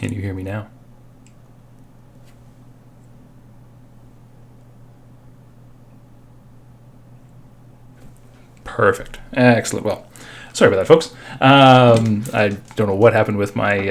Can you hear me now? Perfect. Excellent. Well, sorry about that, folks. I don't know what happened with my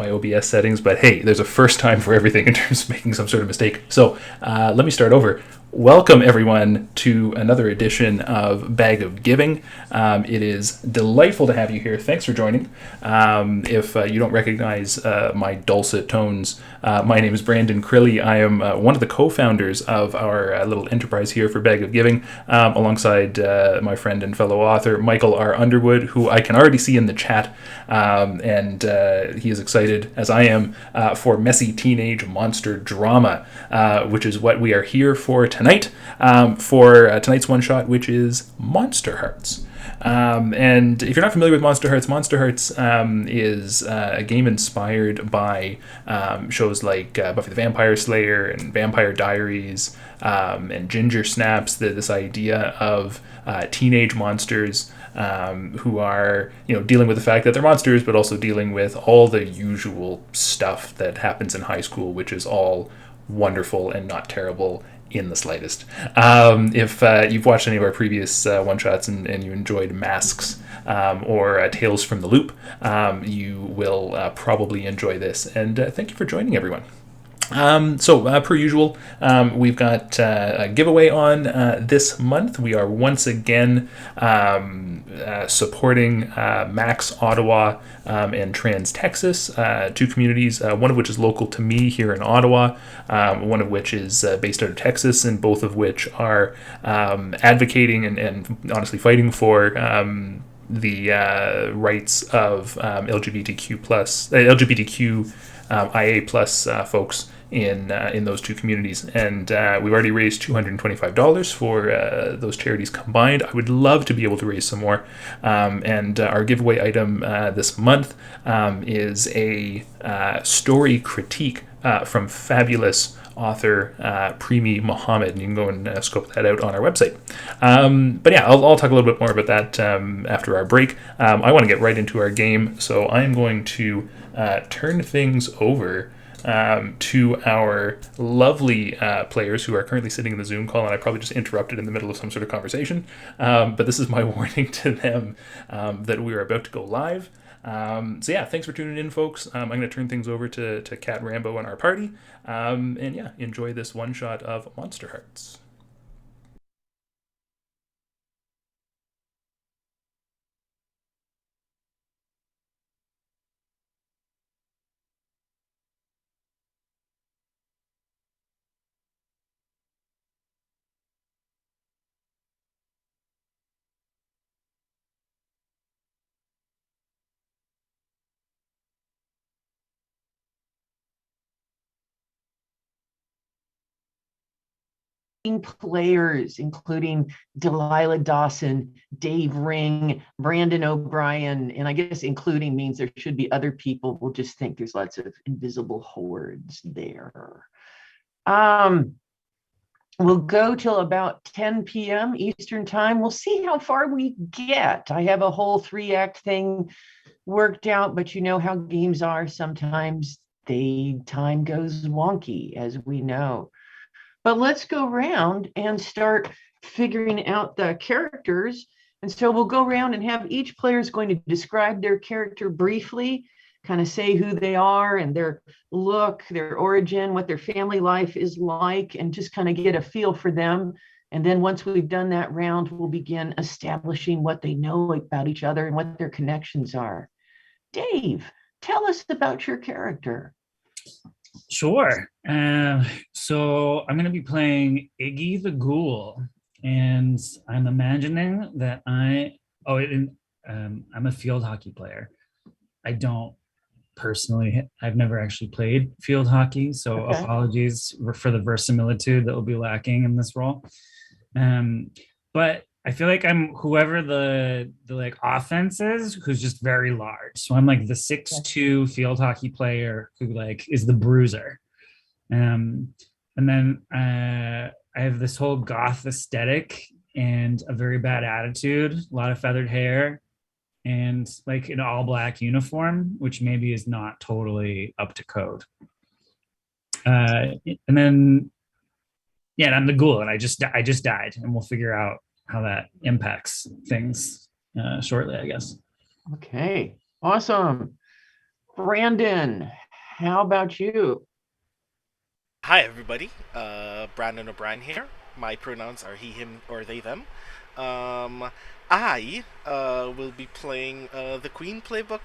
OBS settings, but hey, there's a first time for everything in terms of making some sort of mistake. So let me start over. Welcome, everyone, to another edition of Bag of Giving. It is delightful to have you here. Thanks for joining. If you don't recognize my dulcet tones, my name is Brandon Crilly. I am one of the co-founders of our little enterprise here for Bag of Giving, alongside my friend and fellow author, Michael R. Underwood, who I can already see in the chat, and he is excited, as I am, for messy teenage monster drama, which is what we are here for tonight, for tonight's one-shot, which is Monster Hearts. And if you're not familiar with Monster Hearts is a game inspired by shows like Buffy the Vampire Slayer and Vampire Diaries, and Ginger Snaps. This idea of teenage monsters who are, dealing with the fact that they're monsters, but also dealing with all the usual stuff that happens in high school, which is all wonderful and not terrible in the slightest. If you've watched any of our previous one-shots and you enjoyed Masks or Tales from the Loop, you will probably enjoy this. And thank you for joining, everyone. So per usual, we've got a giveaway on this month. We are once again supporting Max Ottawa and Trans Texas, two communities, one of which is local to me here in Ottawa, one of which is based out of Texas, and both of which are advocating and honestly fighting for the rights of LGBTQ IA plus folks in those two communities, and we've already raised $225 for those charities combined. I would love to be able to raise some more, and our giveaway item this month is a story critique from fabulous author Primi Mohammed, and you can go and scope that out on our website. But yeah, I'll talk a little bit more about that after our break. I want to get right into our game, so I'm going to turn things over to our lovely players who are currently sitting in the Zoom call, and I probably just interrupted in the middle of some sort of conversation. But this is my warning to them that we are about to go live. So yeah, thanks for tuning in, folks. I'm going to turn things over to Cat Rambo and our party. And yeah, enjoy this one shot of Monster Hearts. Players, including Delilah Dawson, Dave Ring, Brandon O'Brien, and I guess including means there should be other people. We'll just think there's lots of invisible hordes there. We'll go till about 10 p.m. Eastern time. We'll see how far we get. I have a whole 3-act thing worked out, but you know how games are. Sometimes time goes wonky, as we know. But let's go around and start figuring out the characters. And so we'll go around and have each player is going to describe their character briefly, kind of say who they are and their look, their origin, what their family life is like, and just kind of get a feel for them. And then once we've done that round, we'll begin establishing what they know about each other and what their connections are. Dave, tell us about your character. Sure. So I'm going to be playing Iggy the Ghoul, and I'm imagining that I'm a field hockey player. I don't personally, I've never actually played field hockey, so okay. Apologies for the verisimilitude that will be lacking in this role. But I feel like I'm whoever the like offense is, who's just very large. So I'm like the 6'2" field hockey player who like is the bruiser. And then I have this whole goth aesthetic and a very bad attitude, a lot of feathered hair, and like an all black uniform, which maybe is not totally up to code. And then, yeah, and I'm the ghoul, and I just died, and we'll figure out how that impacts things shortly, I guess. Okay, awesome. Brandon, how about you? Hi, everybody. Brandon O'Brien here. My pronouns are he, him, or they, them. I will be playing the Queen playbook.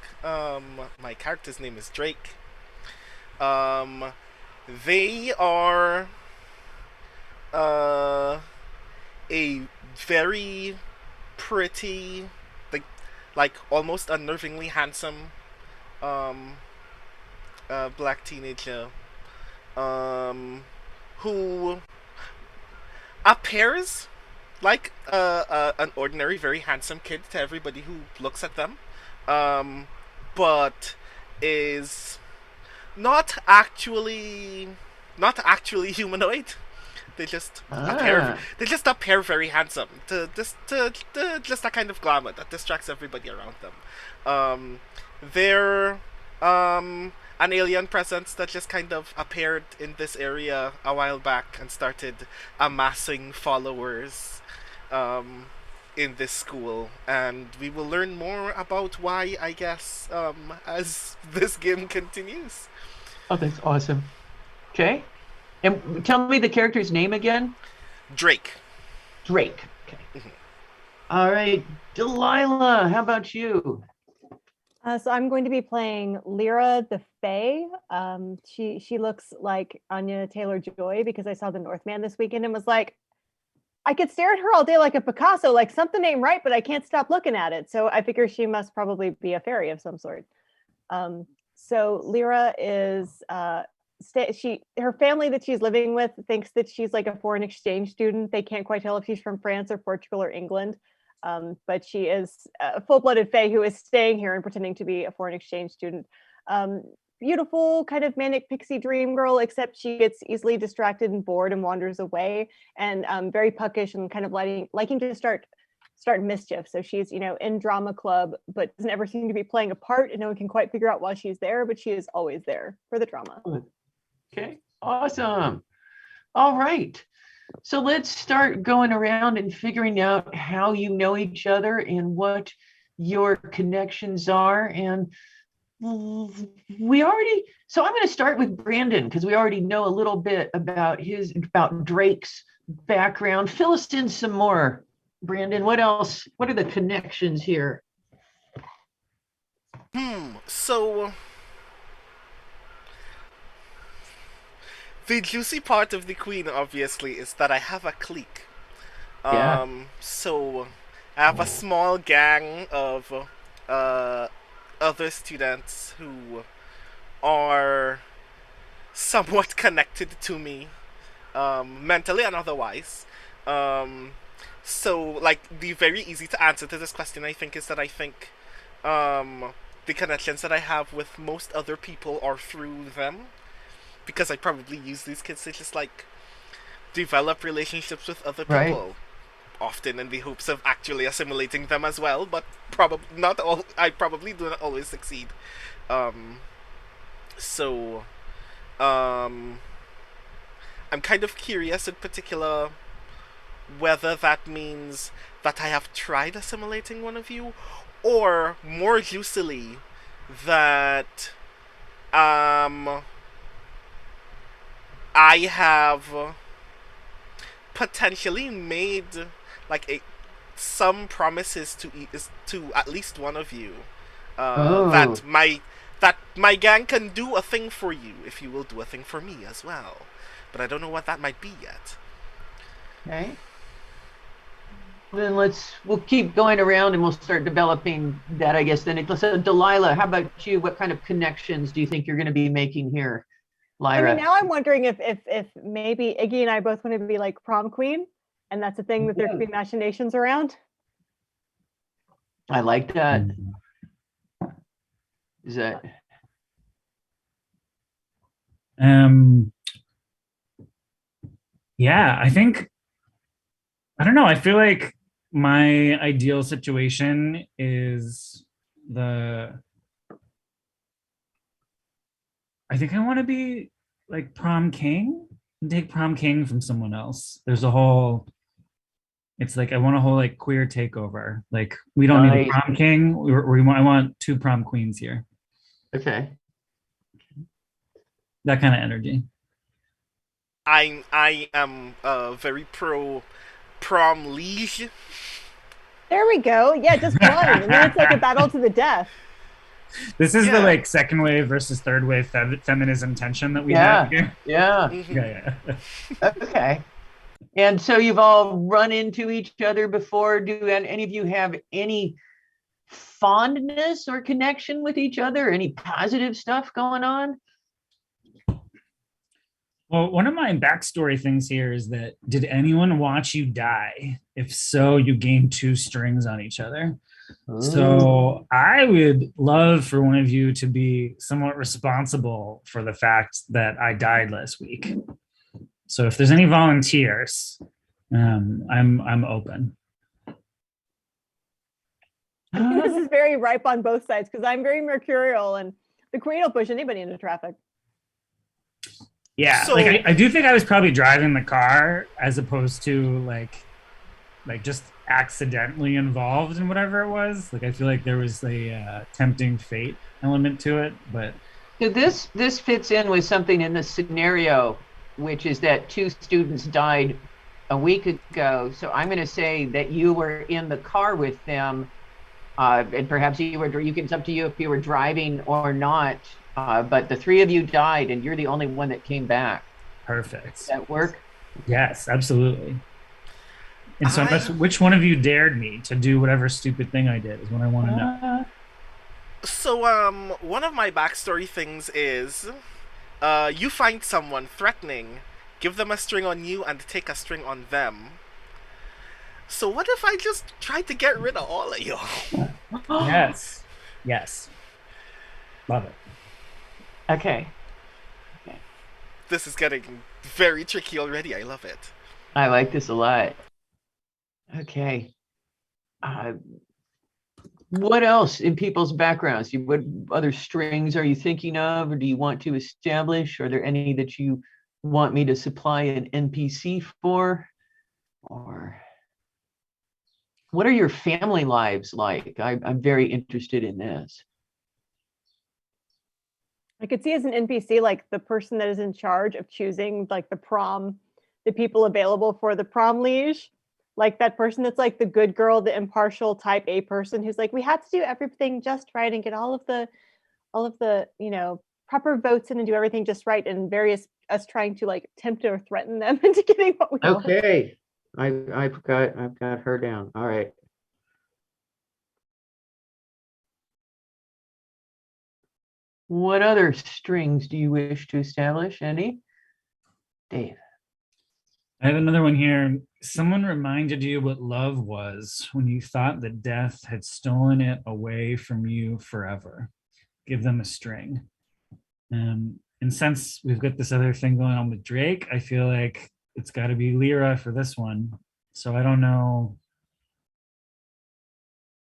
My character's name is Drake. They are a very pretty, like, almost unnervingly handsome um, black teenager who appears like an ordinary, very handsome kid to everybody who looks at them, but is not actually humanoid. They just appear. They just appear very handsome. Just that kind of glamour that distracts everybody around them. They're an alien presence that just kind of appeared in this area a while back and started amassing followers in this school, and we will learn more about why, I guess, as this game continues. Oh, that's awesome. Okay. And tell me the character's name again. Drake. Drake. Okay. All right. Delilah, how about you? So I'm going to be playing Lyra the Fae. She looks like Anya Taylor-Joy because I saw The Northman this weekend and was like, I could stare at her all day like a Picasso, like something ain't right, but I can't stop looking at it. So I figure she must probably be a fairy of some sort. So Lyra is her family that she's living with thinks that she's like a foreign exchange student. They can't quite tell if she's from France or Portugal or England. But she is a full-blooded fae who is staying here and pretending to be a foreign exchange student. Beautiful, kind of manic pixie dream girl, except she gets easily distracted and bored and wanders away, and very puckish and kind of liking to start mischief. So she's, in drama club, but doesn't ever seem to be playing a part, and no one can quite figure out why she's there, but she is always there for the drama. Okay, awesome. All right. So let's start going around and figuring out how you know each other and what your connections are. And so I'm going to start with Brandon because we already know a little bit about Drake's background. Fill us in some more, Brandon. What else? What are the connections here? So the juicy part of the Queen, obviously, is that I have a clique. Yeah. So I have a small gang of other students who are somewhat connected to me, mentally and otherwise. So, like, the very easy to answer to this question, I think, is that I think the connections that I have with most other people are through them. Because I probably use these kids to just, like, develop relationships with other people. Right. Often in the hopes of actually assimilating them as well, but probably not all. I probably do not always succeed. So, I'm kind of curious in particular whether that means that I have tried assimilating one of you, or more loosely, that I have potentially made like some promises to at least one of you, that my gang can do a thing for you if you will do a thing for me as well, but I don't know what that might be yet. Okay. Then we'll keep going around and we'll start developing that, I guess. Then so Delilah, how about you? What kind of connections do you think you're going to be making here, Lyra? I mean, now I'm wondering if maybe Iggy and I both want to be like prom queen, and that's a thing that there could be machinations around. I like that. Is that? Yeah, I think, I don't know. I feel like my ideal situation is I think I want to be like prom king and take prom king from someone else. There's a whole, it's like I want a whole like queer takeover. Like we don't need a Nice. prom king. I want two prom queens here. Okay. That kind of energy. I am very pro prom liege. There we go. Yeah, just one. And then it's like a battle to the death. This is Yeah. the like second wave versus third wave feminism tension that we Yeah. have here. Yeah. Mhm. Yeah. Okay. And so you've all run into each other before. Do any of you have any fondness or connection with each other? Any positive stuff going on? Well, one of my backstory things here is that did anyone watch you die? If so, you gain 2 strings on each other. So I would love for one of you to be somewhat responsible for the fact that I died last week. So if there's any volunteers, I'm open. I think this is very ripe on both sides because I'm very mercurial and the queen will push anybody into traffic. Yeah, So- like I do think I was probably driving the car as opposed to like just accidentally involved in whatever it was. Like I feel like there was a tempting fate element to it, but So this fits in with something in the scenario, which is that 2 students died a week ago. So I'm going to say that you were in the car with them, and perhaps it's up to you if you were driving or not. But the 3 of you died, and you're the only one that came back. perfect. Does that work? Yes, absolutely. And so I- which one of you dared me to do whatever stupid thing I did is what I want to know. So one of my backstory things is you find someone threatening, give them a string on you and take a string on them. So what if I just tried to get rid of all of you? Yes. Yes. Love it. Okay. This is getting very tricky already. I love it. I like this a lot. Okay. What else in people's backgrounds? What other strings are you thinking of, or do you want to establish? Are there any that you want me to supply an NPC for? Or what are your family lives like? I'm very interested in this. I could see as an NPC, like the person that is in charge of choosing like the people available for the prom liege. Like that person that's like the good girl, the impartial type A person who's like, we have to do everything just right and get all of the, proper votes in and do everything just right, and us trying to like tempt or threaten them into getting what we want. Okay. I've got her down. All right. What other strings do you wish to establish? Any? Dave. I have another one here. Someone reminded you what love was when you thought that death had stolen it away from you forever. Give them a string. And since we've got this other thing going on with Drake, I feel like it's got to be Lyra for this one. So I don't know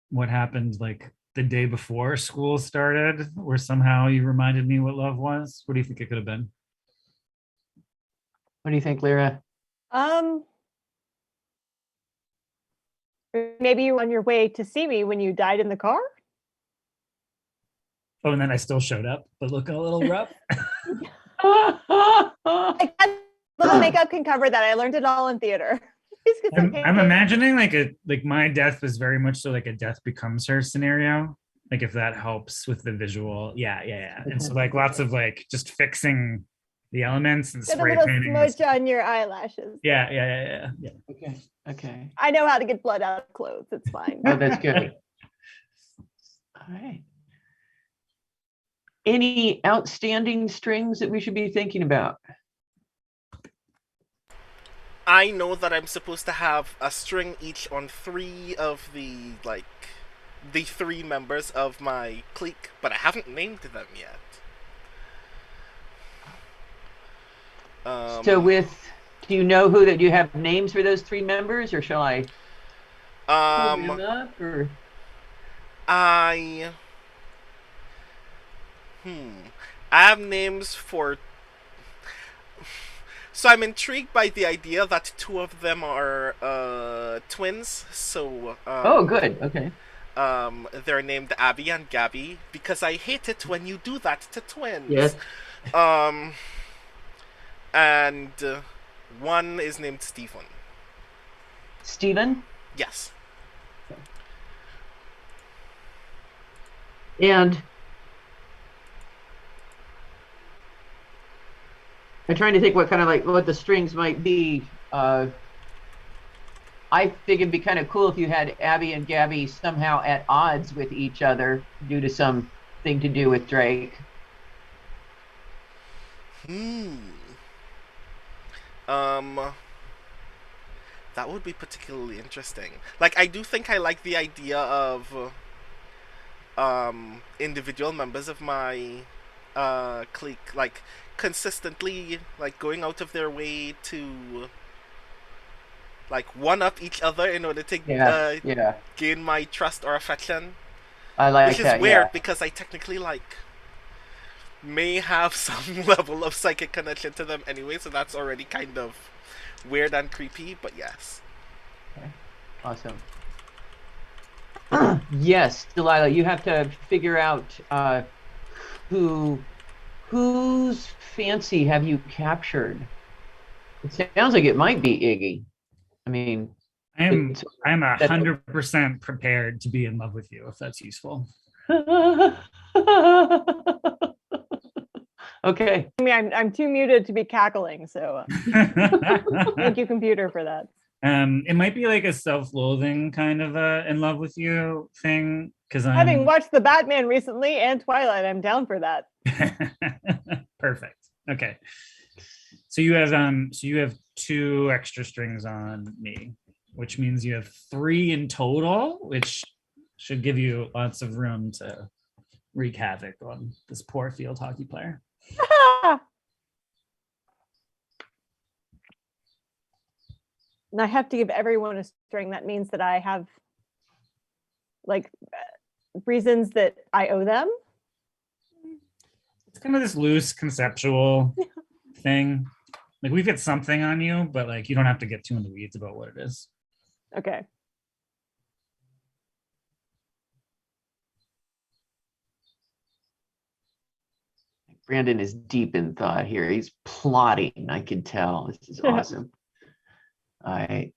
what happened like the day before school started, where somehow you reminded me what love was. What do you think it could have been? What do you think, Lyra? Maybe you were on your way to see me when you died in the car. Oh, and then I still showed up, but look a little rough. Like, that little makeup can cover that. I learned it all in theater. I'm imagining like my death was very much so like a death becomes her scenario. Like if that helps with the visual. Yeah. And so like lots of like just fixing the elements and Get a spray little painting. smudge on your eyelashes. Yeah. Okay. I know how to get blood out of clothes. It's fine. Oh, that's good. All right. Any outstanding strings that we should be thinking about? I know that I'm supposed to have a string each on 3 of the 3 members of my clique, but I haven't named them yet. Do you know who that you have names for those 3 members, or shall I pull them up, or? I I have names for. So I'm intrigued by the idea that two of them are twins. So Oh, good. Okay. they're named Abby and Gabby because I hate it when you do that to twins. Yes. Um, and one is named Stephen. Stephen? Yes. And I'm trying to think what kind of like what the strings might be. I think it'd be kind of cool if you had Abby and Gabby somehow at odds with each other due to something to do with Drake. That would be particularly interesting. Like, I do think I like the idea of individual members of my clique, like, consistently, like, going out of their way to, like, one up each other in order to Yeah. gain my trust or affection. I like Which is that. weird Yeah. because I technically, like, may have some level of psychic connection to them anyway, so that's already kind of weird and creepy, but yes. Okay. Awesome. Yes, Delilah, you have to figure out whose fancy have you captured? It sounds like it might be Iggy. I mean, I'm 100% prepared to be in love with you, if that's useful. Okay. I mean, I'm too muted to be cackling, so thank you, computer, for that. It might be like a self-loathing kind of in love with you thing, because I'm Having watched the Batman recently and Twilight, I'm down for that. Perfect. Okay. So you have 2 extra strings on me, which means you have 3 in total, which should give you lots of room to wreak havoc on this poor field hockey player. And I have to give everyone a string. That means that I have like reasons that I owe them. It's kind of this loose conceptual thing. Like, we've got something on you, but like you don't have to get too in the weeds about what it is. Okay. Brandon is deep in thought here. He's plotting. I can tell. This is awesome. All right.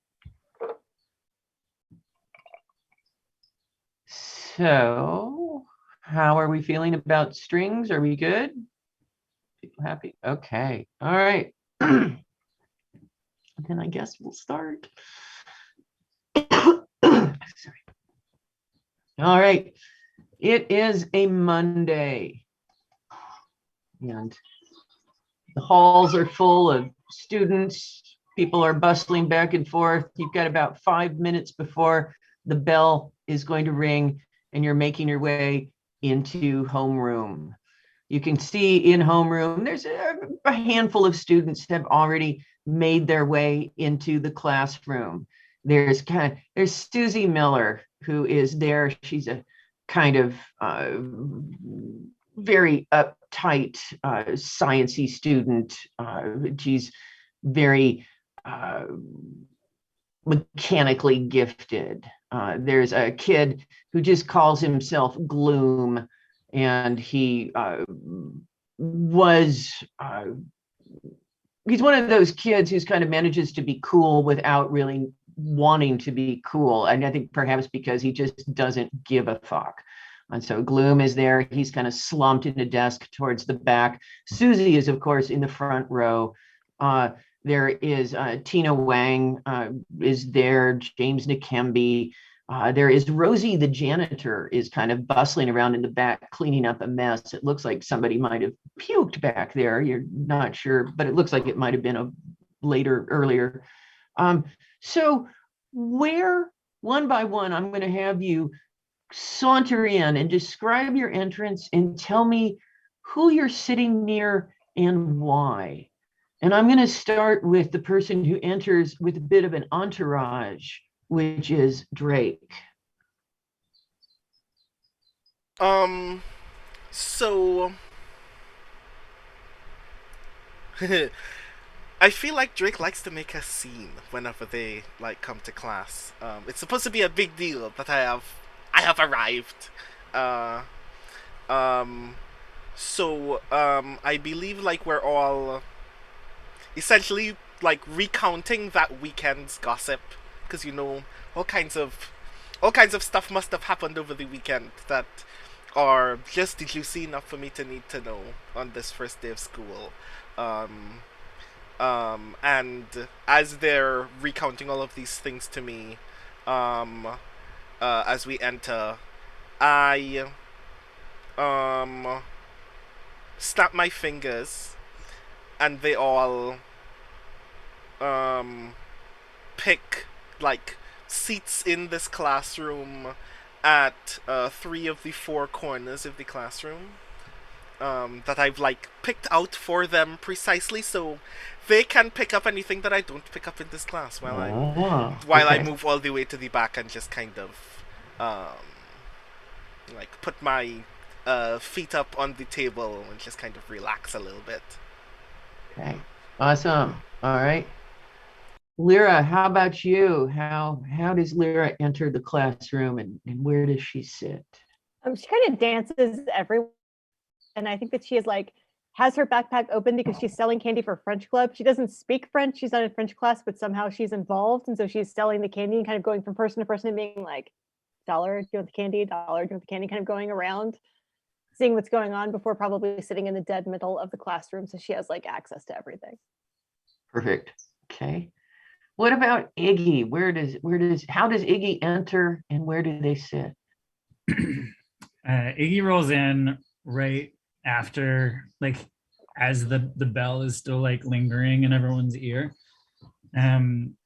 So, how are we feeling about strings? Are we good? People happy? Okay. All right. Then I guess we'll start. Sorry. All right. It is a Monday. And the halls are full of students. People are bustling back and forth. You've got about 5 minutes before the bell is going to ring and you're making your way into homeroom. You can see in homeroom, there's a handful of students have already made their way into the classroom. There's Susie Miller, who is there. She's a kind of very uptight, sciencey student. She's very mechanically gifted. There's a kid who just calls himself Gloom, and he he's one of those kids who's kind of manages to be cool without really wanting to be cool. And I think perhaps because he just doesn't give a fuck. And so Gloom is there. He's kind of slumped in a desk towards the back. Susie is, of course, in the front row. There is Tina Wang is there. James Nakembe. There is Rosie, the janitor, is kind of bustling around in the back, cleaning up a mess. It looks like somebody might have puked back there. You're not sure, but it looks like it might have been earlier. So where, one by one, I'm going to have you saunter in and describe your entrance and tell me who you're sitting near and why. And I'm going to start with the person who enters with a bit of an entourage, which is Drake. So I feel like Drake likes to make a scene whenever they like come to class. It's supposed to be a big deal that I have arrived. Uh, um, I believe like we're all essentially like recounting that weekend's gossip because all kinds of all kinds of stuff must have happened over the weekend that are just juicy enough for me to need to know on this first day of school. Um, and as they're recounting all of these things to me, um, as we enter, I um, snap my fingers, and they all um, pick like seats in this classroom at three of the four corners of the classroom that I've like picked out for them precisely so they can pick up anything that I don't pick up in this class while I move all the way to the back and just kind of like put my feet up on the table and just kind of relax a little bit. Okay, awesome. All right, Lyra, how about you? How does Lyra enter the classroom, and where does she sit? She kind of dances everywhere, and I think that she is like has her backpack open because she's selling candy for French Club. She doesn't speak French. She's not in French class, but somehow she's involved, and so she's selling the candy and kind of going from person to person and being like, "Dollar, do you want the candy? Dollar, do you want the candy?" Kind of going around, seeing what's going on before probably sitting in the dead middle of the classroom, so she has like access to everything. Perfect. Okay. What about Iggy? How does Iggy enter, and where do they sit? Iggy rolls in right after, like, as the bell is still like lingering in everyone's ear, and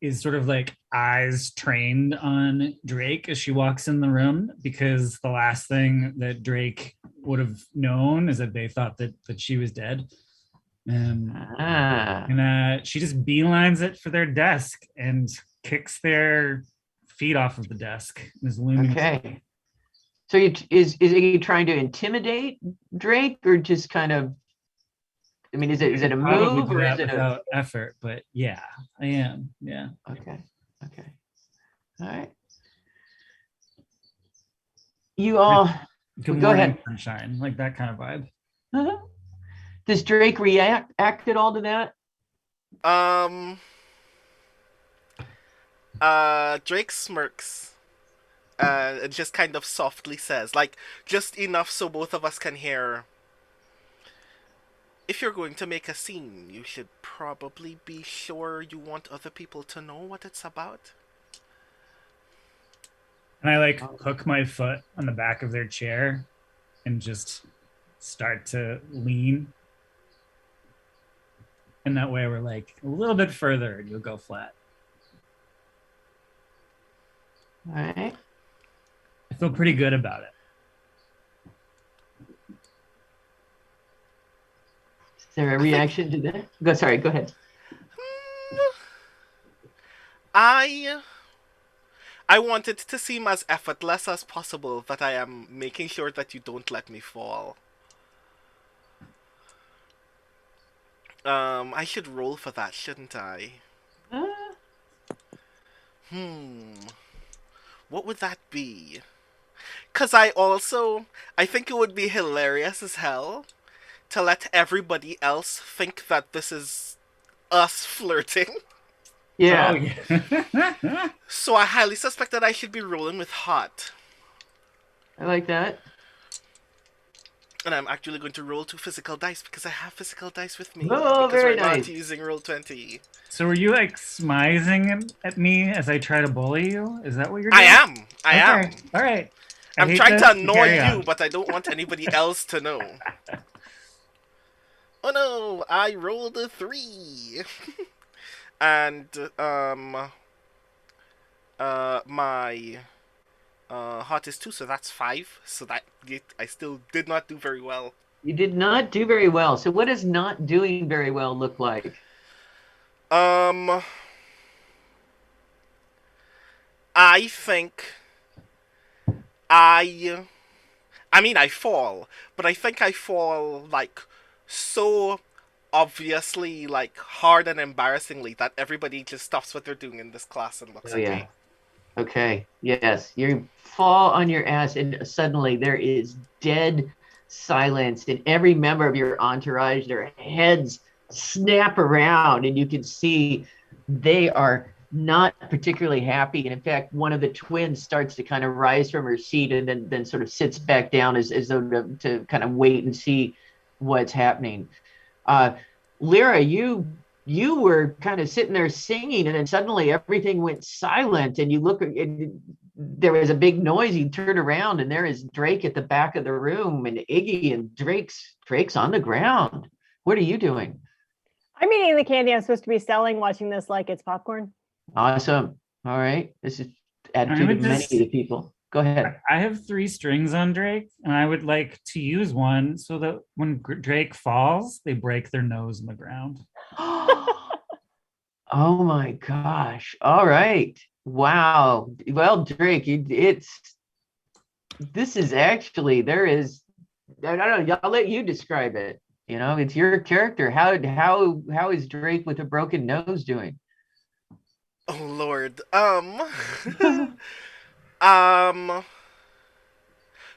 is sort of like eyes trained on Drake as she walks in the room, because the last thing that Drake would have known is that they thought that she was dead. And she just beelines it for their desk and kicks their feet off of the desk. Okay. So is Iggy trying to intimidate Drake, or just kind of? I mean, is it a move, or is it without effort? But yeah, I am. Yeah. Okay. All right. You all go ahead. Sunshine, like that kind of vibe. Uh-huh. Does Drake react at all to that? Drake smirks and just kind of softly says, like, just enough so both of us can hear, if you're going to make a scene, you should probably be sure you want other people to know what it's about. And I like hook my foot on the back of their chair and just start to lean. And that way we're like a little bit further and you'll go flat. All right. I feel pretty good about it. Is there a reaction to that? Sorry, go ahead. I want it to seem as effortless as possible that I am making sure that you don't let me fall. I should roll for that, shouldn't I? What would that be? 'Cause I think it would be hilarious as hell to let everybody else think that this is us flirting. Yeah. Oh, yeah. So I highly suspect that I should be rolling with hot. I like that. And I'm actually going to roll 2 physical dice because I have physical dice with me. Oh, because very we're nice. not using Roll20. So are you like smizing at me as I try to bully you? Is that what you're doing? I am. All right. I'm trying to annoy you, but I don't want anybody else to know. Oh no, I rolled a 3. And my hot is 2, so that's 5. So that I still did not do very well. You did not do very well. So what does not doing very well look like? I think I mean, I fall, but I think I fall like so obviously like hard and embarrassingly that everybody just stops what they're doing in this class and looks Oh at yeah. me. Okay. Yes. You fall on your ass, and suddenly there is dead silence, and every member of your entourage, their heads snap around, and you can see they are not particularly happy. And in fact, one of the twins starts to kind of rise from her seat and then sort of sits back down as though to kind of wait and see what's happening. Uh, Lyra, you were kind of sitting there singing, and then suddenly everything went silent. And you look, and there was a big noise. You turn around, and there is Drake at the back of the room, and Iggy, and Drake's on the ground. What are you doing? I'm eating the candy I'm supposed to be selling, watching this like it's popcorn. Awesome. All right. This is I attitude would of many of just the people. Go ahead. I have 3 strings on Drake, and I would like to use one so that when Drake falls, they break their nose in the ground. Oh my gosh. All right. Wow. Well, Drake, this is actually, there is, I don't know, I'll let you describe it. You know, it's your character. How is Drake with a broken nose doing? Oh Lord. Um.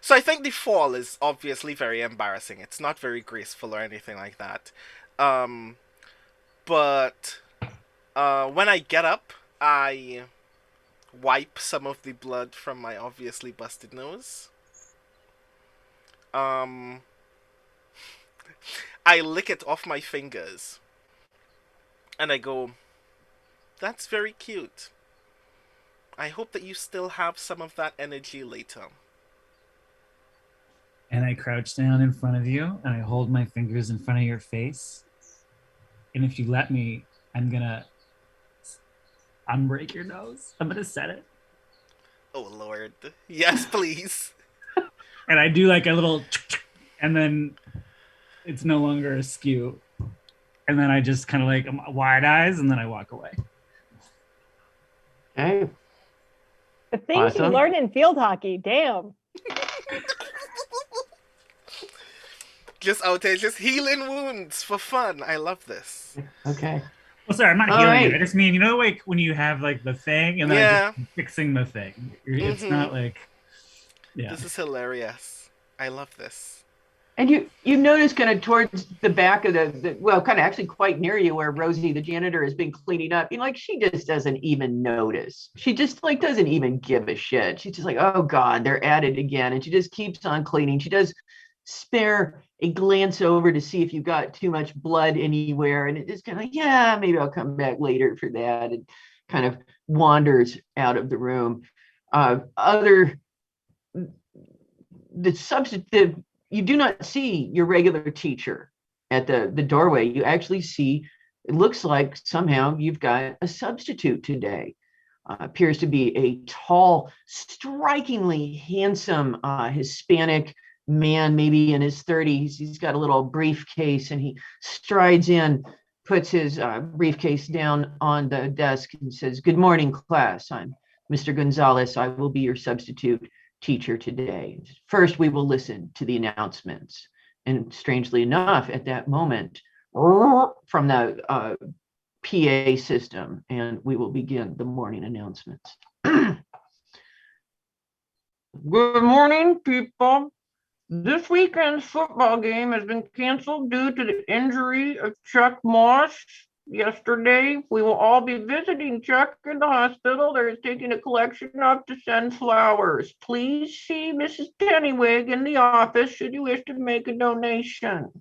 So I think the fall is obviously very embarrassing. It's not very graceful or anything like that. Um. But when I get up, I wipe some of the blood from my obviously busted nose. Um. I lick it off my fingers, and I go, "That's very cute. I hope that you still have some of that energy later." And I crouch down in front of you, and I hold my fingers in front of your face. And if you let me, I'm gonna unbreak your nose. I'm gonna set it. Oh Lord. Yes, please. And I do like a little, and then it's no longer askew. And then I just kind of like wide eyes, and then I walk away. Okay. The things you Awesome. learn in field hockey, damn. Just out there, just healing wounds for fun. I love this. Okay. Well, sorry, I'm not All healing you. right. I just mean, you know, like when you have like the thing, and then Yeah. I'm just fixing the thing. It's not like, yeah. This is hilarious. I love this. And you notice kind of towards the back of the well, kind of actually quite near you where Rosie, the janitor, has been cleaning up. You know, like she just doesn't even notice. She just like doesn't even give a shit. She's just like, oh God, they're at it again. And she just keeps on cleaning. She does spare a glance over to see if you got too much blood anywhere. And it is kind of like, yeah, maybe I'll come back later for that. And kind of wanders out of the room. Other the substantive, you do not see your regular teacher at the doorway. You actually see, it looks like somehow you've got a substitute today. Appears to be a tall, strikingly handsome Hispanic man, maybe in his 30s. He's got a little briefcase, and he strides in, puts his briefcase down on the desk and says, "Good morning, class. I'm Mr. Gonzalez. I will be your substitute teacher today. First, we will listen to the announcements." And strangely enough, at that moment, from the PA system, and we will begin the morning announcements. Good morning, people. This weekend's football game has been canceled due to the injury of Chuck Moss. Yesterday, we will all be visiting Chuck in the hospital. There is taking a collection up to send flowers. Please see Mrs. Pennywig in the office should you wish to make a donation.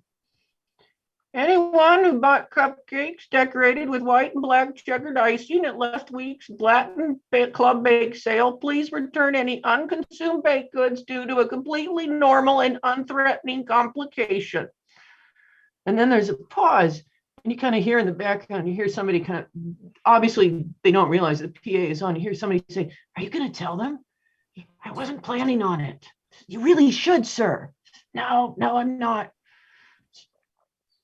Anyone who bought cupcakes decorated with white and black checkered icing at last week's Latin Club bake sale, please return any unconsumed baked goods due to a completely normal and unthreatening complication. And then there's a pause, and you kind of hear in the background, you hear somebody kind of, obviously they don't realize the PA is on. You hear somebody say, "Are you going to tell them? I wasn't planning on it." "You really should, sir." No, I'm not.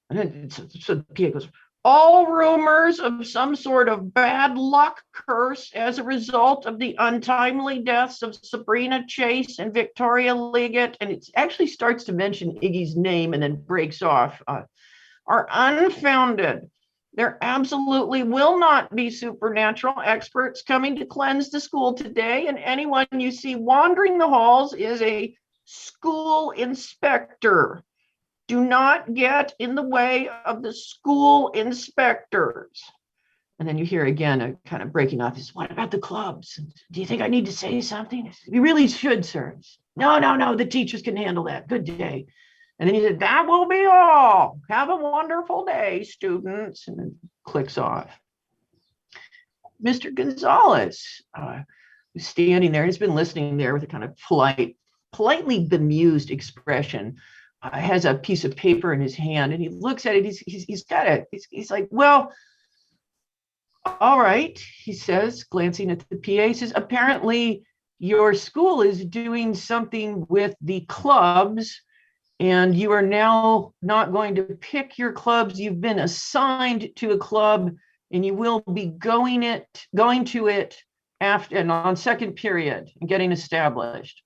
And then so the PA goes, all rumors of some sort of bad luck curse as a result of the untimely deaths of Sabrina Chase and Victoria Liggett, and it actually starts to mention Iggy's name and then breaks off, are unfounded. There absolutely will not be supernatural experts coming to cleanse the school today, and anyone you see wandering the halls is a school inspector. Do not get in the way of the school inspectors. And then you hear again a kind of breaking off this, what about the clubs? Do you think I need to say something? You really should, sir. No, the teachers can handle that. Good day. And then he said, that will be all. Have a wonderful day, students. And then clicks off. Mr. Gonzalez was standing there. He's been listening there with a kind of politely bemused expression. Has a piece of paper in his hand, and he looks at it. He's like, well, all right, he says, glancing at the PA. He says, apparently your school is doing something with the clubs, and you are now not going to pick your clubs. You've been assigned to a club, and you will be going to it after and on second period and getting established.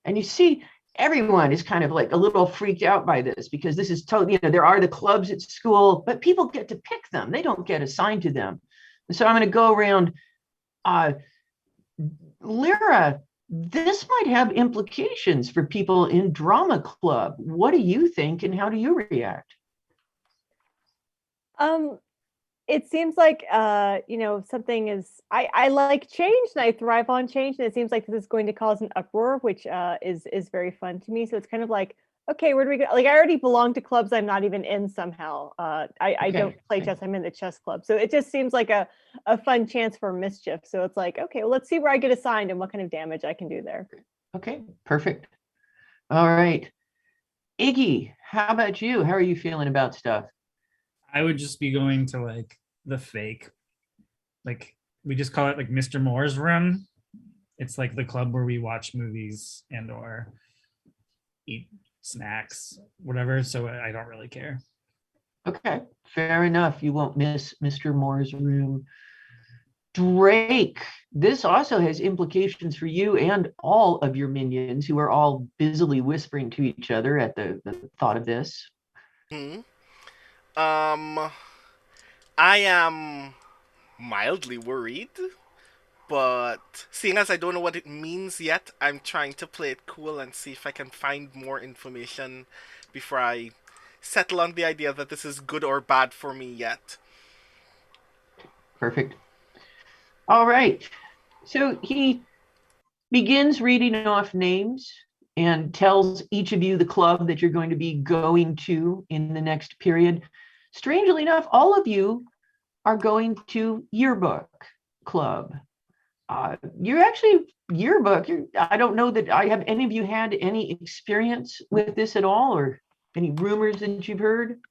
And you see, everyone is kind of like a little freaked out by this, because this is totally, there are the clubs at school, but people get to pick them. They don't get assigned to them. And so I'm going to go around. Lyra, this might have implications for people in drama club. What do you think, and how do you react? It seems like something is, I like change and I thrive on change, and it seems like this is going to cause an uproar, which is very fun to me. So it's kind of like, okay, where do we go? Like, I already belong to clubs I'm not even in somehow. I don't play chess, I'm in the chess club. So it just seems like a fun chance for mischief. So it's like, okay, well, let's see where I get assigned and what kind of damage I can do there. Okay, perfect. All right. Iggy, how about you? How are you feeling about stuff? I would just be going to like the fake, like we just call it like Mr. Moore's room. It's like the club where we watch movies and or eat snacks, whatever. So I don't really care. Okay, fair enough. You won't miss Mr. Moore's room. Drake, this also has implications for you and all of your minions, who are all busily whispering to each other at the thought of this. I am mildly worried, but seeing as I don't know what it means yet, I'm trying to play it cool and see if I can find more information before I settle on the idea that this is good or bad for me yet. Perfect. All right. So he begins reading off names and tells each of you the club that you're going to be going to in the next period. Strangely enough, all of you are going to yearbook club. You're actually yearbook. I don't know that I have any of you had any experience with this at all, or any rumors that you've heard.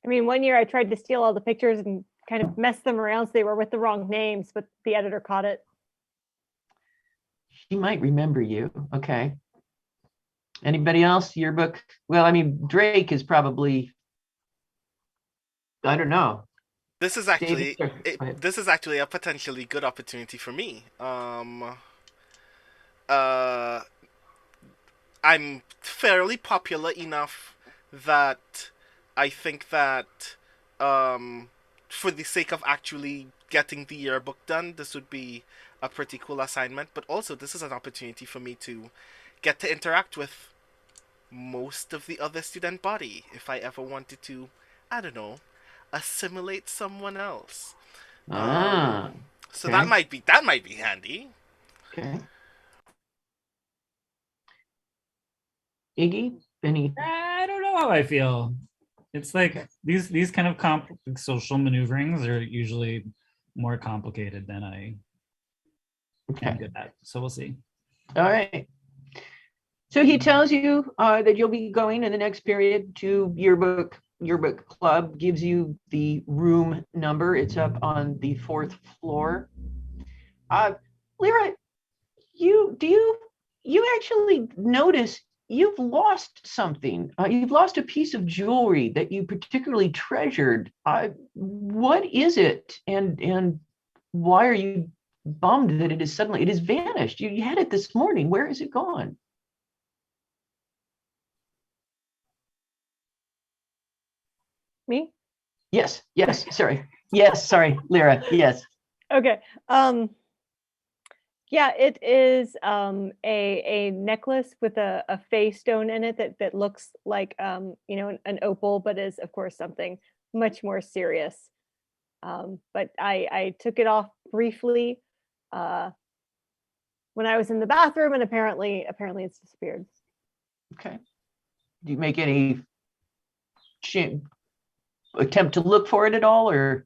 I mean, one year I tried to steal all the pictures and kind of mess them around so they were with the wrong names, but the editor caught it. She might remember you. Okay. Anybody else? Yearbook? Well, I mean, Drake is probably, I don't know. This is actually a potentially good opportunity for me. I'm fairly popular enough that I think that for the sake of actually getting the yearbook done, this would be a pretty cool assignment. But also, this is an opportunity for me to get to interact with most of the other student body if I ever wanted to, I don't know, assimilate someone else. So okay. that might be handy. Okay. Iggy, any? I don't know how I feel. It's like these kind of social maneuverings are usually more complicated than I am good at. So we'll see. All right. So he tells you that you'll be going in the next period to yearbook club, gives you the room number. It's up on the 4th floor. Lyra, you actually notice you've lost something. You've lost a piece of jewelry that you particularly treasured. What is it? And why are you bummed that it has vanished? You had it this morning. Where is it gone? Me? Yes, sorry. Yes, sorry, Lyra. Yes. Okay. Yeah, it is a necklace with a fey stone in it that looks like an opal, but is of course something much more serious. But I took it off briefly when I was in the bathroom, and apparently it's disappeared. Okay. Do you make any attempt to look for it at all, or?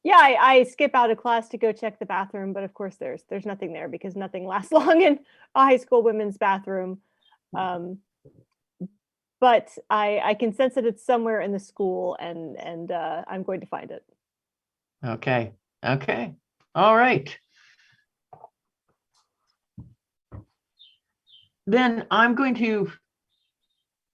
Yeah, I skip out of class to go check the bathroom, but of course there's nothing there because nothing lasts long in a high school women's bathroom. But I can sense that it's somewhere in the school, and I'm going to find it. Okay. All right. Then I'm going to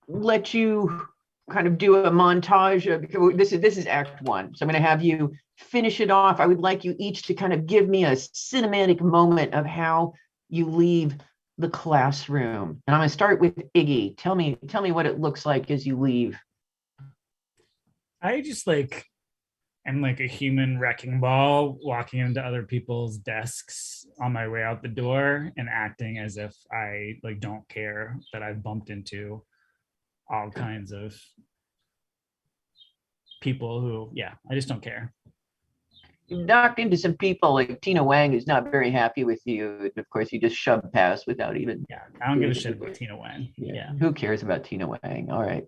let you kind of do a montage of this is act one. So I'm going to have you finish it off. I would like you each to kind of give me a cinematic moment of how you leave the classroom. And I'm going to start with Iggy. Tell me what it looks like as you leave. I just am like a human wrecking ball walking into other people's desks on my way out the door and acting as if I don't care that I've bumped into all kinds of people who, I just don't care. You knocked into some people like Tina Wang, who's not very happy with you. Of course, you just shoved past without even. Yeah, I don't give a shit about Tina Wang. Yeah. Who cares about Tina Wang? All right.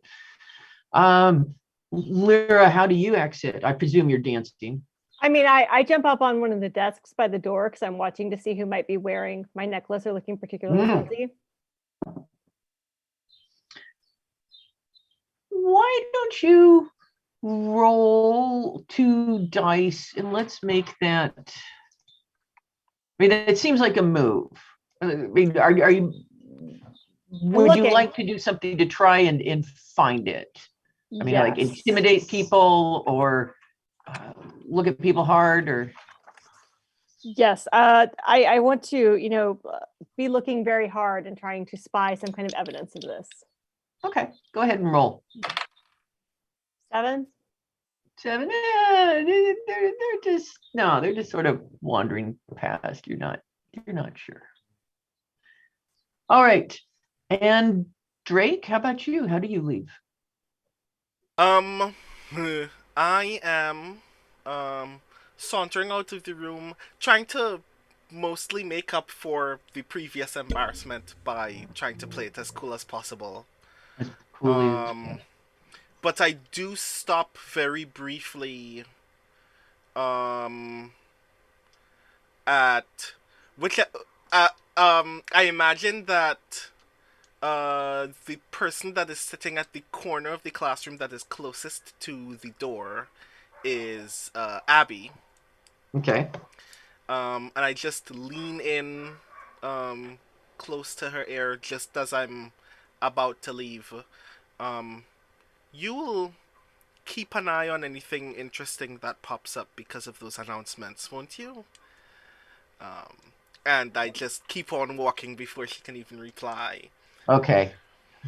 Lyra, how do you exit? I presume you're dancing. I mean, I jump up on one of the desks by the door because I'm watching to see who might be wearing my necklace or looking particularly guilty. Why don't you roll 2 dice and let's make that. I mean, it seems like a move. I mean, are you? Would you like to do something to try and find it? I mean, like intimidate people or look at people hard, or? Yes, I want to, be looking very hard and trying to spy some kind of evidence of this. Okay, go ahead and roll. 7. They're just sort of wandering past. You're not sure. All right, and Drake, how about you? How do you leave? I am sauntering out of the room, trying to mostly make up for the previous embarrassment by trying to play it as cool as possible. As cool as but I do stop very briefly at which I imagine that the person that is sitting at the corner of the classroom that is closest to the door is Abby. Okay. And I just lean in close to her ear just as I'm about to leave. You'll keep an eye on anything interesting that pops up because of those announcements, won't you? And I just keep on walking before she can even reply. Okay.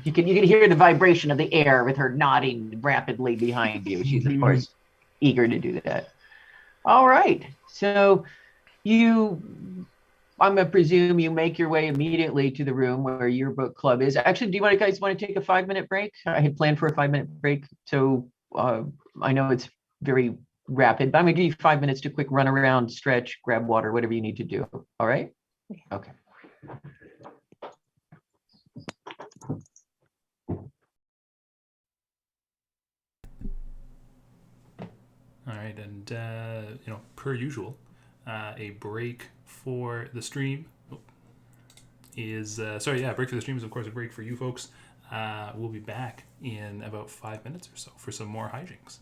You can hear the vibration of the air with her nodding rapidly behind you. She's of course eager to do that. All right. So I'm gonna presume you make your way immediately to the room where your book club is. Actually, do you guys want to take a 5-minute break? I had planned for a 5-minute break, so I know it's very rapid, but I'm gonna give you 5 minutes to quick run around, stretch, grab water, whatever you need to do. All right? Okay. All right, and per usual, a break for the stream is break for the stream is of course a break for you folks. We'll be back in about 5 minutes or so for some more hijinks.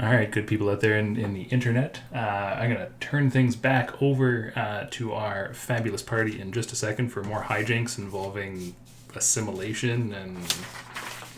All right, good people out there in the internet. I'm going to turn things back over to our fabulous party in just a second for more hijinks involving assimilation and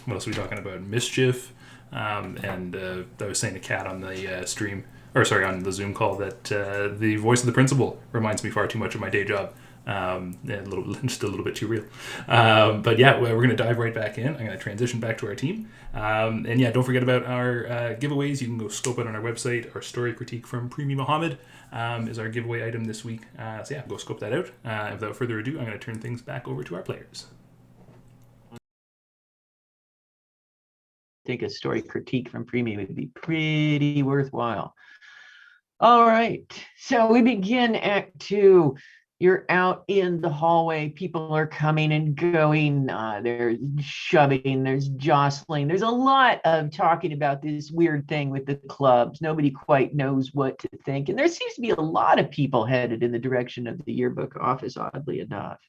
what else are we talking about? Mischief. And I was saying to Cat on the stream, or sorry, on the Zoom call that the voice of the principal reminds me far too much of my day job. Just a little bit too real. But yeah, we're going to dive right back in. I'm going to transition back to our team. And yeah, don't forget about our giveaways. You can go scope it on our website. Our story critique from Premi Mohammed is our giveaway item this week. So yeah, go scope that out. Without further ado, I'm going to turn things back over to our players. I think a story critique from Premi would be pretty worthwhile. All right, so we begin Act 2. You're out in the hallway. People are coming and going. There's shoving, there's jostling. There's a lot of talking about this weird thing with the clubs. Nobody quite knows what to think. And there seems to be a lot of people headed in the direction of the yearbook office, oddly enough.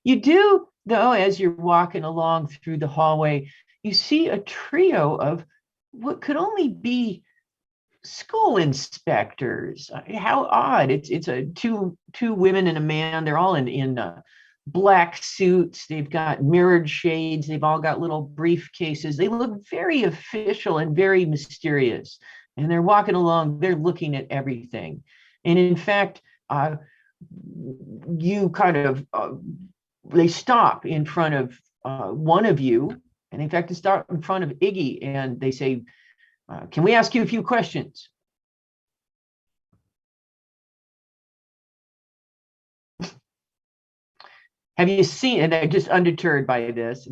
You do, though, as you're walking along through the hallway, you see a trio of what could only be school inspectors. How odd! It's a two women and a man. They're all in black suits. They've got mirrored shades. They've all got little briefcases. They look very official and very mysterious. And they're walking along. They're looking at everything. And in fact, you kind of they stop in front of one of you. And in fact, they start in front of Iggy, and they say, can we ask you a few questions? Have you seen, and they're just undeterred by this,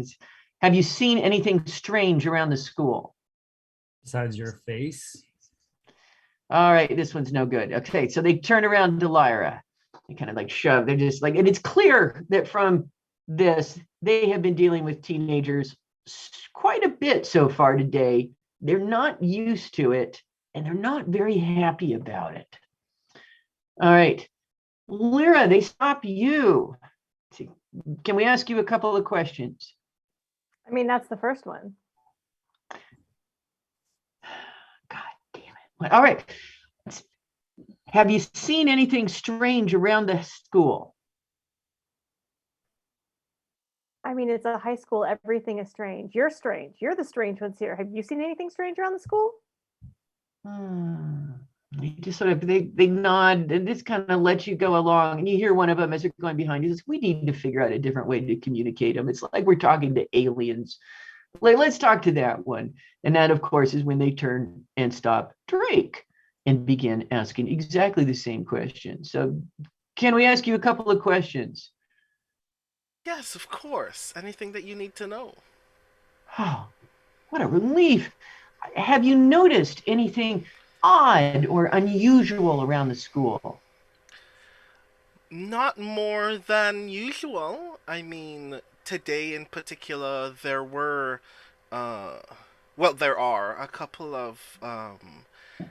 have you seen anything strange around the school? Besides your face? All right, this one's no good. Okay, so they turn around to Lyra. They kind of like shove. They're just like, and it's clear that from this, they have been dealing with teenagers quite a bit so far today. They're not used to it, and they're not very happy about it. All right, Lyra, they stop you. Can we ask you a couple of questions? I mean, that's the first one. God damn it. All right. Have you seen anything strange around the school? I mean, it's a high school. Everything is strange. You're strange. You're the strange ones here. Have you seen anything strange around the school? They just sort of, they nod and this kind of lets you go along. And you hear one of them as they're going behind you says, we need to figure out a different way to communicate them. It's like we're talking to aliens. Like, let's talk to that one. And that, of course, is when they turn and stop Drake and begin asking exactly the same question. So can we ask you a couple of questions? Yes, of course. Anything that you need to know. Oh, what a relief. Have you noticed anything odd or unusual around the school? Not more than usual. I mean, today in particular, there were, there are a couple of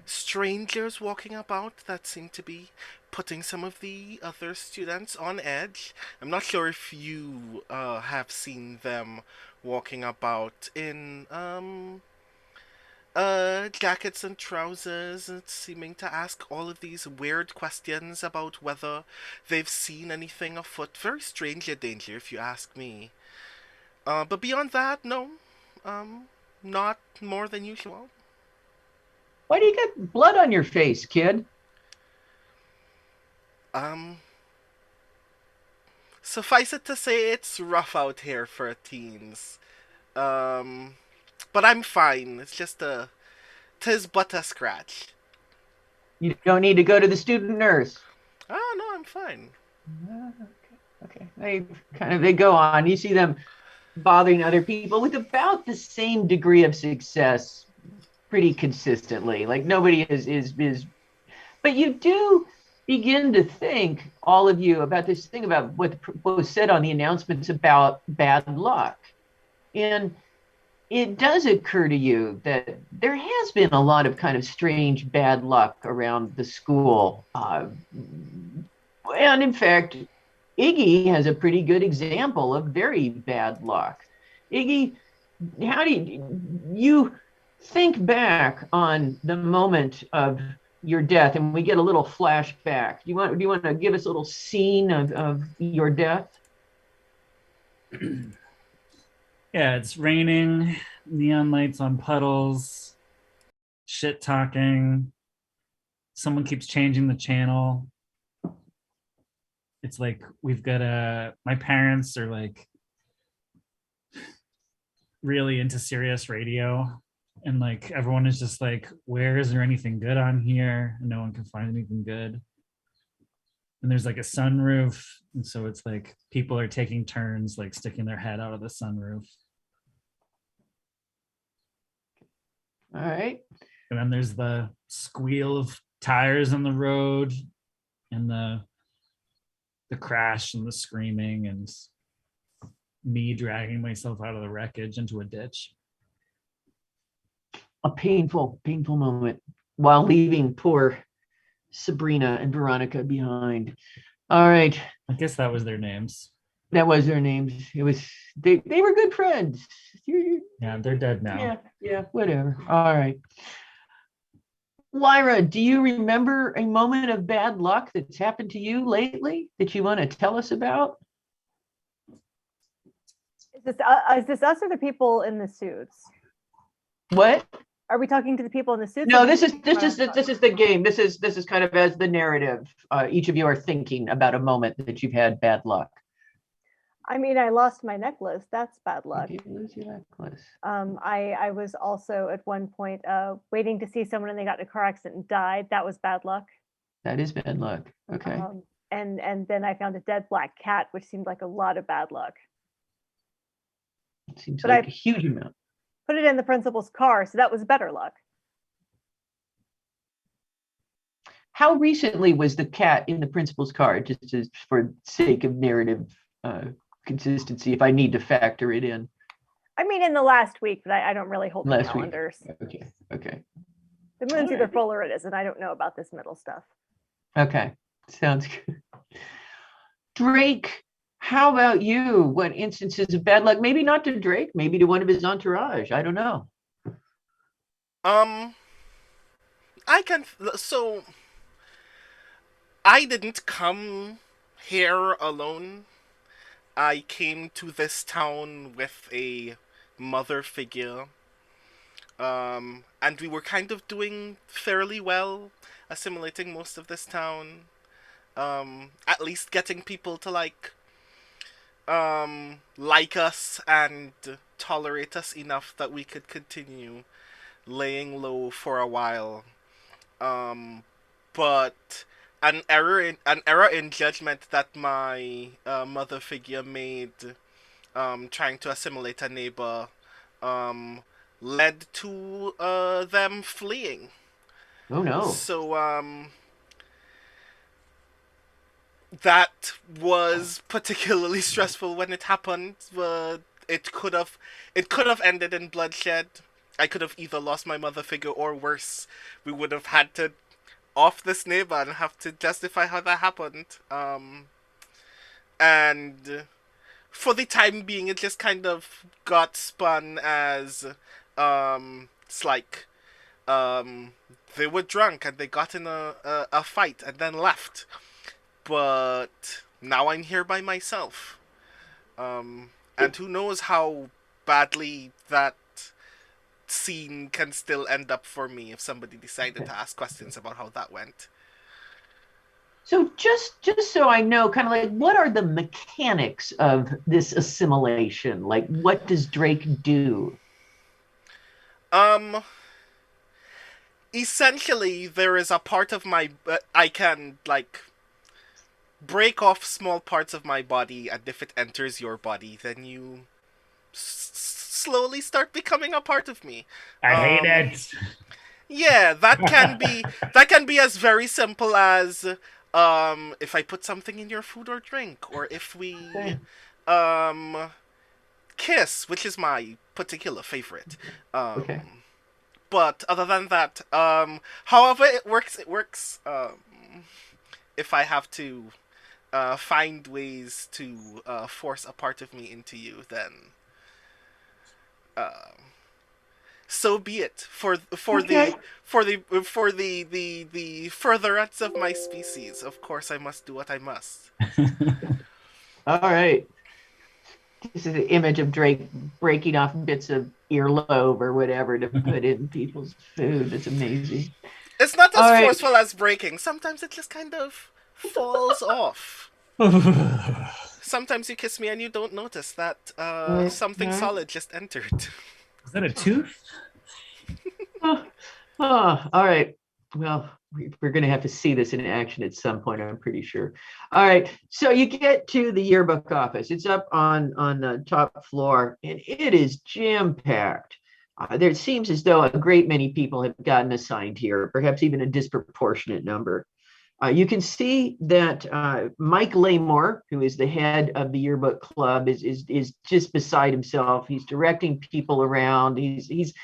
strangers walking about that seem to be putting some of the other students on edge. I'm not sure if you have seen them walking about in jackets and trousers, and seeming to ask all of these weird questions about whether they've seen anything afoot. Very stranger danger, if you ask me. But beyond that, no. Not more than usual. Why do you get blood on your face, kid? Suffice it to say, it's rough out here for teens. But I'm fine. It's just tis but a scratch. You don't need to go to the student nurse. Oh, no, I'm fine. Okay. They go on. You see them bothering other people with about the same degree of success pretty consistently. Like nobody is but you do begin to think, all of you, about this thing about what was said on the announcements about bad luck. And it does occur to you that there has been a lot of kind of strange bad luck around the school. And in fact, Iggy has a pretty good example of very bad luck. Iggy, how do you think back on the moment of your death, and we get a little flashback. Do you want to give us a little scene of your death? Yeah, it's raining, neon lights on puddles, shit talking. Someone keeps changing the channel. It's like we've got my parents are like really into Sirius radio, and like everyone is just like, where is there anything good on here? And no one can find anything good. And there's like a sunroof, and so it's like people are taking turns like sticking their head out of the sunroof. All right. And then there's the squeal of tires on the road, and the crash and the screaming, and me dragging myself out of the wreckage into a ditch. A painful moment while leaving poor Sabrina and Veronica behind. All right. I guess that was their names. That was their names. It was they were good friends. Yeah, they're dead now. Yeah, whatever. All right. Lyra, do you remember a moment of bad luck that's happened to you lately that you want to tell us about? Is this us or the people in the suits? What? Are we talking to the people in the suits? No, this is the game. This is kind of as the narrative. Each of you are thinking about a moment that you've had bad luck. I mean, I lost my necklace. That's bad luck. You lose your necklace. I was also at one point waiting to see someone and they got in a car accident and died. That was bad luck. That is bad luck. Okay. And then I found a dead black cat, which seemed like a lot of bad luck. It seems But like I a huge amount. put it in the principal's car, so that was better luck. How recently was the cat in the principal's car? Just for sake of narrative consistency, if I need to factor it in. I mean, in the last week, but I don't really hold the Last week. calendars. Okay. The moon's either full or it isn't. I don't know about this middle stuff. Okay. Sounds good. Drake, how about you? What instances of bad luck? Maybe not to Drake, maybe to one of his entourage. I don't know. So I didn't come here alone. I came to this town with a mother figure. And we were kind of doing fairly well, assimilating most of this town. At least getting people to like us and tolerate us enough that we could continue laying low for a while. But an error in judgment that my mother figure made, trying to assimilate a neighbor, led to them fleeing. Oh no. So that was particularly stressful when it happened. It could have ended in bloodshed. I could have either lost my mother figure, or worse, we would have had to off this neighbor and have to justify how that happened. And for the time being, it just kind of got spun as it's like they were drunk and they got in a fight and then left. But now I'm here by myself. And who knows how badly that scene can still end up for me if somebody decided to ask questions about how that went. So just so I know, kind of like, what are the mechanics of this assimilation? Like, what does Drake do? Essentially, there is a part of my I can like break off small parts of my body, and if it enters your body, then you slowly start becoming a part of me. I hate it. Yeah, that can be as very simple as if I put something in your food or drink, or if we kiss, which is my particular favorite. Okay. But other than that, however it works, if I have to find ways to force a part of me into you, then so be it. For Okay. the furtherance of my species. Of course, I must do what I must. All right. This is an image of Drake breaking off bits of earlobe or whatever to put in people's food. It's amazing. It's not as All right. forceful as breaking. Sometimes it just kind of falls off. Sometimes you kiss me and you don't notice that something Okay. solid just entered. Is that a tooth? Oh, all right. Well, we're going to have to see this in action at some point, I'm pretty sure. All right. So you get to the yearbook office. It's up on the top floor, and it is jam-packed. There seems as though a great many people have gotten assigned here, perhaps even a disproportionate number. You can see that Mike Laymore, who is the head of the yearbook club, is just beside himself. He's directing people around. He's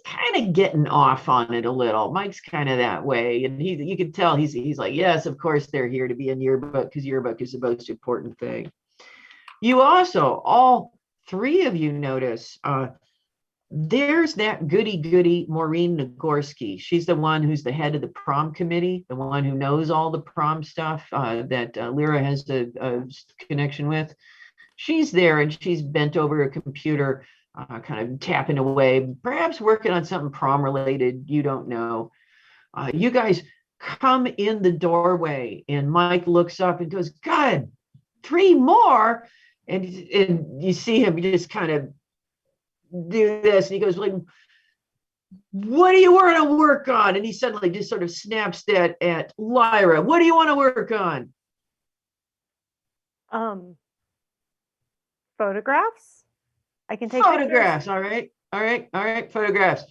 kind of getting off on it a little. Mike's kind of that way, and you can tell he's like, yes, of course they're here to be in yearbook because yearbook is the most important thing. You also, all three of you notice there's that goody Maureen Nagorski. She's the one who's the head of the prom committee, the one who knows all the prom stuff that Lyra has a connection with. She's there and she's bent over a computer, kind of tapping away, perhaps working on something prom related. You don't know. You guys come in the doorway and Mike looks up and goes, God, 3 more. And you see him just kind of do this, and he goes like, what do you want to work on? And he suddenly just sort of snaps that at Lyra. What do you want to work on? Photographs. I can take Photographs. pictures. All right, photographs.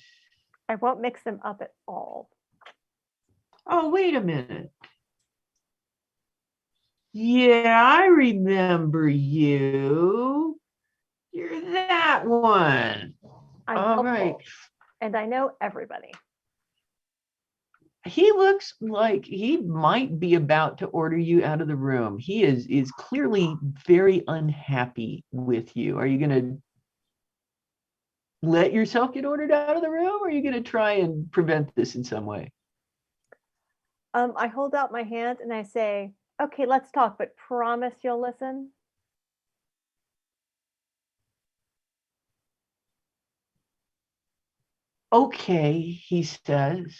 I won't mix them up at all. Oh, wait a minute. Yeah, I remember you. You're that one. I'm All helpful, right. and I know everybody. He looks like he might be about to order you out of the room. He is clearly very unhappy with you. Are you going to let yourself get ordered out of the room, or are you going to try and prevent this in some way? I hold out my hand and I say, okay, let's talk, but promise you'll listen. Okay, he says.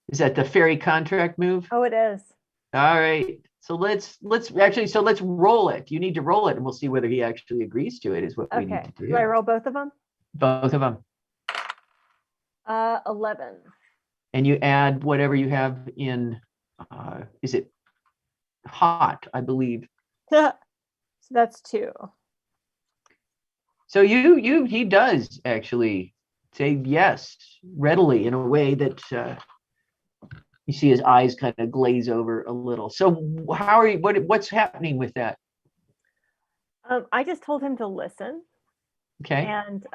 Is that the fairy contract move? Oh, it is. All right. So let's roll it. You need to roll it and we'll see whether he actually agrees to it is what we need Okay. to do. Do I roll both of them? Both of them. 11. And you add whatever you have in, is it hot, I believe. So that's 2. So he does actually say yes readily in a way that you see his eyes kind of glaze over a little. So how are you, what's happening with that? I just told him to listen. Okay. And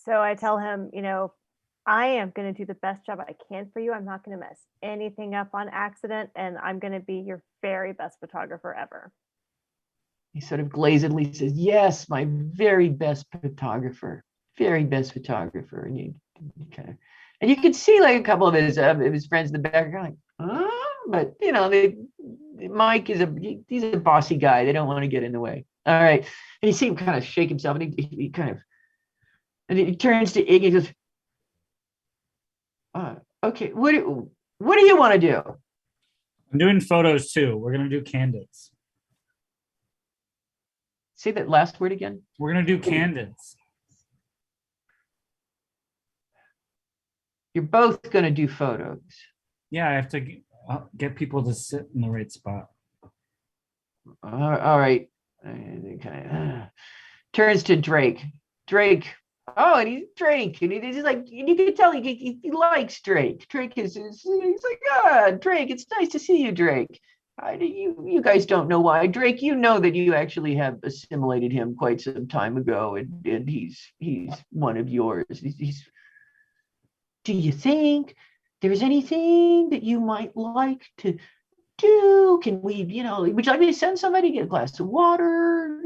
so I tell him, I am going to do the best job I can for you. I'm not going to mess anything up on accident, and I'm going to be your very best photographer ever. He sort of glazedly says, yes, my very best photographer, very best photographer. And you kind of, and you can see like a couple of his friends in the back are like, but Mike he's a bossy guy. They don't want to get in the way. All right. And you see him kind of shake himself, and he kind of, and he turns to Iggy and goes, okay, what do you want to do? I'm doing photos too. We're gonna do candids. Say that last word again. We're gonna do candids. You're both going to do photos. Yeah, I have to get people to sit in the right spot. All right. Okay. Turns to Drake. Drake. Oh, and he's Drake, and he's like, you can tell he likes Drake. Drake he's like, Drake, it's nice to see you, Drake. You guys don't know why, Drake. You know that you actually have assimilated him quite some time ago, and he's one of yours. Do you think there's anything that you might like to do? Can we, would you like me to send somebody to get a glass of water?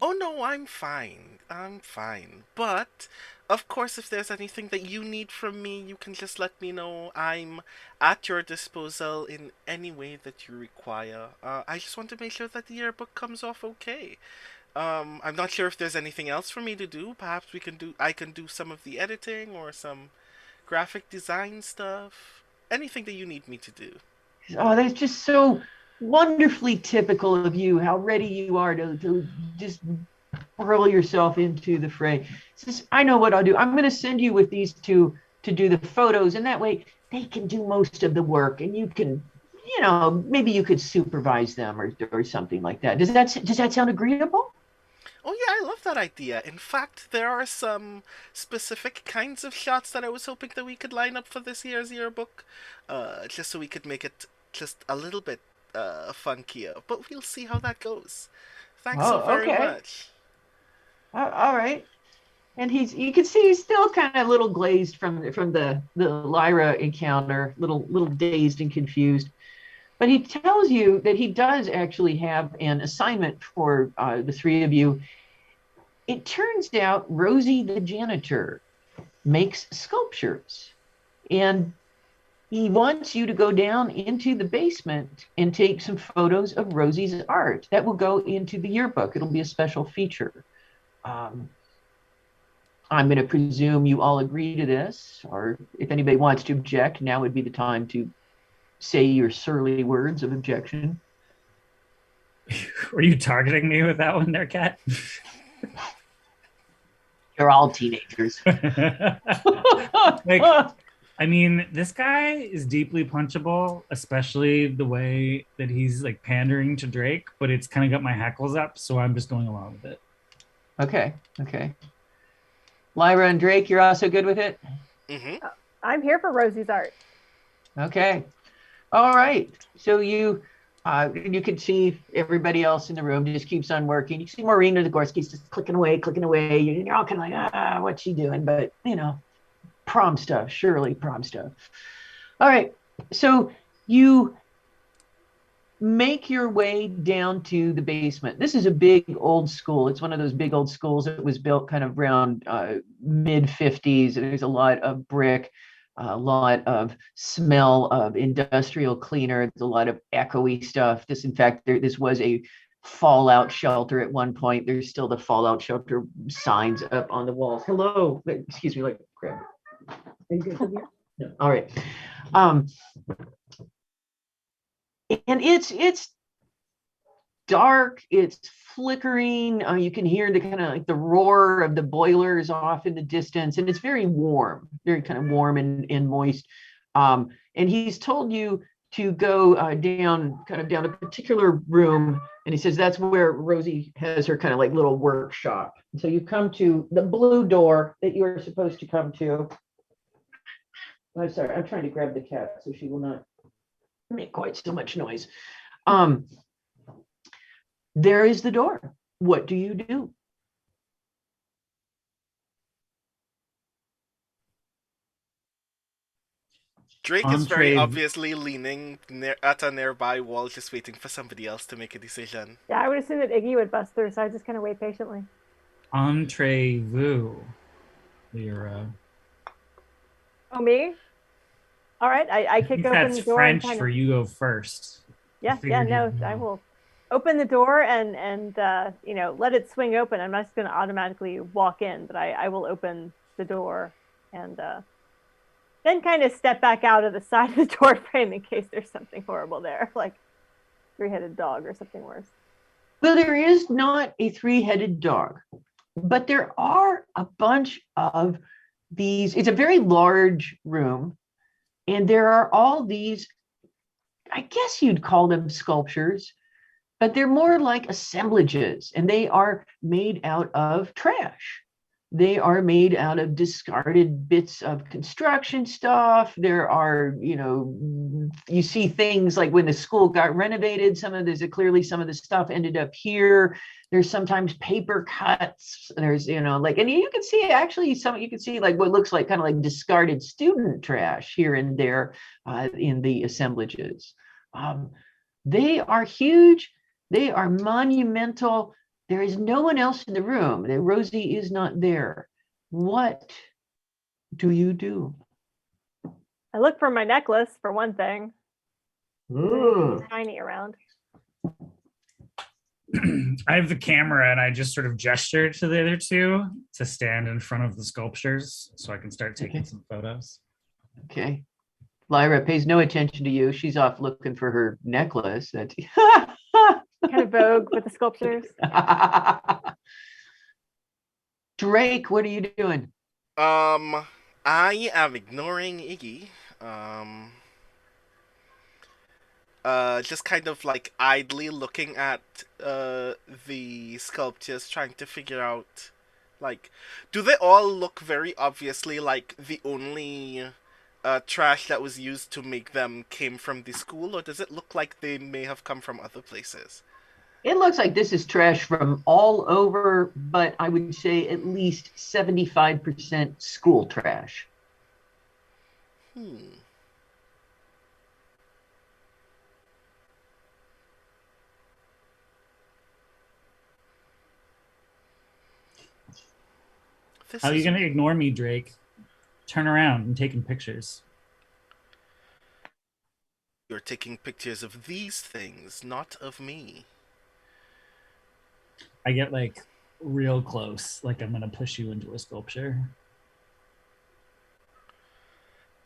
Oh no, I'm fine. I'm fine. But, of course, if there's anything that you need from me, you can just let me know. I'm at your disposal in any way that you require. I just want to make sure that the yearbook comes off okay. I'm not sure if there's anything else for me to do. Perhaps I can do some of the editing or some graphic design stuff. Anything that you need me to do. Oh, that's just so wonderfully typical of you, how ready you are to just hurl yourself into the fray. Says, I know what I'll do. I'm going to send you with these two to do the photos, and that way they can do most of the work, and you can, maybe you could supervise them or something like that. Does that sound agreeable? Oh yeah, I love that idea. In fact, there are some specific kinds of shots that I was hoping that we could line up for this year's yearbook, just so we could make it just a little bit funkier. But we'll see how that goes. Thanks so Oh, very okay. much. All right. And you can see he's still kind of a little glazed from the Lyra encounter, little dazed and confused. But he tells you that he does actually have an assignment for the three of you. It turns out Rosie the janitor makes sculptures, and he wants you to go down into the basement and take some photos of Rosie's art. That will go into the yearbook. It'll be a special feature. Um, I'm going to presume you all agree to this, or if anybody wants to object, now would be the time to say your surly words of objection. Were you targeting me with that one there, Cat? You're all teenagers. I mean, this guy is deeply punchable, especially the way that he's like pandering to Drake, but it's kind of got my hackles up, so I'm just going along with it. Okay. Lyra and Drake, you're also good with it? Mm-hmm. I'm here for Rosie's art. Okay. All right. So you can see everybody else in the room just keeps on working. You see Marina Zagorski's just clicking away. You're all kind of like, what's she doing? But, prom stuff, surely prom stuff. All right. So you make your way down to the basement. This is a big old school. It's one of those big old schools that was built kind of around mid 50s. There's a lot of brick, a lot of smell of industrial cleaner. There's a lot of echoey stuff. This was a fallout shelter at one point. There's still the fallout shelter signs up on the walls. Hello, excuse me, like grab. Are you good here? No. All right. And it's dark, it's flickering. You can hear the kind of like the roar of the boilers off in the distance, and it's very warm, very kind of warm and moist. And he's told you to go down a particular room, and he says that's where Rosie has her kind of like little workshop. So you come to the blue door that you are supposed to come to. I'm sorry, I'm trying to grab the cat so she will not make quite so much noise. There is the door. What do you do? Drake is very obviously leaning at a nearby wall, just waiting for somebody else to make a decision. Yeah, I would assume that Iggy would bust through, so I just kind of wait patiently. Entrez-vous, Lyra. Oh, me? All right, I kick open the door. That's French for you go first. Yeah, no, I will open the door and let it swing open. I'm not just going to automatically walk in, but I will open the door and then kind of step back out of the side of the door frame in case there's something horrible there, like three-headed dog or something worse. Well, there is not a three-headed dog, but there are a bunch of these. It's a very large room, and there are all these, I guess you'd call them sculptures, but they're more like assemblages, and they are made out of trash. They are made out of discarded bits of construction stuff. There are, you see things like when the school got renovated, clearly some of the stuff ended up here. There's sometimes paper cuts. There's, and you can see actually you can see like what looks like kind of like discarded student trash here and there in the assemblages. They are huge. They are monumental. There is no one else in the room. Rosie is not there. What do you do? I look for my necklace for one thing. Ooh. Tiny around. I have the camera and I just sort of gesture to the other two to stand in front of the sculptures so I can start taking some photos. Okay. Lyra pays no attention to you. She's off looking for her necklace. That's Kind of vogue with the sculptures. Drake, what are you doing? I am ignoring Iggy. Just kind of like idly looking at the sculptures, trying to figure out, like, do they all look very obviously like the only trash that was used to make them came from the school, or does it look like they may have come from other places? It looks like this is trash from all over, but I would say at least 75% school trash. How are you going to ignore me, Drake? Turn around. I'm taking pictures. You're taking pictures of these things, not of me. I get like real close, like I'm going to push you into a sculpture.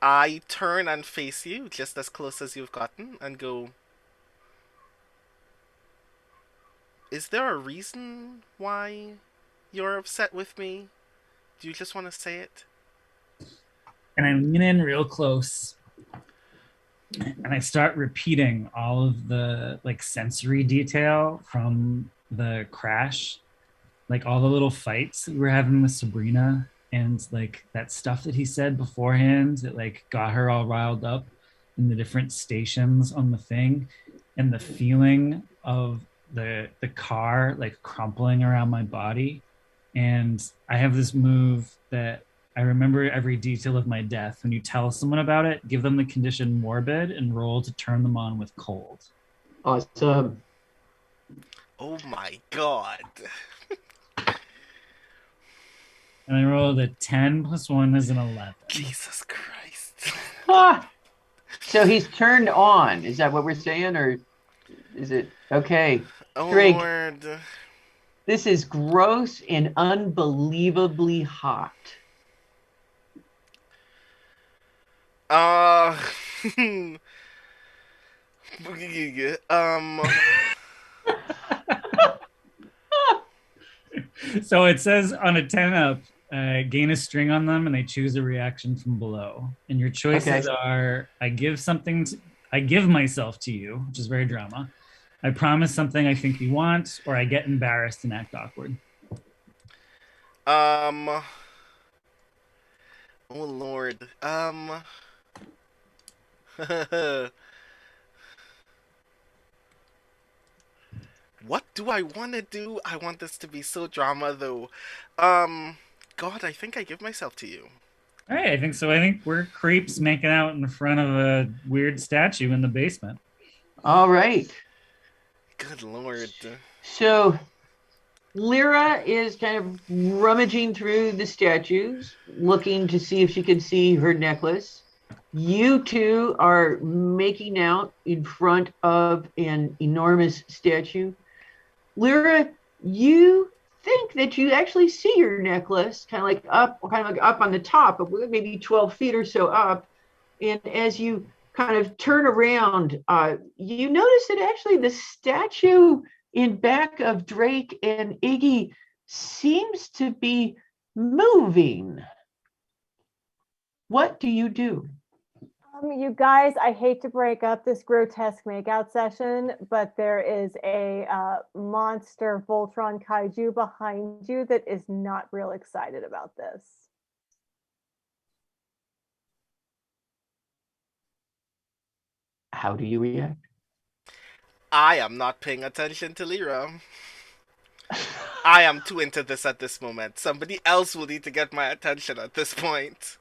I turn and face you, just as close as you've gotten, and go, is there a reason why you're upset with me? Do you just want to say it? And I lean in real close and I start repeating all of the like sensory detail from the crash, like all the little fights we were having with Sabrina and like that stuff that he said beforehand that like got her all riled up in the different stations on the thing, and the feeling of the car like crumpling around my body. And I have this move that I remember every detail of my death. When you tell someone about it, give them the condition morbid and roll to turn them on with cold. Awesome. Oh my god. And I rolled a 10 plus 1 is an 11. Jesus Christ. So he's turned on. Is that what we're saying? Or is it? Okay. Oh, Drake, Lord. this is gross and unbelievably hot. So it says on a 10 up, gain a string on them and they choose a reaction from below. And your choices are, I give myself to you, which is very drama. I promise something I think you want, or I get embarrassed and act awkward. Oh Lord. What do I want to do? I want this to be so drama, though. God, I think I give myself to you. All right, I think so. I think we're creeps making out in front of a weird statue in the basement. All right. Good Lord. So Lyra is kind of rummaging through the statues, looking to see if she can see her necklace. You two are making out in front of an enormous statue. Lyra, you think that you actually see your necklace kind of like up on the top of maybe 12 feet or so up. And as you kind of turn around, you notice that actually the statue in back of Drake and Iggy seems to be moving. What do you do? You guys, I hate to break up this grotesque makeout session, but there is a monster Voltron kaiju behind you that is not real excited about this. How do you react? I am not paying attention to Lyra. I am too into this at this moment. Somebody else will need to get my attention at this point.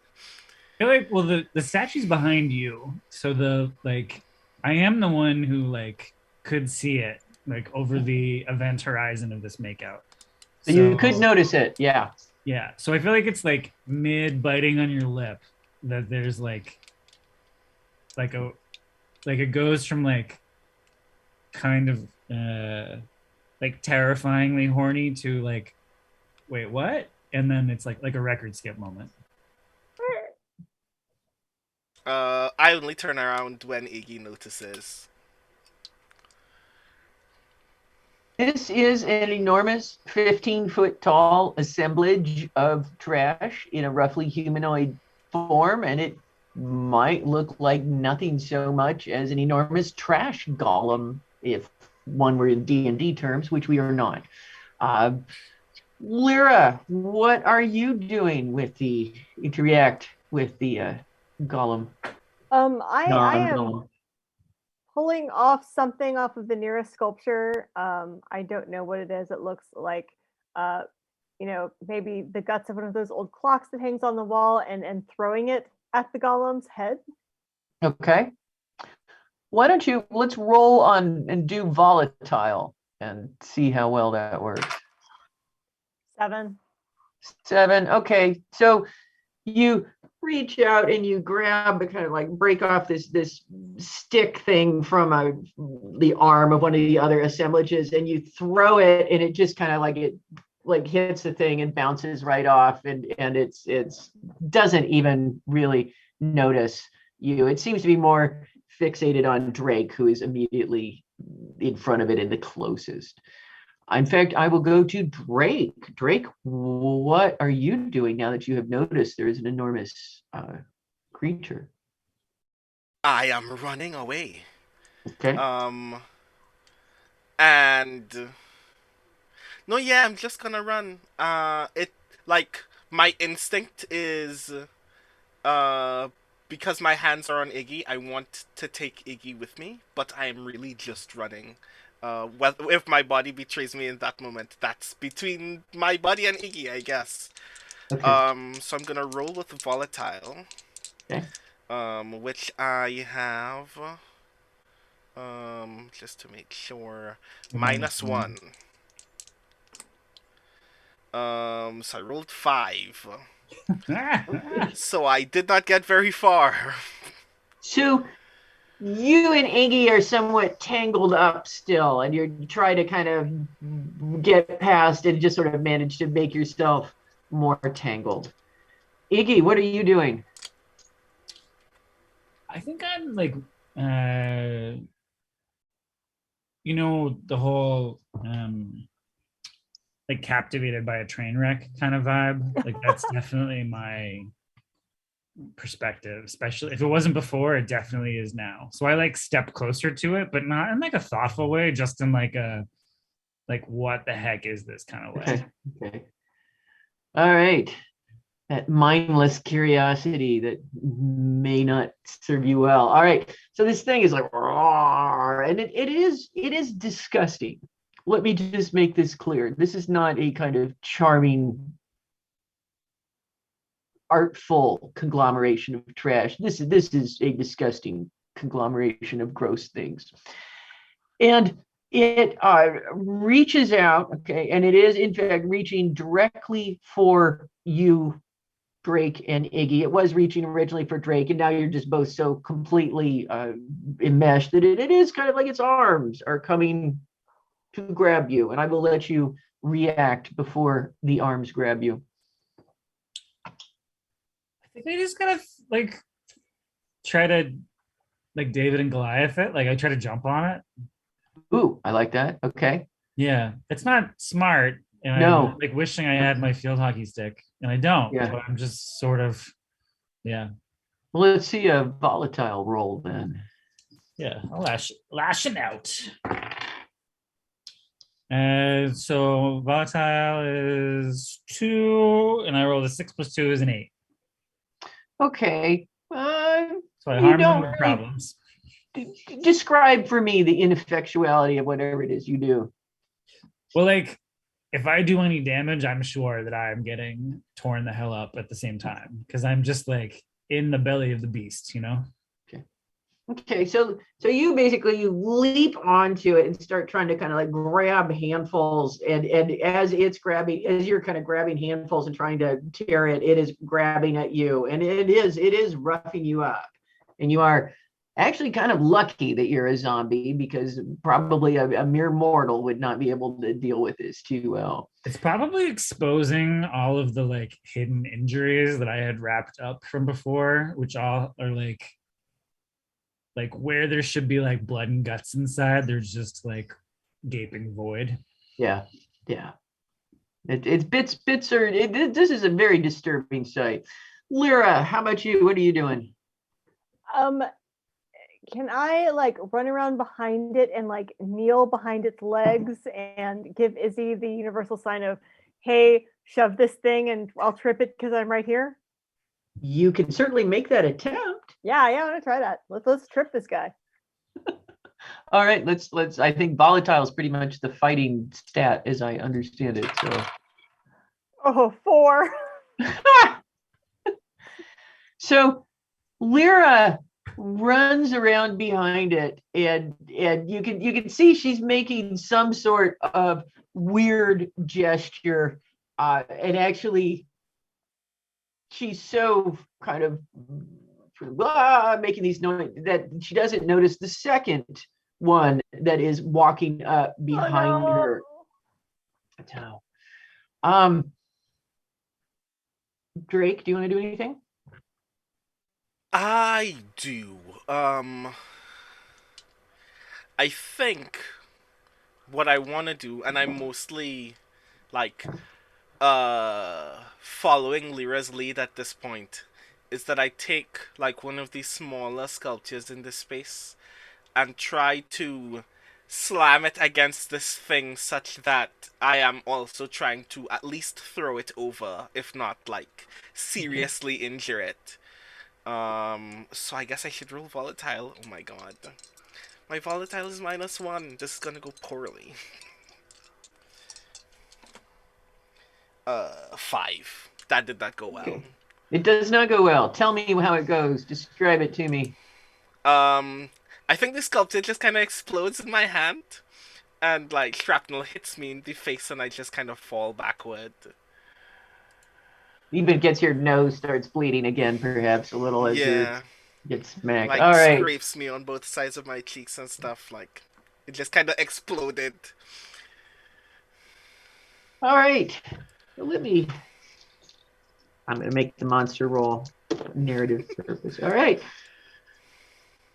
I feel like, well, the statue's behind you, so I am the one who like could see it, like over the event horizon of this makeout. So you could notice it, yeah. Yeah, so I feel like it's like mid biting on your lip that there's like it goes from like kind of like terrifyingly horny to like, wait, what? And then it's like a record skip moment. I only turn around when Iggy notices. This is an enormous 15-foot tall assemblage of trash in a roughly humanoid form, and it might look like nothing so much as an enormous trash golem if one were in D&D terms, which we are not. Lyra, what are you doing with the interact with the golem? I am pulling off something off of the nearest sculpture. I don't know what it is. It looks like, maybe the guts of one of those old clocks that hangs on the wall, and throwing it at the golem's head. Okay. Why don't let's roll on and do volatile and see how well that works. 7. 7. Okay. So you reach out and you grab a kind of like break off this stick thing from the arm of one of the other assemblages, and you throw it, and it just kind of like hits the thing and bounces right off, and it's doesn't even really notice you. It seems to be more fixated on Drake, who is immediately in front of it and the closest. In fact, I will go to Drake. Drake, what are you doing now that you have noticed there is an enormous creature? I am running away. Okay. And no, yeah, I'm just gonna run. It like my instinct is, because my hands are on Iggy, I want to take Iggy with me, but I am really just running. If my body betrays me in that moment, that's between my body and Iggy, I guess. Okay. So I'm gonna roll with volatile. Okay. Which I have. Just to make sure, -1. So I rolled 5. So I did not get very far. So you and Iggy are somewhat tangled up still, and you try to kind of get past and just sort of manage to make yourself more tangled. Iggy, what are you doing? I think I'm like, the whole like captivated by a train wreck kind of vibe. Like that's definitely my perspective, especially if it wasn't before, it definitely is now. So I like step closer to it, but not in like a thoughtful way, just in like a what the heck is this kind of way. Okay. All right. That mindless curiosity that may not serve you well. All right. So this thing is like, and it is disgusting. Let me just make this clear. This is not a kind of charming, artful conglomeration of trash. This is a disgusting conglomeration of gross things. And it reaches out, okay, and it is in fact reaching directly for you, Drake and Iggy. It was reaching originally for Drake, and now you're just both so completely enmeshed that it is kind of like its arms are coming to grab you, and I will let you react before the arms grab you. I think I just gotta like try to like David and Goliath it. Like I try to jump on it. Ooh, I like that. Okay. Yeah, it's not smart. And No. I'm like wishing I had my field hockey stick, and I don't. Yeah. But I'm just sort of, yeah. Well, let's see a volatile roll then. Yeah, I'll lashing out. So volatile is 2, and I rolled a 6 + 2 is an 8. Okay. So I You harm don't them with really- problems. Describe for me the ineffectuality of whatever it is you do. Well, like if I do any damage, I'm sure that I'm getting torn the hell up at the same time because I'm just like in the belly of the beast, you know? Okay. Okay, so you basically you leap onto it and start trying to kind of like grab handfuls, and as you're kind of grabbing handfuls and trying to tear it, it is grabbing at you, and it is roughing you up, and you are actually kind of lucky that you're a zombie because probably a mere mortal would not be able to deal with this too well. It's probably exposing all of the like hidden injuries that I had wrapped up from before, which all are like where there should be like blood and guts inside, there's just like gaping void. Yeah, yeah. It's bits are. This is a very disturbing sight. Lyra, how about you? What are you doing? Um, can I like run around behind it and like kneel behind its legs and give Izzy the universal sign of, hey, shove this thing and I'll trip it because I'm right here? You can certainly make that attempt. Yeah, I want to try that. Let's trip this guy. All right, let's. I think volatile is pretty much the fighting stat as I understand it. So. Oh, 4. So Lyra runs around behind it, and you can see she's making some sort of weird gesture, and actually she's so kind of making these noise that she doesn't notice the second one that is walking up behind her. So, Drake, do you want to do anything? I do. I think what I want to do, and I'm mostly like following Lyra's lead at this point, is that I take like one of these smaller sculptures in this space and try to slam it against this thing such that I am also trying to at least throw it over, if not like seriously injure it. So I guess I should roll volatile. Oh my god. My volatile is -1. This is gonna go poorly. 5. That did not go well. Okay. It does not go well. Tell me how it goes. Describe it to me. I think the sculpture just kind of explodes in my hand, and like shrapnel hits me in the face, and I just kind of fall backward. Even gets your nose starts bleeding again, perhaps a little as you get smacked. Like all right. Scrapes me on both sides of my cheeks and stuff. Like it just kind of exploded. All right. I'm going to make the monster roll narrative purpose. All right.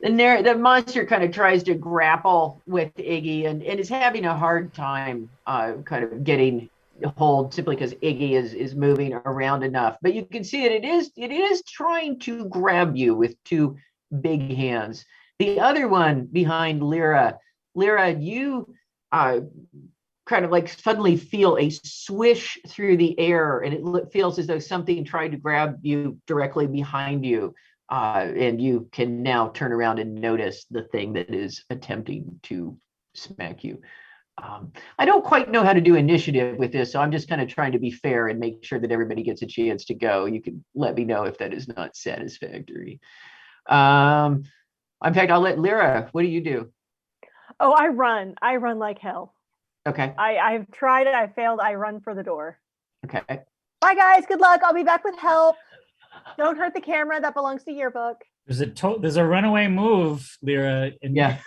The monster kind of tries to grapple with Iggy and is having a hard time kind of getting hold simply because Iggy is moving around enough. But you can see it is trying to grab you with 2 big hands. The other one behind Lyra, you kind of like suddenly feel a swish through the air, and it feels as though something tried to grab you directly behind you, and you can now turn around and notice the thing that is attempting to smack you. I don't quite know how to do initiative with this, so I'm just kind of trying to be fair and make sure that everybody gets a chance to go. You can let me know if that is not satisfactory. In fact, I'll let Lyra. What do you do? Oh, I run like hell. Okay. I've tried it. I failed. I run for the door. Okay. Bye, guys. Good luck. I'll be back with help. Don't hurt the camera. That belongs to Yearbook. There's a runaway move, Lyra. Yeah.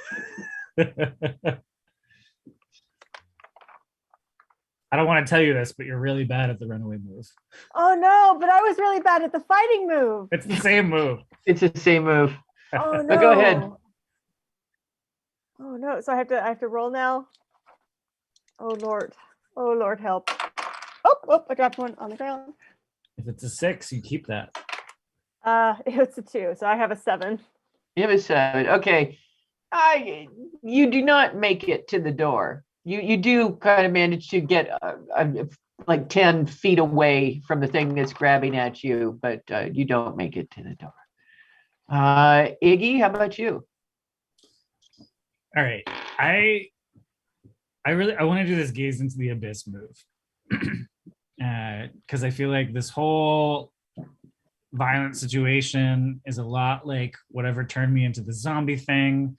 I don't want to tell you this, but you're really bad at the runaway move. Oh no, but I was really bad at the fighting move. It's the same move. It's the same move. Oh no. But go ahead. Oh no. So I have to roll now. Oh Lord. Oh Lord, help. Oh, I dropped one on the ground. If it's a 6, you keep that. It's a 2, so I have a 7. You have a 7. Okay. You do not make it to the door. You do kind of manage to get like 10 feet away from the thing that's grabbing at you, but you don't make it to the door. Iggy, how about you? All right. I want to do this gaze into the abyss move. Because I feel like this whole violent situation is a lot like whatever turned me into the zombie thing.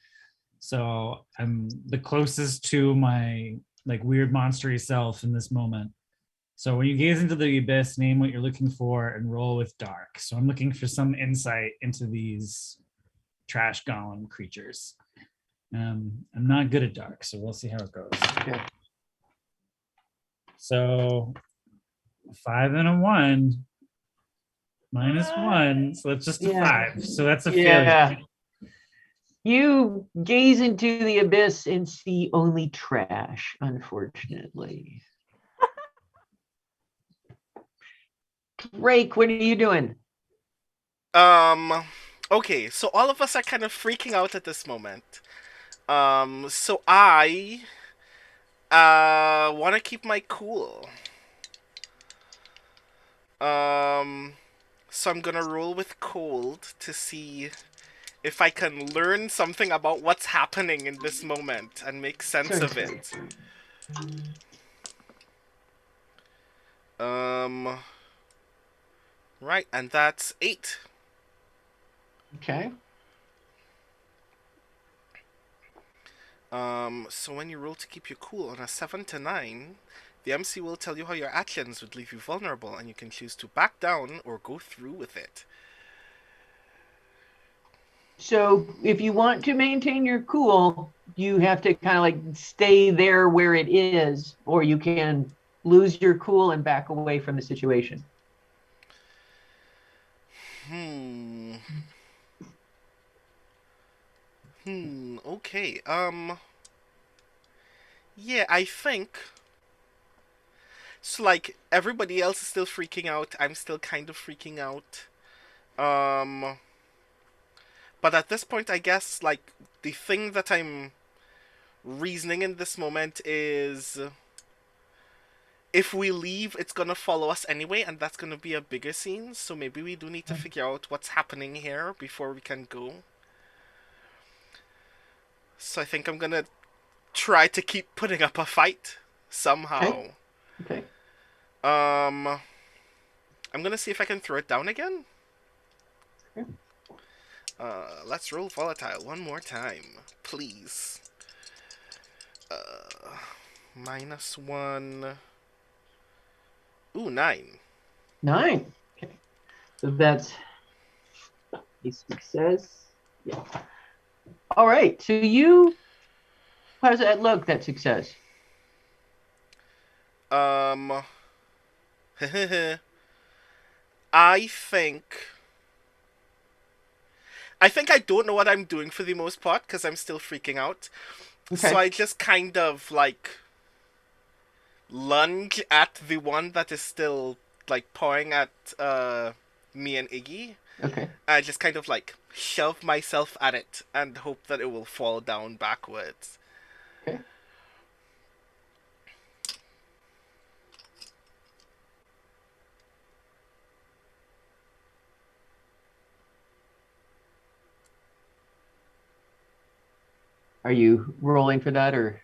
So I'm the closest to my like weird monstery self in this moment. So when you gaze into the abyss, name what you're looking for and roll with dark. So I'm looking for some insight into these trash golem creatures. I'm not good at dark, so we'll see how it goes. Okay. So 5 and a 1 minus 1, so that's just a Yeah. 5. So that's a Yeah. failure. You gaze into the abyss and see only trash, unfortunately. Drake, what are you doing? Okay, so all of us are kind of freaking out at this moment. So I want to keep my cool. So I'm gonna roll with cold to see if I can learn something about what's happening in this moment and make sense of it. Right, and that's 8. Okay. So when you roll to keep you cool on a 7 to 9, the MC will tell you how your actions would leave you vulnerable, and you can choose to back down or go through with it. So if you want to maintain your cool, you have to kind of like stay there where it is, or you can lose your cool and back away from the situation. Okay. Yeah, I think. So, like, everybody else is still freaking out. I'm still kind of freaking out. But at this point, I guess, like, the thing that I'm reasoning in this moment is if we leave, it's gonna follow us anyway, and that's gonna be a bigger scene. So maybe we do need to figure out what's happening here before we can go. So I think I'm gonna try to keep putting up a fight somehow. Okay. I'm gonna see if I can throw it down again. Okay. Let's roll volatile one more time, please. Minus 1. Ooh, 9. 9. Okay. So that's a success. Yeah. All right. So how does that look, that success? I think I don't know what I'm doing for the most part because I'm still freaking out. Okay. So I just kind of like lunge at the one that is still like pawing at me and Iggy. Okay. I just kind of like shove myself at it and hope that it will fall down backwards. Okay. Are you rolling for that or?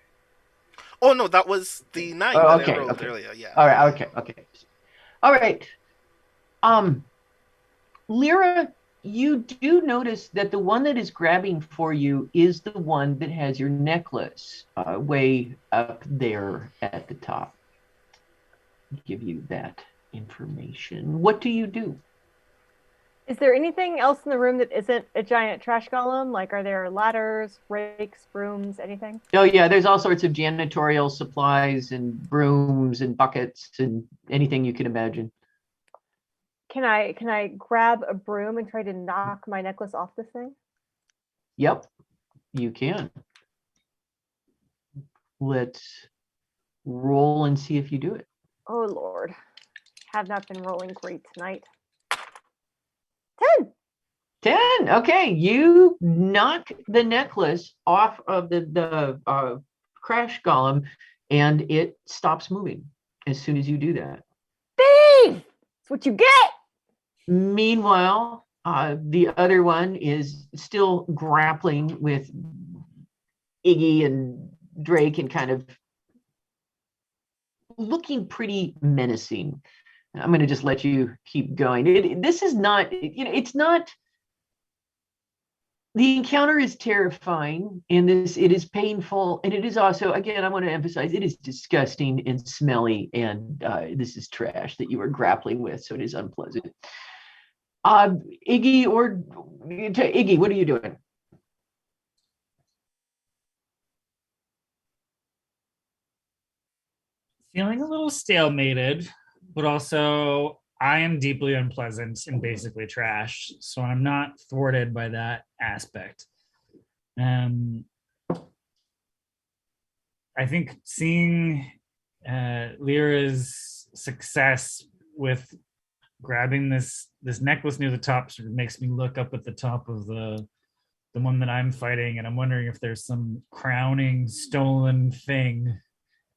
Oh no, that was the 9 Oh, that okay, I rolled okay. earlier. Yeah. All right. Okay. Okay. All right. Lyra, you do notice that the one that is grabbing for you is the one that has your necklace way up there at the top. I'll give you that information. What do you do? Is there anything else in the room that isn't a giant trash golem? Like, are there ladders, rakes, brooms, anything? Oh yeah, there's all sorts of janitorial supplies and brooms and buckets and anything you can imagine. Can I grab a broom and try to knock my necklace off this thing? Yep, you can. Let's roll and see if you do it. Oh Lord, have not been rolling great tonight. 10. 10. Okay, you knock the necklace off of the crash golem, and it stops moving as soon as you do that. Thief! That's what you get. Meanwhile, the other one is still grappling with Iggy and Drake and kind of looking pretty menacing. I'm going to just let you keep going. This is not, it's not. The encounter is terrifying, and it is painful, and it is also, again, I want to emphasize, it is disgusting and smelly, and this is trash that you are grappling with, so it is unpleasant. Iggy, what are you doing? Feeling a little stalemated, but also I am deeply unpleasant and basically trash, so I'm not thwarted by that aspect. I think seeing Lyra's success with grabbing this necklace near the top sort of makes me look up at the top of the one that I'm fighting, and I'm wondering if there's some crowning stolen thing.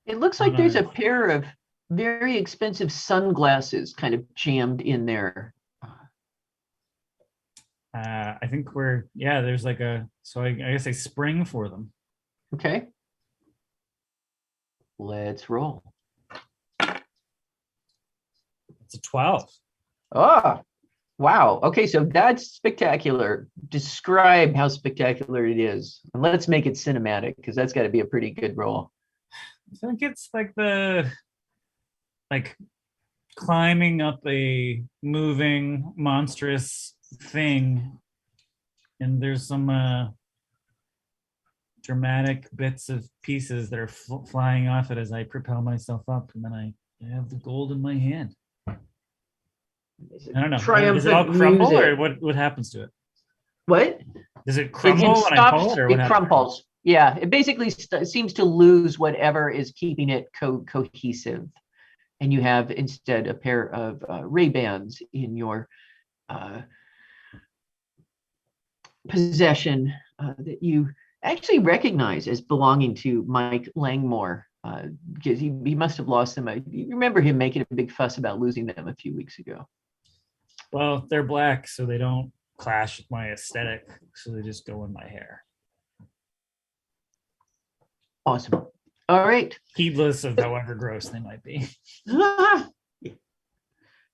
It looks like there's a pair of very expensive sunglasses kind of jammed in there. I think there's like so I guess I spring for them. Okay. Let's roll. It's a 12. Ah, wow. Okay, so that's spectacular. Describe how spectacular it is. And let's make it cinematic, because that's got to be a pretty good roll. I think it's like climbing up a moving monstrous thing, and there's some dramatic bits of pieces that are flying off it as I propel myself up, and then I have the gold in my hand. I don't know. Does it all crumble, music. or what happens to it? What? Does it crumble when I pull it, or what It happens? crumples. Yeah, it basically seems to lose whatever is keeping it cohesive. And you have instead a pair of Ray-Bans in your possession that you actually recognize as belonging to Mike Langmore, because he must have lost them. You remember him making a big fuss about losing them a few weeks ago. Well, they're black, so they don't clash with my aesthetic, so they just go in my hair. Awesome. All right. Heedless of however gross they might be.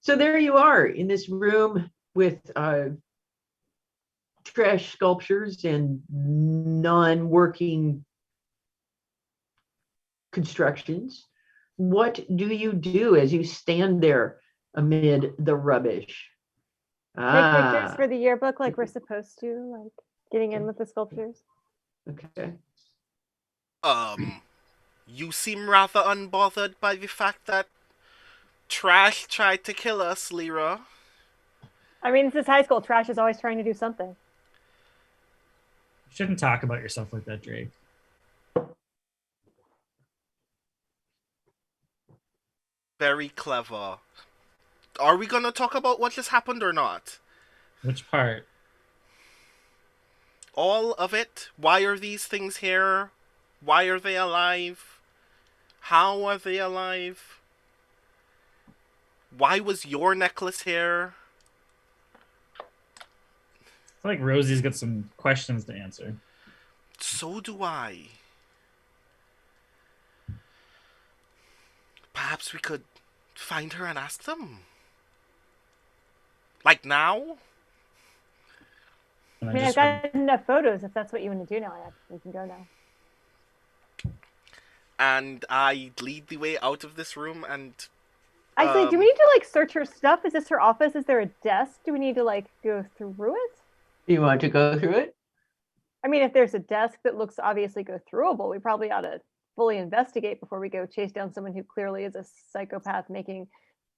So there you are in this room with trash sculptures and non-working constructions. What do you do as you stand there amid the rubbish? Take pictures for the yearbook like we're supposed to, like getting in with the sculptures. Okay. You seem rather unbothered by the fact that trash tried to kill us, Lyra. I mean, this is high school. Trash is always trying to do something. You shouldn't talk about yourself like that, Drake. Very clever. Are we gonna talk about what just happened or not? Which part? All of it. Why are these things here? Why are they alive? How are they alive? Why was your necklace here? I feel like Rosie's got some questions to answer. So do I. Perhaps we could find her and ask them. Like now? I mean, I've got enough photos. If that's what you want to do now, we can go now. And I lead the way out of this room and... Actually, do we need to, like, search her stuff? Is this her office? Is there a desk? Do we need to, like, go through it? You want to go through it? I mean, if there's a desk that looks obviously go throughable, we probably ought to fully investigate before we go chase down someone who clearly is a psychopath making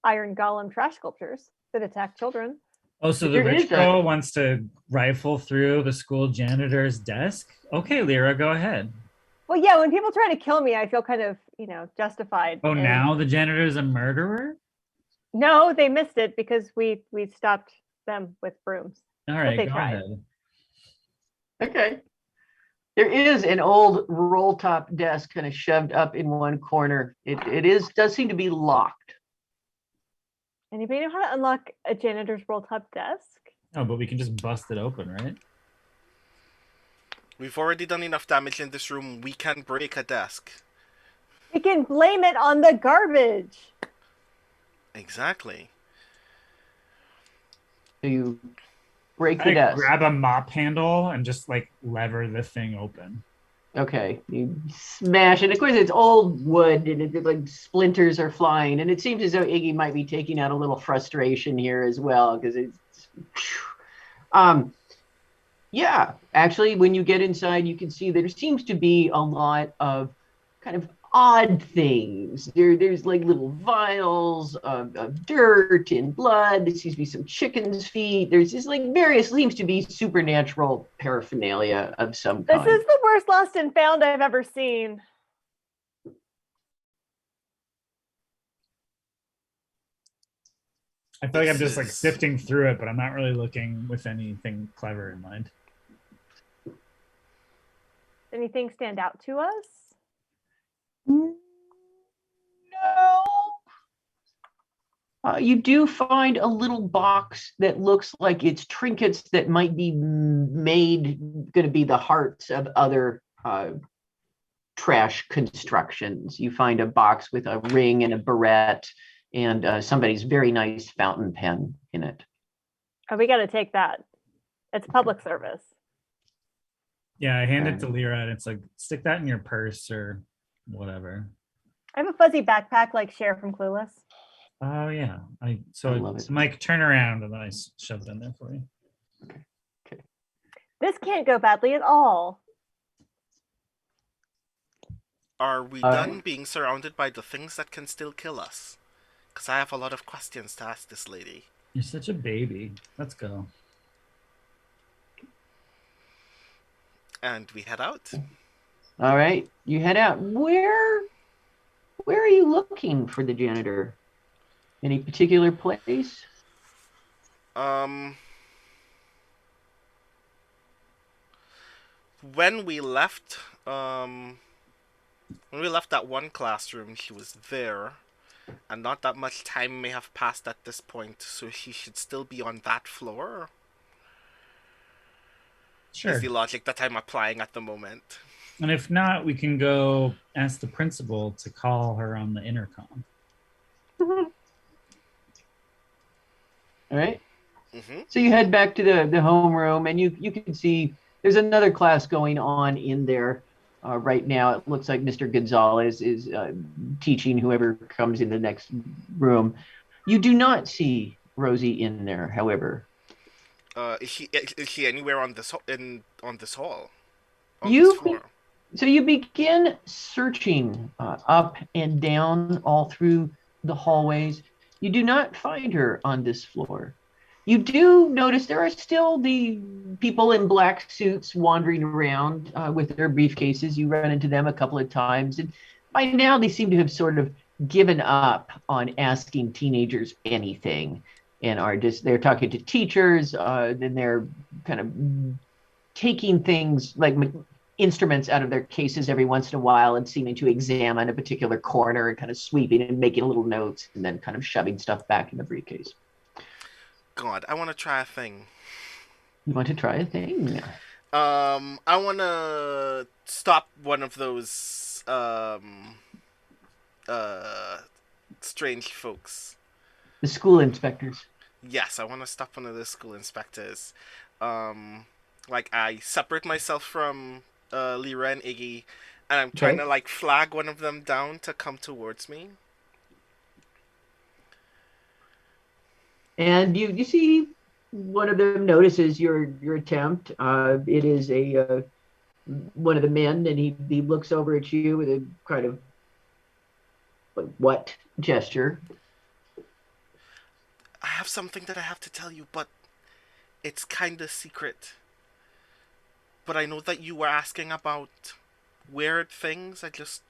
iron golem trash sculptures that attack children. Oh, so the rich girl wants to rifle through the school janitor's desk? Okay, Lyra, go ahead. Well, yeah, when people try to kill me, I feel kind of, justified. Oh, now the janitor's a murderer? No, they missed it because we stopped them with brooms. All right, they go tried. ahead. Okay. There is an old roll top desk kind of shoved up in one corner. It does seem to be locked. Anybody know how to unlock a janitor's roll top desk? Oh, but we can just bust it open, right? We've already done enough damage in this room. We can break a desk. We can blame it on the garbage. Exactly. So you break the I desk. grab a mop handle and just like lever the thing open. Okay, you smash, and of course it's old wood, and like splinters are flying, and it seems as though Iggy might be taking out a little frustration here as well, because it's, um, yeah. Actually, when you get inside, you can see there seems to be a lot of kind of odd things. There's like little vials of dirt and blood. There seems to be some chicken's feet. There's just like various, seems to be supernatural paraphernalia of some This kind. is the worst lost and found I've ever seen. I feel like I'm This just like is- sifting through it, but I'm not really looking with anything clever in mind. Anything stand out to us? No. You do find a little box that looks like it's trinkets that might be made, going to be the hearts of other trash constructions. You find a box with a ring and a barrette and somebody's very nice fountain pen in it. Oh, we got to take that. It's public service. Yeah, I hand it to Lyra and it's like, stick that in your purse or whatever. I have a fuzzy backpack like Cher from Clueless. Oh yeah. I love it. Mike, turn around and then I shove it in there for you. This can't go badly at all. Are we done being surrounded by the things that can still kill us? Because I have a lot of questions to ask this lady. You're such a baby. Let's go. And we head out. All right, you head out. Where are you looking for the janitor? Any particular place? When we left that one classroom, she was there, and not that much time may have passed at this point, so she should still be on that floor. Sure. Is the logic that I'm applying at the moment. And if not, we can go ask the principal to call her on the intercom. All right. Mm-hmm. So you head back to the homeroom, and you can see there's another class going on in there right now. It looks like Mr. Gonzalez is teaching whoever comes in the next room. You do not see Rosie in there, however. Is she anywhere on this hall? On this floor? So you begin searching up and down all through the hallways. You do not find her on this floor. You do notice there are still the people in black suits wandering around with their briefcases. You run into them a couple of times, and by now they seem to have sort of given up on asking teenagers anything, and they're talking to teachers. Then they're kind of taking things like instruments out of their cases every once in a while and seeming to examine a particular corner and kind of sweeping and making little notes and then kind of shoving stuff back in the briefcase. God, I want to try a thing. You want to try a thing? I want to stop one of those strange folks. The school inspectors. Yes, I want to stop one of the school inspectors. Like I separate myself from Lyra and Iggy, and I'm trying to like flag one of them down to come towards me. And you see one of them notices your attempt. It is one of the men, and he looks over at you with a kind of like what gesture. I have something that I have to tell you, but it's kind of secret. But I know that you were asking about weird things. I just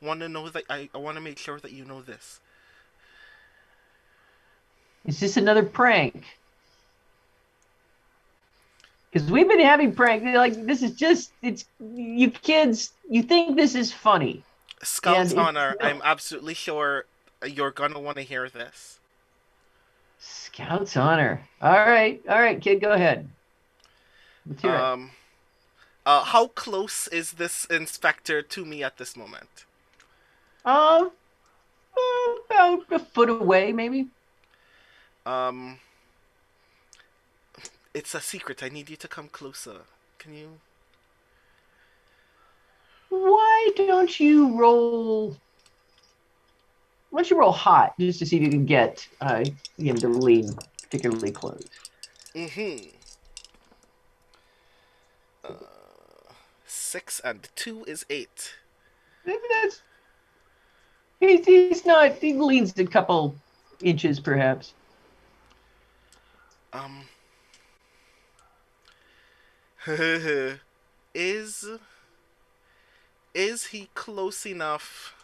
want to know that I want to make sure that you know this. Is this another prank? Because we've been having pranks. Like this is it's you kids. You think this is funny? Scout's honor. I'm absolutely sure you're gonna want to hear this. Scout's honor. All right, kid, go ahead. Let's hear it. How close is this inspector to me at this moment? Well, About a foot away, maybe. Um, it's a secret. I need you to come closer. Can you? Why don't you roll? Why don't you roll hot just to see if you can get him to lean particularly close? Mm-hmm. 6 and 2 is 8. That's he's not. He leans a couple inches, perhaps. Um, is is he close enough?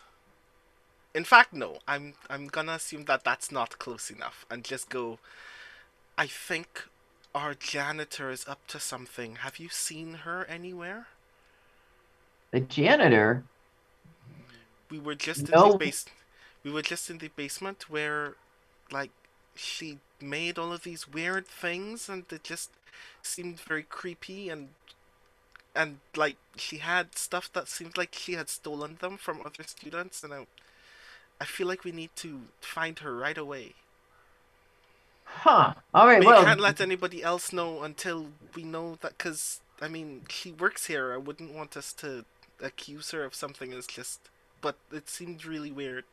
In fact, no. I'm gonna assume that that's not close enough, and just go. I think our janitor is up to something. Have you seen her anywhere? The janitor. We were just in the No. base. We were just in the basement where, like, she made all of these weird things, and it just seemed very creepy, and like she had stuff that seemed like she had stolen them from other students, and I feel like we need to find her right away. Huh. All right. But you Well, can't let anybody else know until we know that, because, I mean, she works here. I wouldn't want us to accuse her of something as just... But it seemed really weird.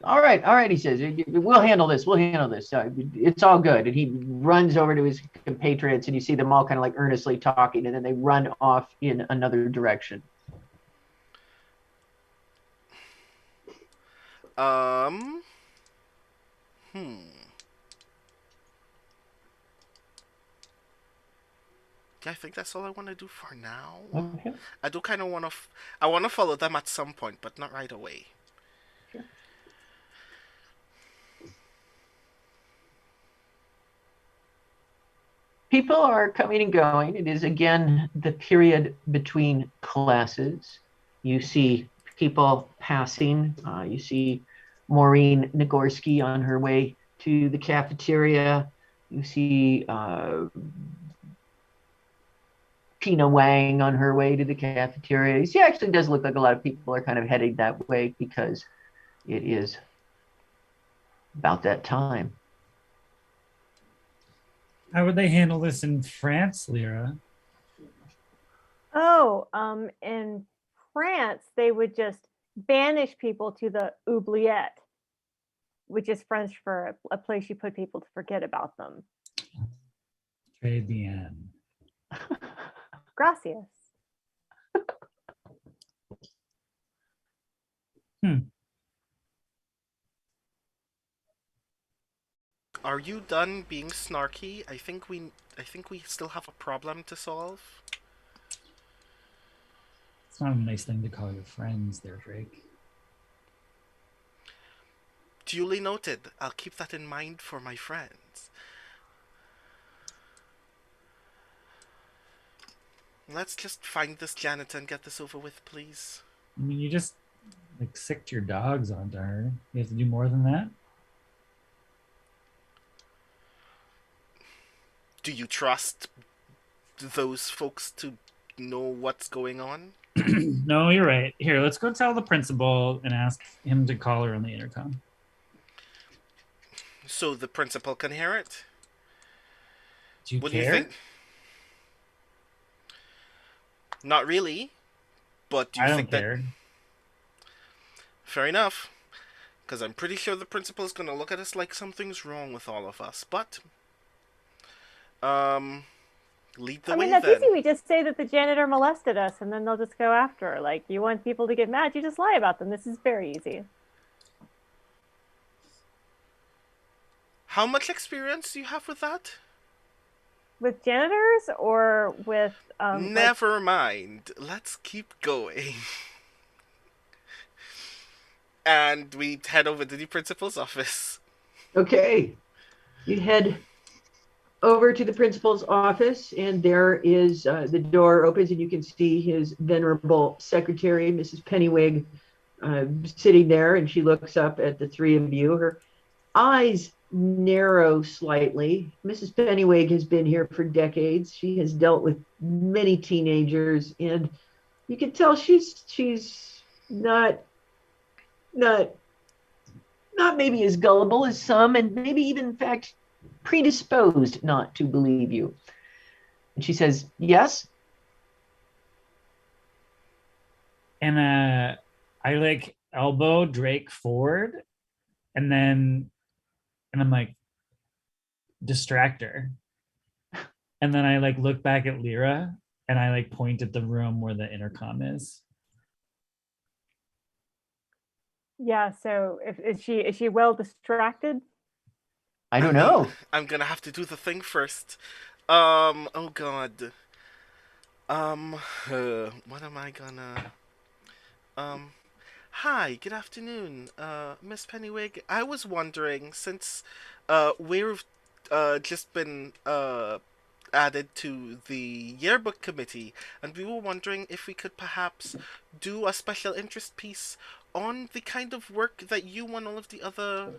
all right. All right. He says, "We'll handle this. We'll handle this. It's all good." And he runs over to his compatriots, and you see them all kind of like earnestly talking, and then they run off in another direction. Um... Hmm. Yeah, I think that's all I want to do for now. Okay. I do kind of want to... I want to follow them at some point, but not right away. Sure. People are coming and going. It is again the period between classes. You see people passing. You see Maureen Nagorski on her way to the cafeteria. You see Tina Wang on her way to the cafeteria. She actually does look like a lot of people are kind of heading that way because it is about that time. How would they handle this in France, Lyra? Oh, in France, they would just banish people to the oubliette, which is French for a place you put people to forget about them. Très bien. Gracias. Are you done being snarky? I think we still have a problem to solve. It's not a nice thing to call your friends there, Drake. Duly noted. I'll keep that in mind for my friends. Let's just find this janitor and get this over with, please. I mean, you just like sicked your dogs onto her. You have to do more than that? Do you trust those folks to know what's going on? No, you're right. Here, let's go tell the principal and ask him to call her on the intercom. So the principal can hear it? Do you What care? do you think? Not really, but do you I think don't care. that... Fair enough, because I'm pretty sure the principal's going to look at us like something's wrong with all of us, but... lead the way, that's then. easy. We just say that the janitor molested us, and then they'll just go after her. Like, you want people to get mad, you just lie about them. This is very easy. How much experience do you have with that? With janitors or with... Never mind. Let's keep going. And we head over to the principal's office. Okay. You head over to the principal's office, and there is the door opens, and you can see his venerable secretary, Mrs. Pennywig, sitting there, and she looks up at the three of you. Her eyes narrow slightly. Mrs. Pennywig has been here for decades. She has dealt with many teenagers, and you can tell she's not not maybe as gullible as some, and maybe even, in fact, predisposed not to believe you. And she says, yes. And I like elbow Drake forward, and I'm like, distract her. And then I like look back at Lyra, and I like point at the room where the intercom is. Yeah, so is she well distracted? I don't know. I'm gonna have to do the thing first. Oh god. What am I gonna? Um, Hi, good afternoon, Miss Pennywig. I was wondering, since we've just been added to the yearbook committee, and we were wondering if we could perhaps do a special interest piece on the kind of work that you and all of the other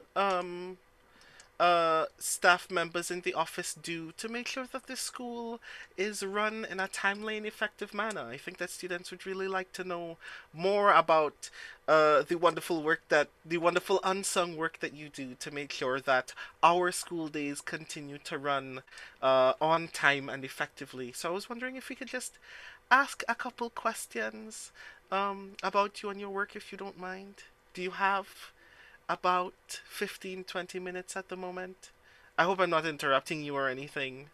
staff members in the office do to make sure that this school is run in a timely and effective manner. I think that students would really like to know more about the wonderful unsung work that you do to make sure that our school days continue to run on time and effectively. So I was wondering if we could just ask a couple questions about you and your work, if you don't mind. Do you have about 15-20 minutes at the moment? I hope I'm not interrupting you or anything.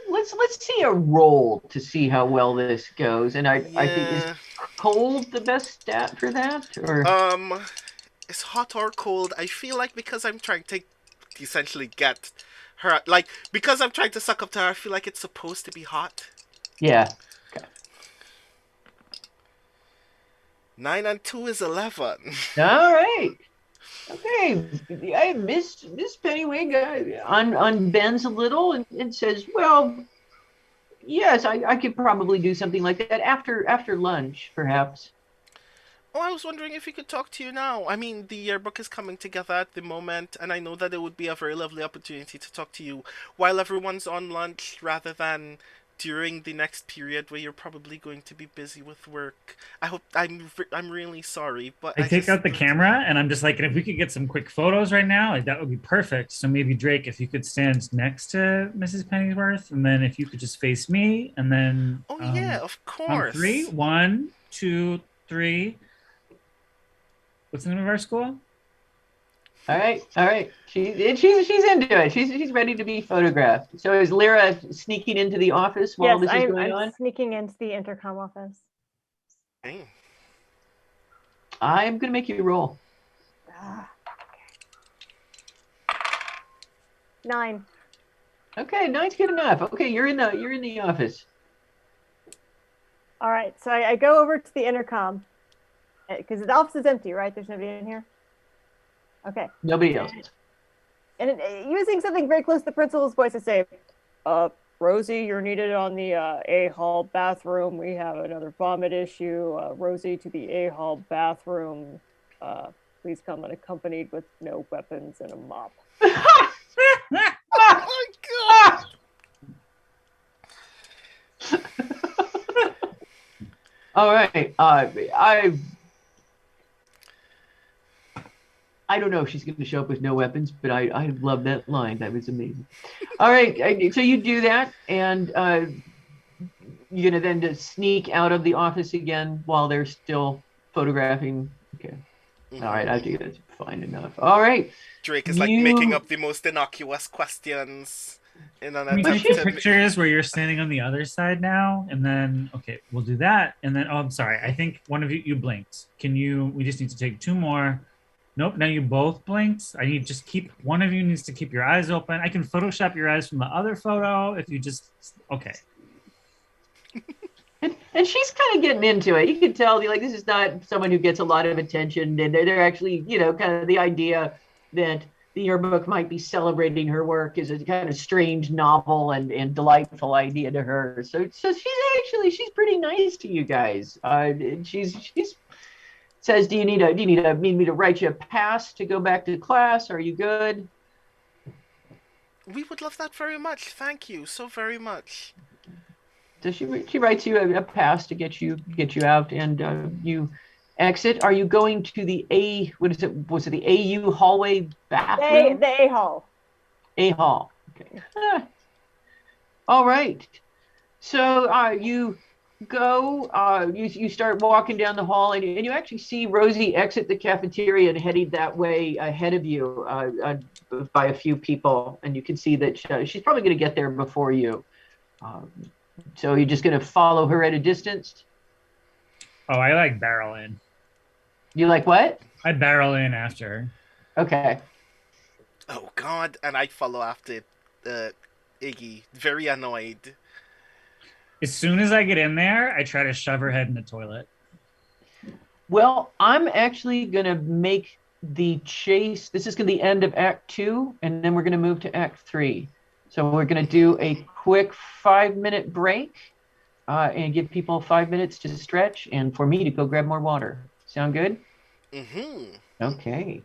Let's see a roll to see how well this goes. And I think, is Yeah. cold the best stat for that? Or It's hot or cold. I feel like because I'm trying to essentially get her, like, because I'm trying to suck up to her, I feel like it's supposed to be hot. yeah. 9 and 2 is 11. All right. Okay. Miss Pennywig unbends a little and says, well, yes, I could probably do something like that after lunch, perhaps. Oh, I was wondering if we could talk to you now. I mean, the yearbook is coming together at the moment, and I know that it would be a very lovely opportunity to talk to you while everyone's on lunch rather than during the next period where you're probably going to be busy with work. I'm really sorry, but I take out the camera and I'm just like, and if we could get some quick photos right now, like, that would be perfect. So maybe Drake, if you could stand next to Mrs. Pennyworth, and then if you could just face me, and then Oh yeah, of on course. 3, 1, 2, 3. What's the name of our school? All right. She's into it. She's ready to be photographed. So is Lyra sneaking into the office while Yes, this is going on? sneaking into the intercom office. Okay. I'm gonna make you roll. Ah, okay. 9. Okay, 9's good enough. Okay, you're in the office. All right, so I go over to the intercom because the office is empty, right? There's nobody in here. Okay. Nobody else. And using something very close to the principal's voice, I say, Rosie, you're needed on the A hall bathroom. We have another vomit issue. Rosie to the A hall bathroom. Please come unaccompanied with no weapons and a mop. Oh my god! All right. I don't know if she's going to show up with no weapons, but I love that line. That was amazing. All right. So you do that, and you're going to then just sneak out of the office again while they're still photographing. Okay. All right. I think that's fine enough. All right. Drake is like making up the most innocuous questions in an Can we attempt take to... pictures where you're standing on the other side now? And then, okay, we'll do that. And then, oh, I'm sorry. I think one of you blinked. We just need to take 2 more. Nope, now you both blinked. One of you needs to keep your eyes open. I can Photoshop your eyes from the other photo if you just, okay. And she's kind of getting into it. You can tell, like, this is not someone who gets a lot of attention. And they're actually, kind of the idea that the yearbook might be celebrating her work is a kind of strange, novel, and delightful idea to her. So she's pretty nice to you guys. She's says, do you need me to write you a pass to go back to class? Are you good? We would love that very much. Thank you so very much. So she writes you a pass to get you out, and you exit. Are you going to the what is it? Was it the AU hallway bathroom? The A hall. A hall. Okay. All right. So you go, you start walking down the hall, and you actually see Rosie exit the cafeteria and heading that way ahead of you by a few people. And you can see that she's probably going to get there before you. So you're just going to follow her at a distance? Oh, I like barrel in. You like what? I barrel in after her. Okay. Oh God! And I follow after Iggy, very annoyed. As soon as I get in there, I try to shove her head in the toilet. Well, I'm actually going to make the chase. This is going to be the end of Act 2, and then we're going to move to Act 3. So we're going to do a quick 5-minute break and give people 5 minutes to stretch and for me to go grab more water. Sound good? Mm-hmm. Okay.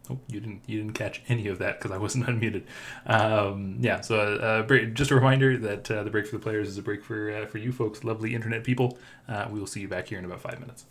Oh, you didn't catch any of that because I wasn't unmuted. Yeah, so just a reminder that the break for the players is a break for you folks, lovely internet people. We will see you back here in about 5 minutes.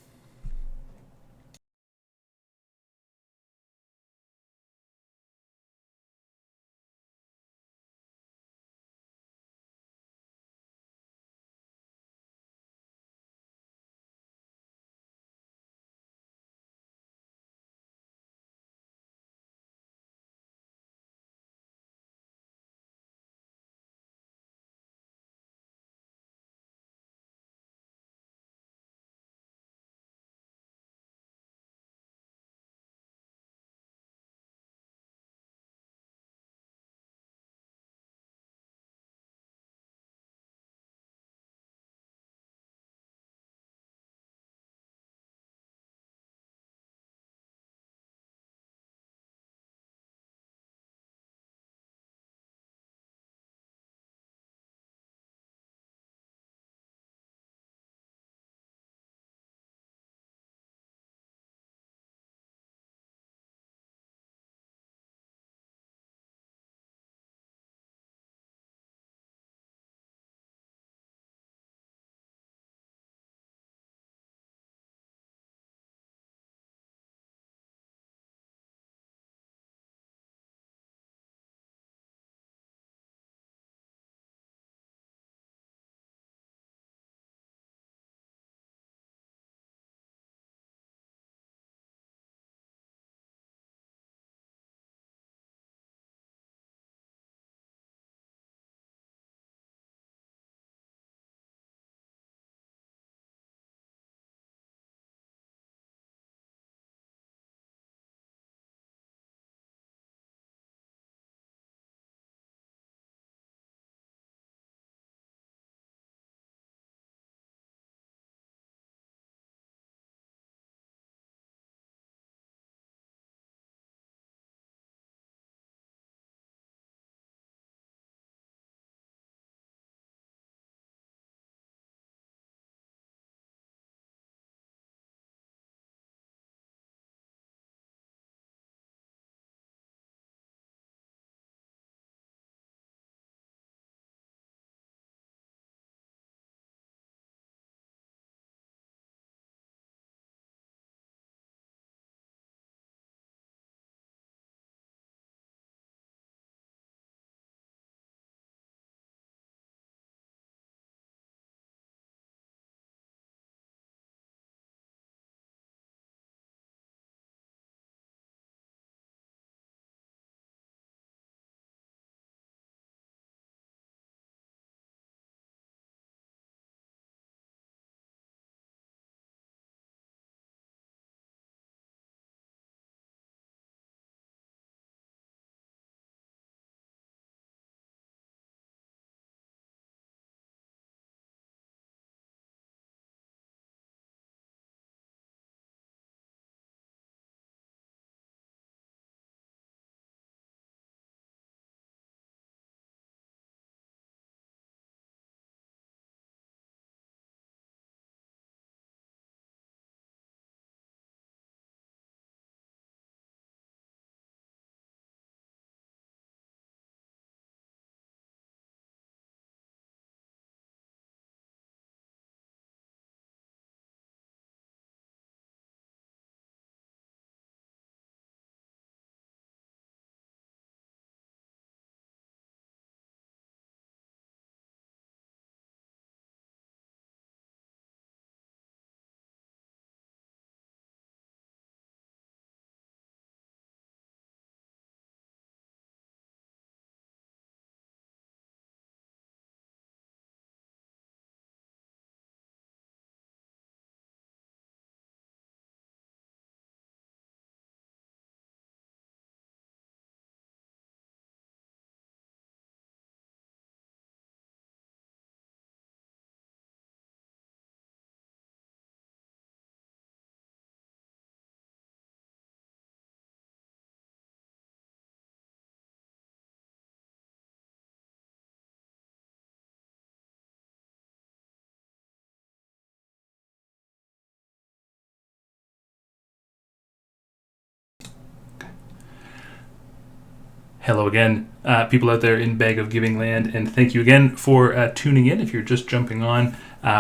Hello again, people out there in Bag of Giving land, and thank you again for tuning in. If you're just jumping on,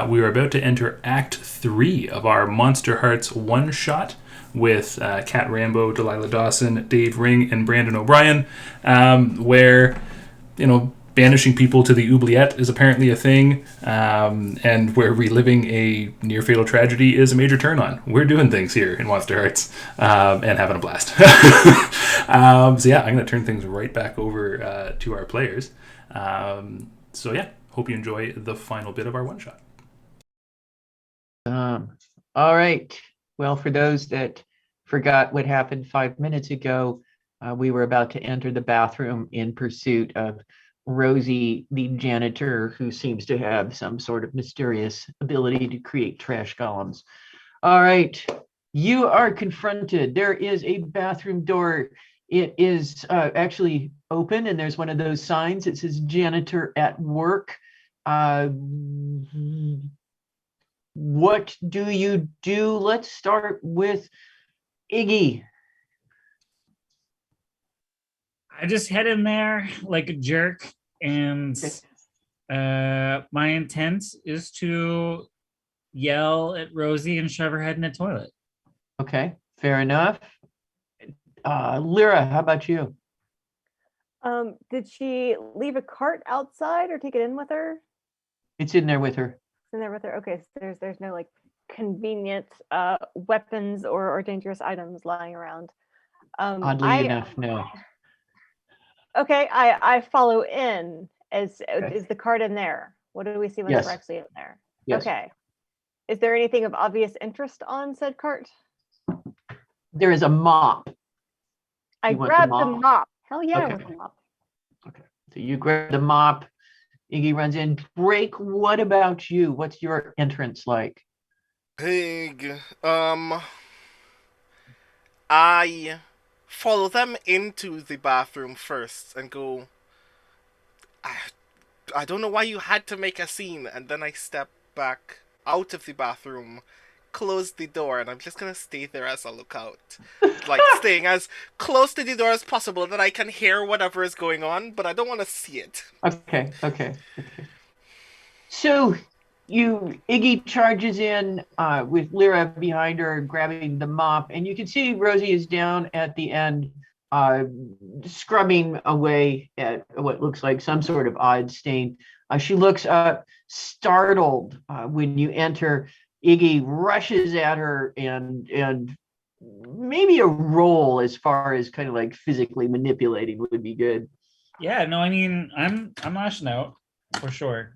we are about to enter Act 3 of our Monster Hearts one-shot with Cat Rambo, Delilah Dawson, Dave Ring, and Brandon O'Brien, where, banishing people to the oubliette is apparently a thing, and where reliving a near-fatal tragedy is a major turn-on. We're doing things here in Monster Hearts, and having a blast. I'm going to turn things right back over to our players. Hope you enjoy the final bit of our one-shot. All right. Well, for those that forgot what happened 5 minutes ago, we were about to enter the bathroom in pursuit of Rosie, the janitor, who seems to have some sort of mysterious ability to create trash golems. All right, you are confronted. There is a bathroom door. It is actually open, and there's one of those signs that says janitor at work. What do you do? Let's start with Iggy. I just head in there like a jerk, and my intent is to yell at Rosie and shove her head in the toilet. Okay, fair enough. Lyra, how about you? Did she leave a cart outside or take it in with her? It's in there with her. It's in there with her. Okay, so there's no like convenient weapons or dangerous items lying around. Oddly enough, no. Okay, I follow in. Is the cart in there? What do we see when we're actually in there? Yes. Okay. Is there anything of obvious interest on said cart? There is a mop. I grabbed the mop. Hell yeah, I want the mop. Okay. So you grab the mop. Iggy runs in. Drake, what about you? What's your entrance like? Pig. I follow them into the bathroom first and go, I don't know why you had to make a scene, and then I step back out of the bathroom, close the door, and I'm just gonna stay there as a lookout. Like, staying as close to the door as possible that I can hear whatever is going on, but I don't want to see it. Okay. So Iggy charges in with Lyra behind her, grabbing the mop, and you can see Rosie is down at the end, scrubbing away at what looks like some sort of odd stain. She looks up, startled when you enter. Iggy rushes at her, and maybe a roll as far as kind of like physically manipulating would be good. Yeah, no, I mean, I'm lashing out for sure.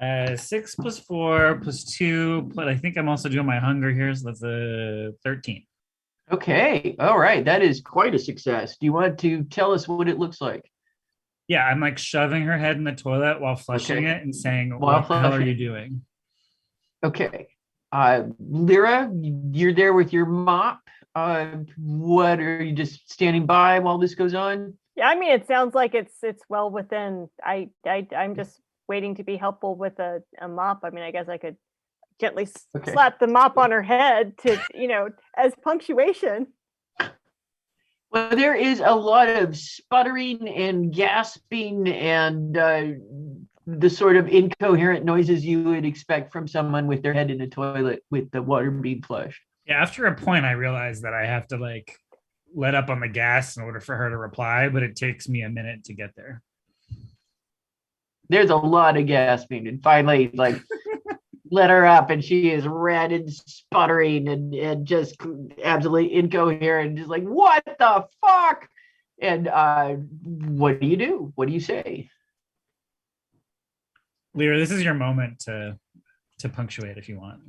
6 + 4 + 2, but I think I'm also doing my hunger here, so that's a 13. Okay, all right, that is quite a success. Do you want to tell us what it looks like? Yeah, I'm like shoving her head in the toilet while flushing it and saying, what the hell are you doing? Okay. Lyra, you're there with your mop. What, are you just standing by while this goes on? Yeah, I mean, it sounds like it's well within. I'm just waiting to be helpful with a mop. I mean, I guess I could gently slap the mop on her head to, as punctuation. Well, there is a lot of sputtering and gasping and the sort of incoherent noises you would expect from someone with their head in a toilet with the water being flushed. Yeah, after a point, I realized that I have to like let up on the gas in order for her to reply, but it takes me a minute to get there. There's a lot of gasping, and finally, like, let her up, and she is red and sputtering and just absolutely incoherent, just like, what the fuck? And what do you do? What do you say? Lyra, this is your moment to punctuate if you want.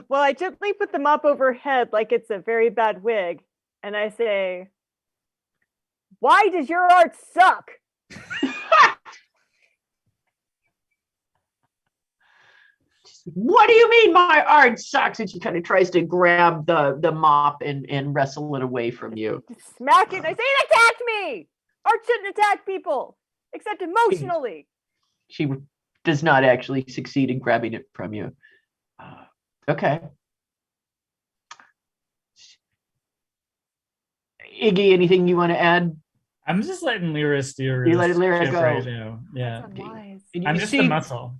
Well, I gently put the mop over her head like it's a very bad wig, and I say, why does your art suck? What do you mean my art sucks? And she kind of tries to grab the mop and wrestle it away from you. Smack it. And I say, it attacked me. Art shouldn't attack people, except emotionally. She does not actually succeed in grabbing it from you. Okay. Iggy, anything you want to add? I'm just letting Lyra steer You this let Lyra ship go. right now. Yeah. That's unwise. And I'm you just see, the muscle.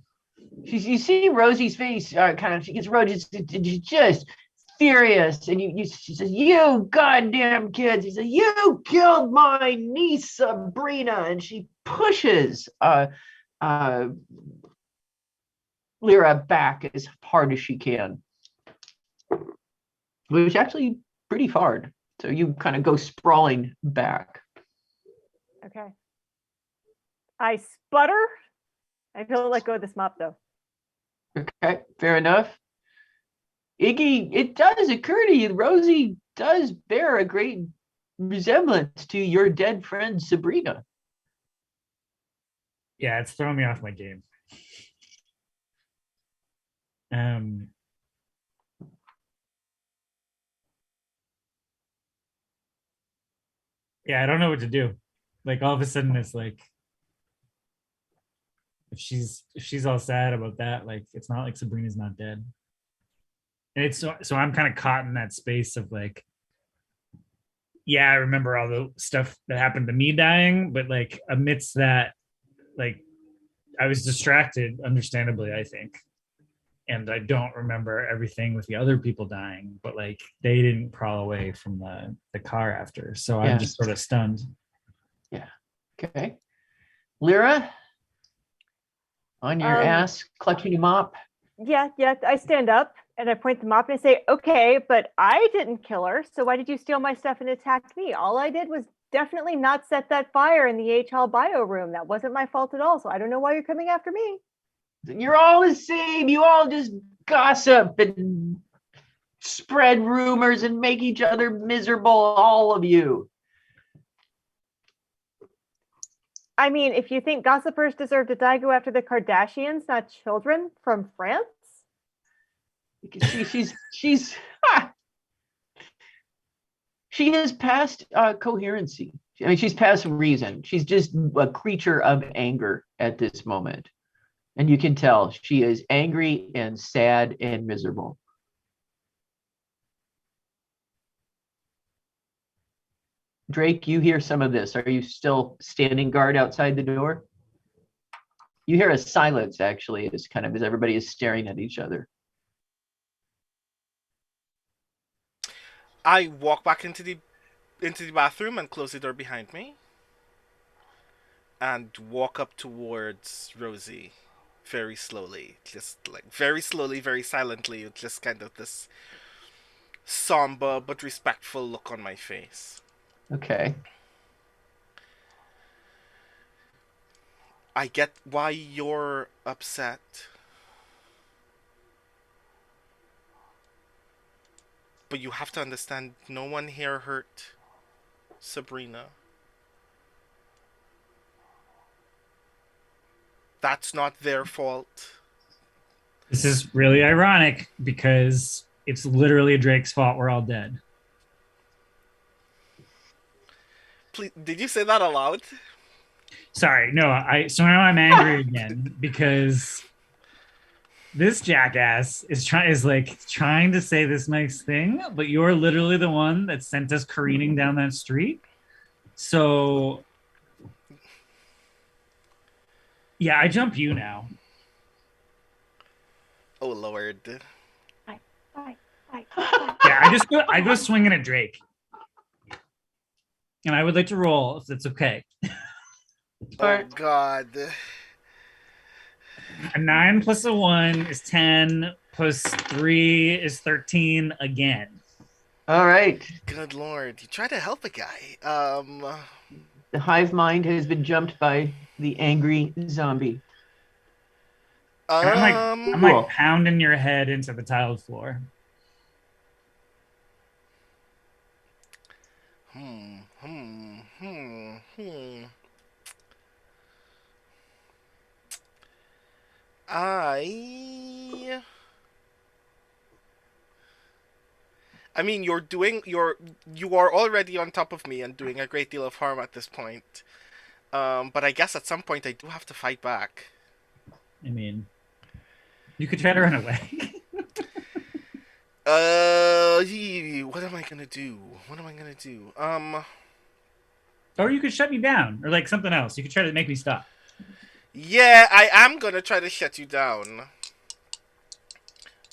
you see Rosie's face she gets Rosie just furious, and she says, "You goddamn kids!" He says, "You killed my niece Sabrina," and she pushes Lyra back as hard as she can, which is actually pretty hard. So you kind of go sprawling back. Okay. I sputter. I don't let go of this mop though. Okay, fair enough. Iggy, it does occur to you, Rosie does bear a great resemblance to your dead friend Sabrina. Yeah, it's throwing me off my game. Yeah, I don't know what to do. Like all of a sudden it's like if she's all sad about that, like it's not like Sabrina's not dead. And it's so I'm kind of caught in that space of like, yeah, I remember all the stuff that happened to me dying, but like amidst that, like I was distracted, understandably, I think. And I don't remember everything with the other people dying, but like they didn't crawl away from the car after. So I'm just sort of stunned. Yeah. Okay. Lyra, on your ass, clutching a mop. Yeah. I stand up and I point the mop and I say, "Okay, but I didn't kill her. So why did you steal my stuff and attack me? All I did was definitely not set that fire in the H-Hall bio room. That wasn't my fault at all. So I don't know why you're coming after me." You're all the same. You all just gossip and spread rumors and make each other miserable, all of you. I mean, if you think gossipers deserve to die, go after the Kardashians, not children from France. She's she has passed coherency. I mean, she's past reason. She's just a creature of anger at this moment. And you can tell she is angry and sad and miserable. Drake, you hear some of this. Are you still standing guard outside the door? You hear a silence, actually, as everybody is staring at each other. I walk back into the bathroom and close the door behind me, and walk up towards Rosie, very slowly, just like very slowly, very silently, with just kind of this somber but respectful look on my face. Okay. I get why you're upset. But you have to understand, no one here hurt Sabrina. That's not their fault. This is really ironic because it's literally Drake's fault we're all dead. Please, did you say that aloud? Sorry, no, so now I'm angry again because this jackass is trying to say this nice thing, but you're literally the one that sent us careening down that street. So yeah, I jump you now. Oh Lord. Bye. Yeah, I go swinging at Drake. And I would like to roll if that's okay. Oh God. A 9 plus a 1 is 10, plus 3 is 13 again. All right. Good Lord. You try to help a guy. The hive mind has been jumped by the angry zombie. I'm like pounding your head into the tiled floor. I mean, you are already on top of me and doing a great deal of harm at this point. But I guess at some point I do have to fight back. I mean, you could try to run away. What am I gonna do? Or you could shut me down, or like something else. You could try to make me stop. Yeah, I am gonna try to shut you down.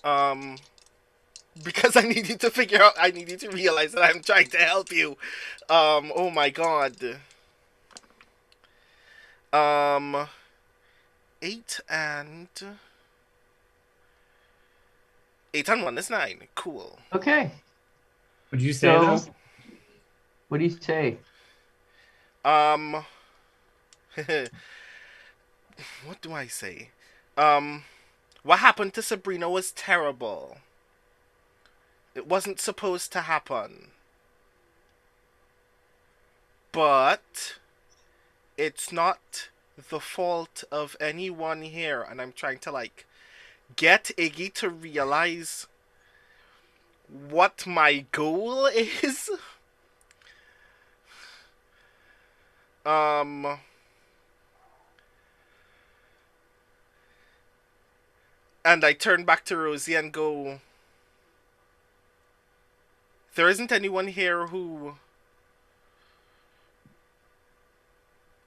Um, because I need you to figure out. I need you to realize that I'm trying to help you. Oh my god. Um, 8 and 1 is 9. Cool. Okay. Would you say though? What do you say? What do I say? What happened to Sabrina was terrible. It wasn't supposed to happen. But it's not the fault of anyone here, and I'm trying to like get Iggy to realize what my goal is. And I turn back to Rosie and go, there isn't anyone here who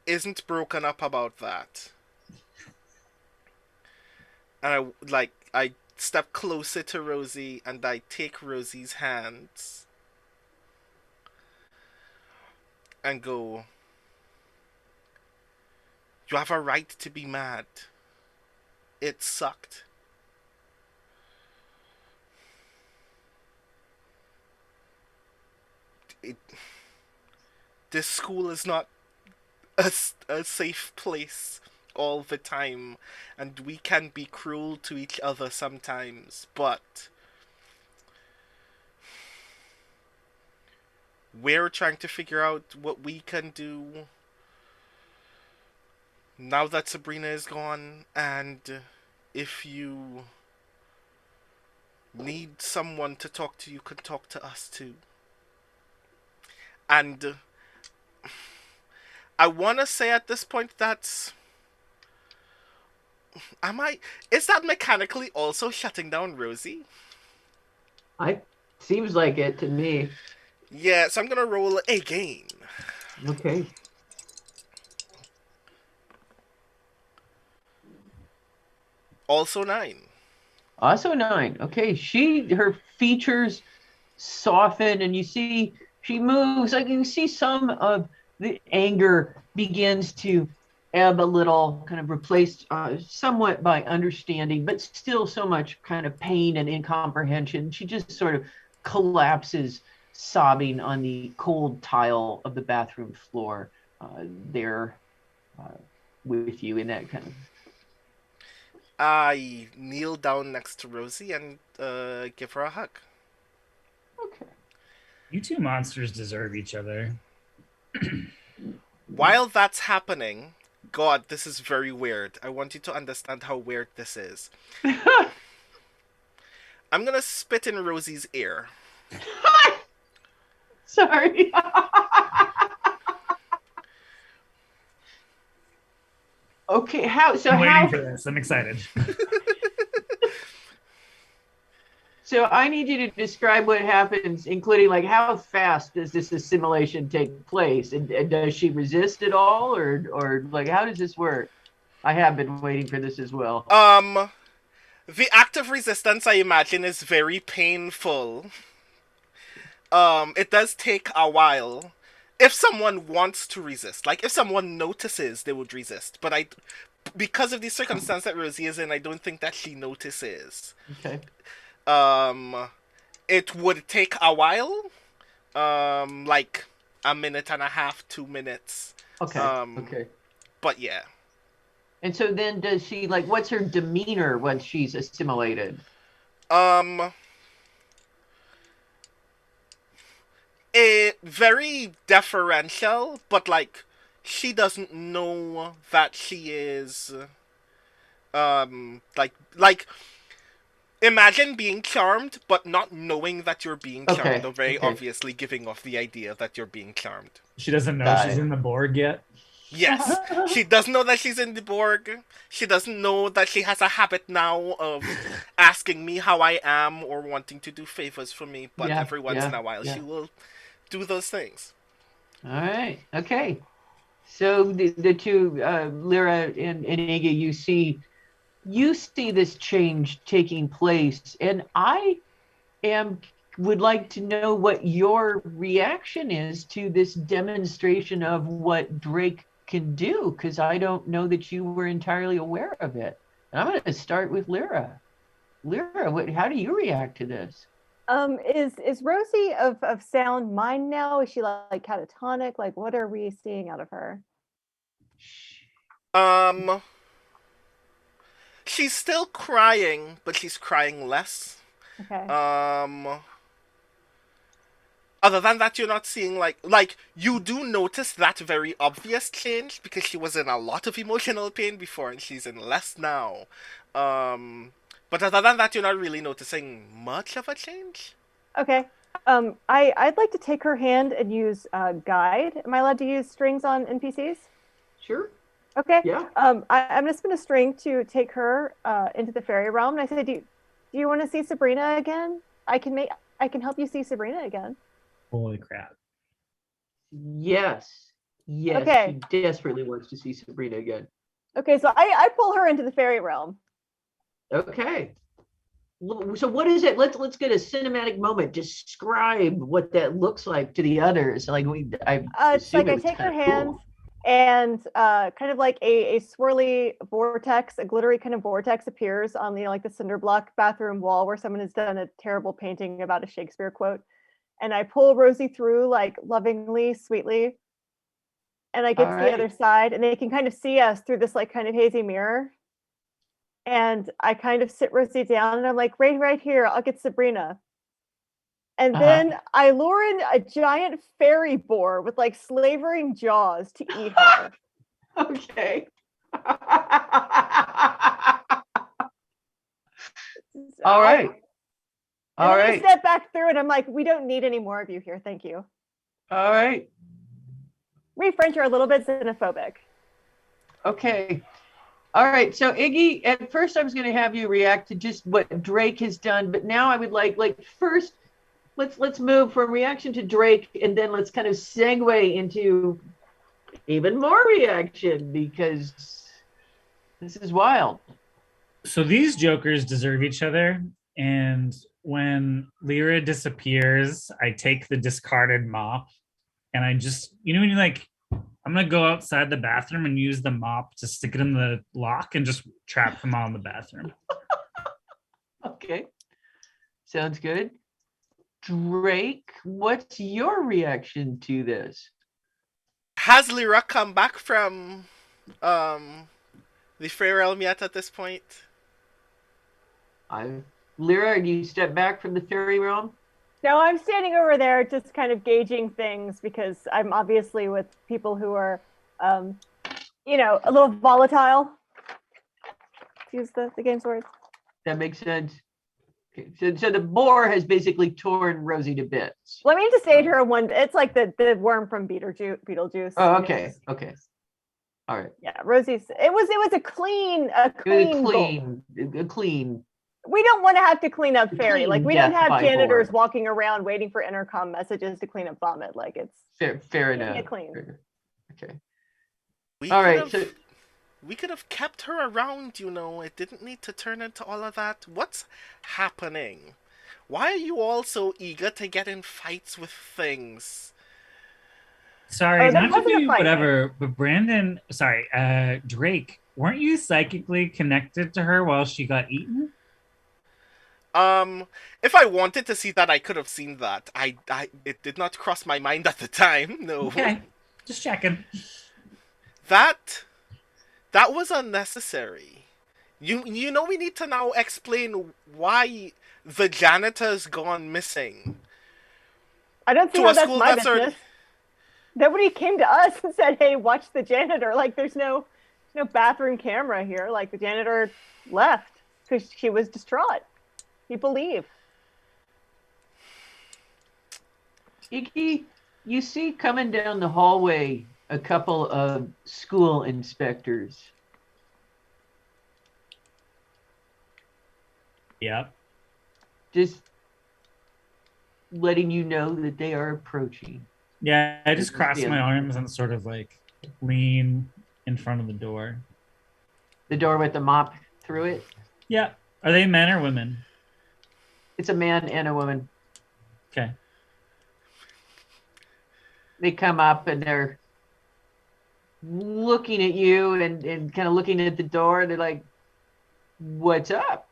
isn't broken up about that. And I step closer to Rosie and I take Rosie's hands and go, you have a right to be mad. It sucked. This school is not a safe place all the time, and we can be cruel to each other sometimes, but we're trying to figure out what we can do now that Sabrina is gone, and if you need someone to talk to, you can talk to us too. And I want to say at this point that's... Is that mechanically also shutting down Rosie? Seems like it to me. Yeah, so I'm going to roll again. Okay. Also 9. Also 9. Okay, her features soften and you see she moves. Like you can see some of the anger begins to ebb a little, kind of replaced somewhat by understanding, but still so much kind of pain and incomprehension. She just sort of collapses, sobbing on the cold tile of the bathroom floor there with you in that kind of... I kneel down next to Rosie and give her a hug. Okay. You two monsters deserve each other. While that's happening, God, this is very weird. I want you to understand how weird this is. I'm gonna spit in Rosie's ear. Sorry. Okay, I'm waiting for this. I'm excited. So I need you to describe what happens, including like how fast does this assimilation take place, and does she resist at all, or like how does this work? I have been waiting for this as well. The act of resistance, I imagine, is very painful. It does take a while. If someone wants to resist, like if someone notices, they would resist. But because of the circumstance that Rosie is in, I don't think that she notices. Okay. It would take a while, like a minute and a half, 2 minutes. Okay. Okay. But yeah. And so then does she, like, what's her demeanor once she's assimilated? Very deferential, but like she doesn't know that she is like imagine being charmed but not knowing that you're being charmed, or very obviously giving off the idea that you're being charmed. She doesn't know she's in the Borg yet. Yes, she doesn't know that she's in the Borg. She doesn't know that she has a habit now of asking me how I am or wanting to do favors for me. But Yeah, every once in a while, yeah. she will do those things. All right. Okay. So the two, Lyra and Iggy, you see this change taking place, and I am would like to know what your reaction is to this demonstration of what Drake can do, because I don't know that you were entirely aware of it. And I'm going to start with Lyra. Lyra, how do you react to this? Is Rosie of sound mind now? Is she like catatonic? Like, what are we seeing out of her? Um, she's still crying, but she's crying less. Okay. Other than that, you're not seeing like you do notice that very obvious change because she was in a lot of emotional pain before and she's in less now. But other than that, you're not really noticing much of a change. Okay. I'd like to take her hand and use guide. Am I allowed to use strings on NPCs? Sure. Okay. Yeah. I'm gonna spin a string to take her into the fairy realm. And I said, do you want to see Sabrina again? I can help you see Sabrina again. Holy crap. Yes. Yes. Okay. She desperately wants to see Sabrina again. Okay, so I pull her into the fairy realm. Okay. So what is it? Let's get a cinematic moment. Describe what that looks like to the others. Like it's like I take her hands and kind of like a swirly vortex, a glittery kind of vortex appears on the like the cinder block bathroom wall where someone has done a terrible painting about a Shakespeare quote. And I pull Rosie through like lovingly, sweetly. And I get to the other side and they can kind of see us through this like kind of hazy mirror. And I kind of sit Rosie down and I'm like, right here, I'll get Sabrina. And then I lure in a giant fairy boar with like slavering jaws to eat her. Okay. All right. And then I step back through it. I'm like, we don't need any more of you here. Thank you. All right. We French are a little bit xenophobic. Okay. All right. So Iggy, at first I was going to have you react to just what Drake has done, but now I would like first let's move from reaction to Drake and then let's kind of segue into even more reaction because this is wild. So these jokers deserve each other, and when Lyra disappears, I take the discarded mop and I just, when you like, I'm going to go outside the bathroom and use the mop to stick it in the lock and just trap them all in the bathroom. Okay. Sounds good. Drake, what's your reaction to this? Has Lyra come back from the Fey realm yet at this point? Lyra, do you step back from the fairy realm? No, I'm standing over there just kind of gauging things because I'm obviously with people who are, a little volatile. To use the game's words. That makes sense. Okay. So the boar has basically torn Rosie to bits. Let me just say to her it's like the worm from Beetlejuice. Oh, okay. Okay. All right. Yeah, Rosie's, it was a clean clean. We don't want to have to clean up fairy. Like we don't have janitors board. walking around waiting for intercom messages to clean up vomit. Like it's fair enough. Clean. Okay. All right. So we could have kept her around, It didn't need to turn into all of that. What's happening? Why are you all so eager to get in fights with things? Sorry, not to do whatever, but Drake, weren't you psychically connected to her while she got eaten? If I wanted to see that, I could have seen that. It did not cross my mind at the time. No. Okay, just checking. That was unnecessary. We need to now explain why the janitor's gone missing. I don't see how that's my business. Nobody came to us and said, "Hey, watch the janitor." Like, there's no bathroom camera here. Like, the janitor left because she was distraught. People leave. Iggy, you see coming down the hallway a couple of school inspectors. Yep. Just letting you know that they are approaching. Yeah, I just cross Yeah. my arms and sort of like lean in front of the door. The door with the mop through it. Yeah. Are they men or women? It's a man and a woman. Okay. They come up and they're looking at you and kind of looking at the door. They're like, "What's up?"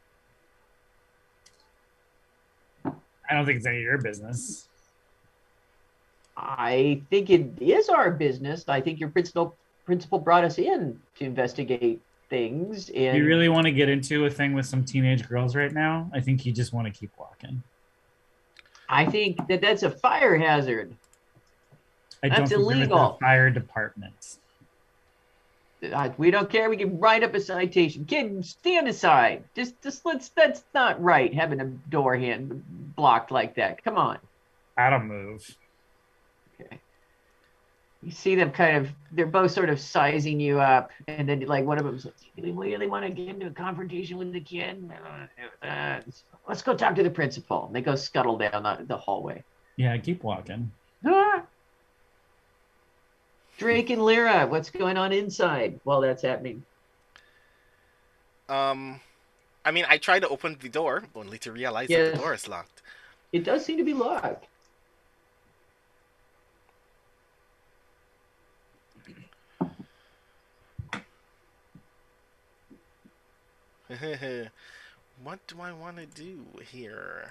I don't think it's any of your business. I think it is our business. I think your principal brought us in to investigate things. And You really want to get into a thing with some teenage girls right now? I think you just want to keep walking. I think that that's a fire hazard. I That's don't think there was illegal. a fire department. We don't care. We can write up a citation. Kid, stand aside. Just that's not right, having a door hand blocked like that. Come on. I don't move. Okay. You see them they're both sort of sizing you up. And then like one of them's like, "Do we really want to get into a confrontation with the kid? Let's go talk to the principal." And they go scuttle down the hallway. Yeah, keep walking. Ah! Drake and Lyra, what's going on inside while that's happening? I mean, I tried to open the door, only to realize that the door is locked. It does seem to be locked. What do I want to do here?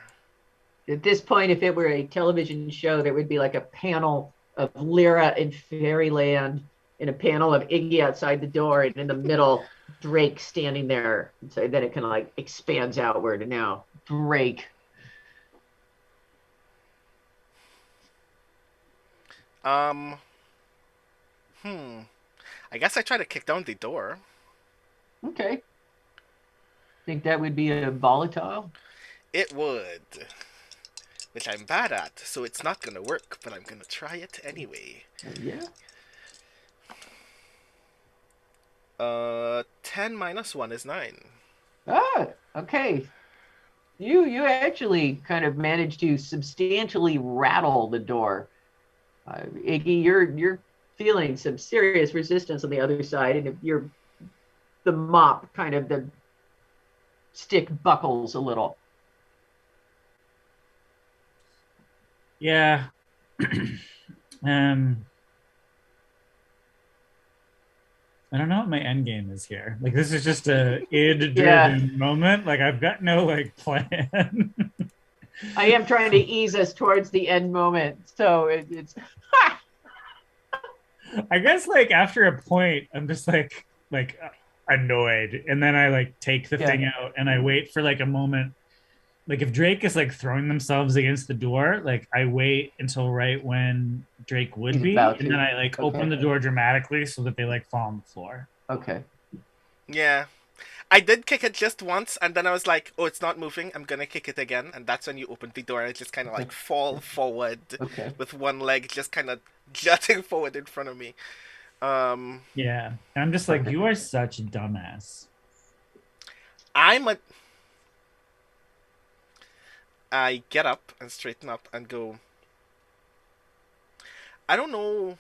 At this point, if it were a television show, there would be like a panel of Lyra in Fairyland and a panel of Iggy outside the door, and in the middle, Drake standing there. And so then it kind of like expands outward, and now Drake. I guess I try to kick down the door. Okay. Think that would be a volatile? It would. Which I'm bad at, so it's not gonna work, but I'm gonna try it anyway. Yeah. 10 minus 1 is 9. Ah, okay. You actually kind of managed to substantially rattle the door. Iggy, you're feeling some serious resistance on the other side, and if the mop kind of the stick buckles a little. Yeah. I don't know what my end game is here. Like, this is just a id-driven moment. Like, I've got no like plan. I am trying to ease us towards the end moment, so it's. I guess like after a point, I'm just like annoyed, and then I like take the thing out and I wait for like a moment. Like if Drake is like throwing themselves against the door, like I wait until right when Drake would be, and then I like open the door dramatically so that they like fall on the floor. Okay. Yeah. I did kick it just once, and then I was like, oh, it's not moving. I'm going to kick it again. And that's when you opened the door. And I just kind of like fall forward with one leg just kind of jutting forward in front of me. Yeah. And I'm just like, you are such a dumbass. I get up and straighten up and go, I don't know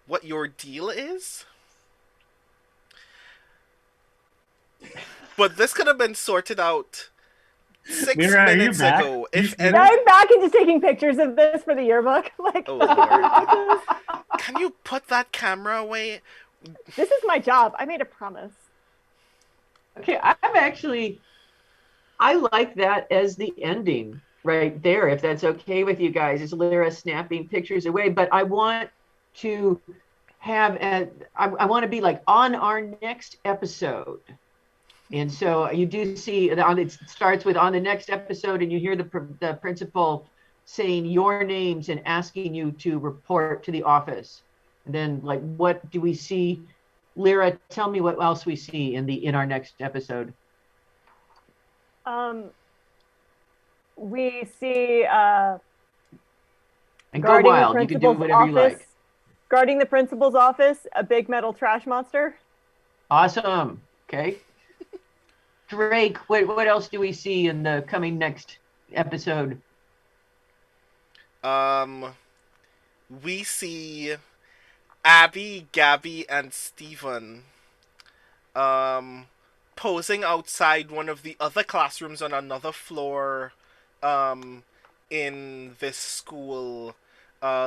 what your deal is, but this could have been sorted out 6 minutes ago. I'm back into taking pictures of this for the yearbook. Like, oh Lord. Can you put that camera away? This is my job. I made a promise. Okay, I like that as the ending right there, if that's okay with you guys. Is Lyra snapping pictures away, but I want to have I want to be like on our next episode. And so you do see it starts with on the next episode, and you hear the principal saying your names and asking you to report to the office. And then like, what do we see? Lyra, tell me what else we see in our next episode. We see and go wild. You can do whatever you like. Guarding the principal's office, a big metal trash monster. Awesome. Okay. Drake, what else do we see in the coming next episode? We see Abby, Gabby, and Steven posing outside one of the other classrooms on another floor in this school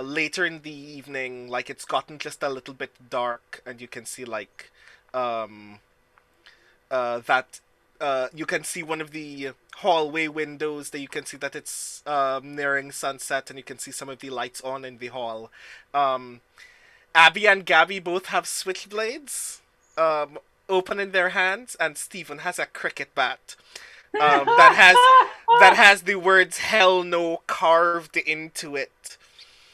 later in the evening. Like, it's gotten just a little bit dark, and you can see like that you can see one of the hallway windows, that you can see that it's nearing sunset, and you can see some of the lights on in the hall. Abby and Gabby both have switchblades open in their hands, and Stephen has a cricket bat that has the words "Hell No" carved into it.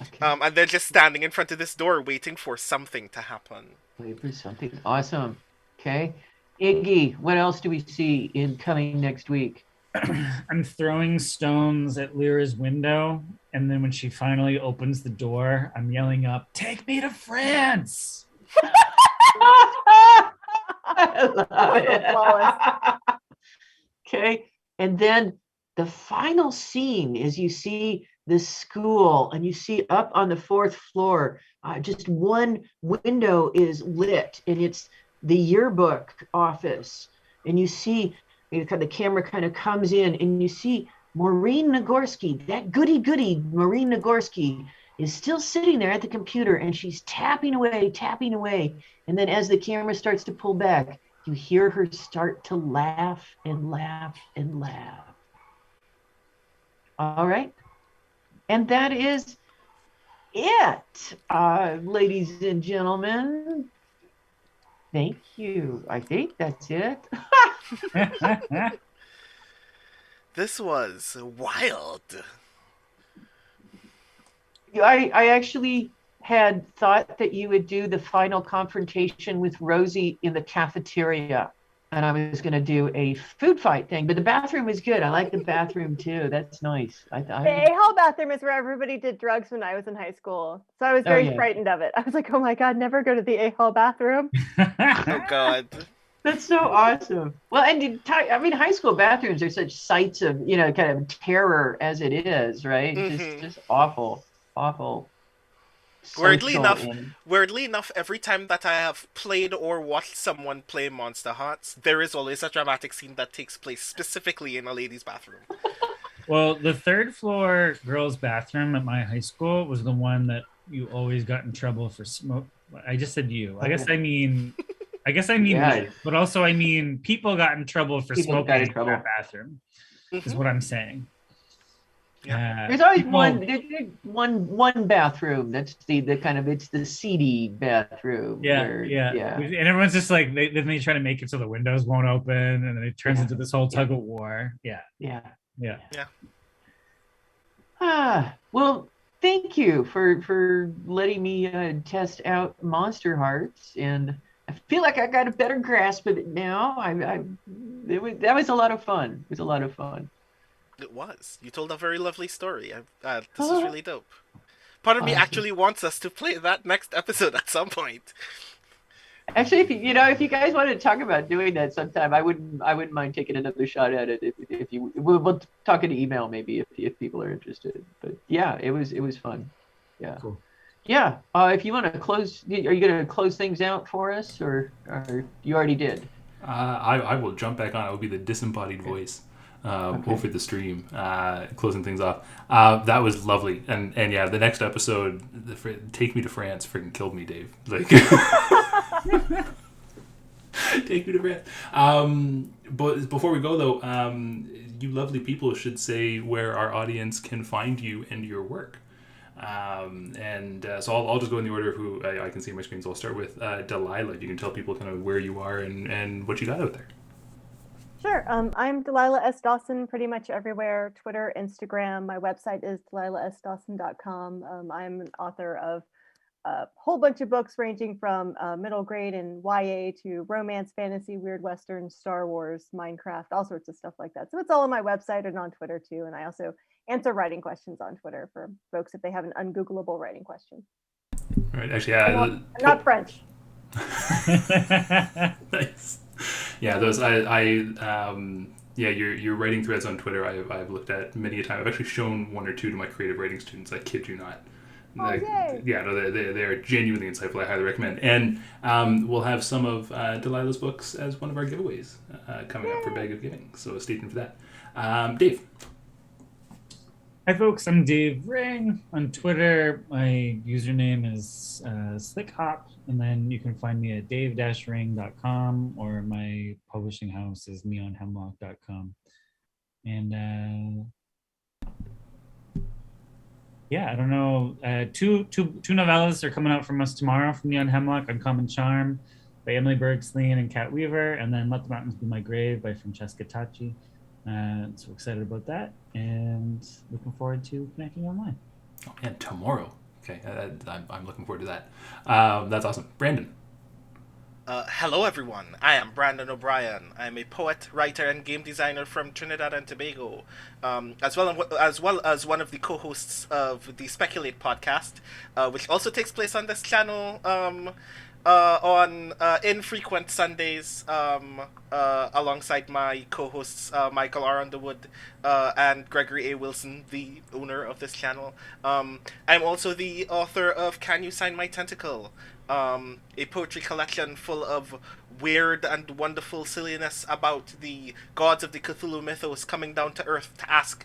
Okay. And they're just standing in front of this door waiting for something to happen. Wait for something. Awesome. Okay. Iggy, what else do we see in coming next week? I'm throwing stones at Lyra's window, and then when she finally opens the door, I'm yelling up, "Take me to France!" I love it. Flawless. Okay. And then the final scene is you see the school, and you see up on the fourth floor, just one window is lit, and it's the yearbook office. And you see the camera kind of comes in, and you see Maureen Nagorski, that goody Maureen Nagorski, is still sitting there at the computer, and she's tapping away. And then as the camera starts to pull back, you hear her start to laugh and laugh and laugh. All right. And that is it, ladies and gentlemen. Thank you. I think that's it. This was wild. I actually had thought that you would do the final confrontation with Rosie in the cafeteria, and I was going to do a food fight thing, but the bathroom was good. I like the bathroom too. That's nice. The A-Hall bathroom is where everybody did drugs when I was in high school. So I was very frightened of it. I was like, oh my God, never go to the A-Hall bathroom. Oh God. That's so awesome. Well, and I mean, high school bathrooms are such sites of, kind of terror as it is, right? Just awful. Weirdly enough, every time that I have played or watched someone play Monster Hearts, there is always a dramatic scene that takes place specifically in a ladies' bathroom. Well, the third floor girls' bathroom at my high school was the one that you always got in trouble for smoke. I just said you. I guess I mean, Yeah. but also I mean people got in trouble for People got smoking in in trouble. that bathroom. Is what I'm saying. Yeah. There's always one bathroom. That's the kind of, it's the seedy bathroom. Yeah. Yeah. And everyone's just like they try to make it so the windows won't open, and then it turns into this whole tug of war. Yeah. Well, thank you for letting me test out Monster Hearts, and I feel like I got a better grasp of it now. That was a lot of fun. It was a lot of fun. It was. You told a very lovely story. This is really dope. Part of me actually wants us to play that next episode at some point. Actually, if you guys want to talk about doing that sometime, I wouldn't mind taking another shot at it. If you, we'll talk in email maybe if people are interested. But yeah, it was fun. Yeah. Cool. Yeah. If you want to close, are you going to close things out for us, or you already did? I will jump back on. I will be the disembodied voice over the stream, closing things off. That was lovely, and yeah, the next episode, Take Me to France, freaking killed me, Dave. Like, take me to France. But before we go though, you lovely people should say where our audience can find you and your work. So I'll just go in the order of who I can see on my screen. So I'll start with Delilah. If you can tell people kind of where you are and what you got out there. Sure. I'm Delilah S. Dawson pretty much everywhere. Twitter, Instagram. My website is delilahsdawson.com. I'm an author of a whole bunch of books ranging from middle grade and YA to romance, fantasy, weird Western, Star Wars, Minecraft, all sorts of stuff like that. So it's all on my website and on Twitter too. And I also answer writing questions on Twitter for folks if they have an ungoogleable writing question. Right. Actually, I'm not French. Nice. Yeah, those yeah, your writing threads on Twitter I've looked at many a time. I've actually shown one or two to my creative writing students. I kid you not. Yay. Yeah, no, they are genuinely insightful. I highly recommend. And we'll have some of Delilah's books as one of our giveaways coming up for Bag of Giving. So stay tuned for that. Dave. Hi folks, I'm Dave Ring on Twitter. My username is SlickHop, and then you can find me at dave-ring.com, or my publishing house is neonhemlock.com. And yeah, I don't know. Two novellas are coming out from us tomorrow from Neon Hemlock: Uncommon Charm by Emily Bergstein and Kat Weaver, and then Let the Mountains Be My Grave by Francesca Tacci. So excited about that, and looking forward to connecting online. Oh man, tomorrow. Okay, I'm looking forward to that. That's awesome. Brandon. Hello, everyone. I am Brandon O'Brien. I'm a poet, writer, and game designer from Trinidad and Tobago, as well as one of the co-hosts of the Speculate podcast, which also takes place on this channel on infrequent Sundays, alongside my co-hosts Michael R. Underwood and Gregory A. Wilson, the owner of this channel. I'm also the author of Can You Sign My Tentacle? A poetry collection full of weird and wonderful silliness about the gods of the Cthulhu mythos coming down to Earth to ask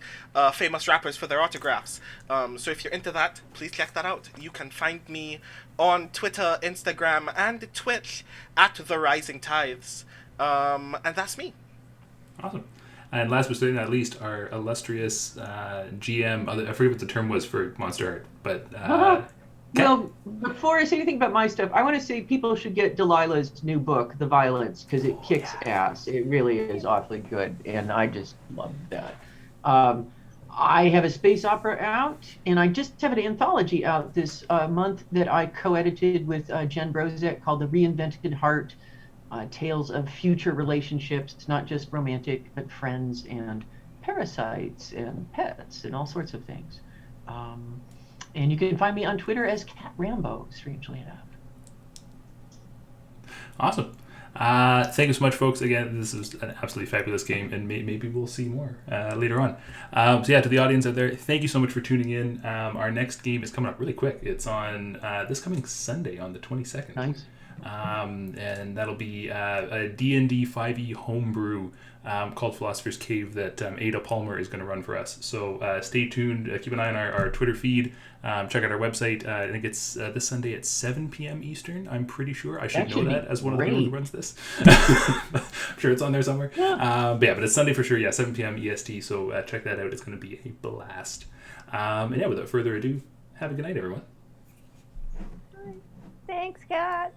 famous rappers for their autographs. So if you're into that, please check that out. You can find me on Twitter, Instagram, and Twitch at The Rising Tides. And that's me. Awesome. And last but certainly not least, our illustrious GM. I forget what the term was for Monster Art, but... Well, before I say anything about my stuff, I want to say people should get Delilah's new book, The Violence, because it kicks ass. It really is awfully good, and I just love that. I have a space opera out, and I just have an anthology out this month that I co-edited with Jen Brozek called The Reinvented Heart, Tales of Future Relationships, not just romantic, but friends and parasites and pets and all sorts of things. And you can find me on Twitter as Cat Rambo, strangely enough. Awesome. Thank you so much, folks. Again, this is an absolutely fabulous game, and maybe we'll see more later on. So yeah, to the audience out there, thank you so much for tuning in. Our next game is coming up really quick. It's on this coming Sunday on the 22nd. Nice. And that'll be a D&D 5e homebrew called Philosopher's Cave that Ada Palmer is going to run for us. So stay tuned. Keep an eye on our Twitter feed. Check out our website. I think it's this Sunday at 7 p.m. Eastern. I'm pretty sure. I should know that as one of the people who runs this. I'm sure it's on there somewhere. But it's Sunday for sure. Yeah, 7 p.m. EST. So check that out. It's going to be a blast. And yeah, without further ado, have a good night, everyone. Thanks, Kat.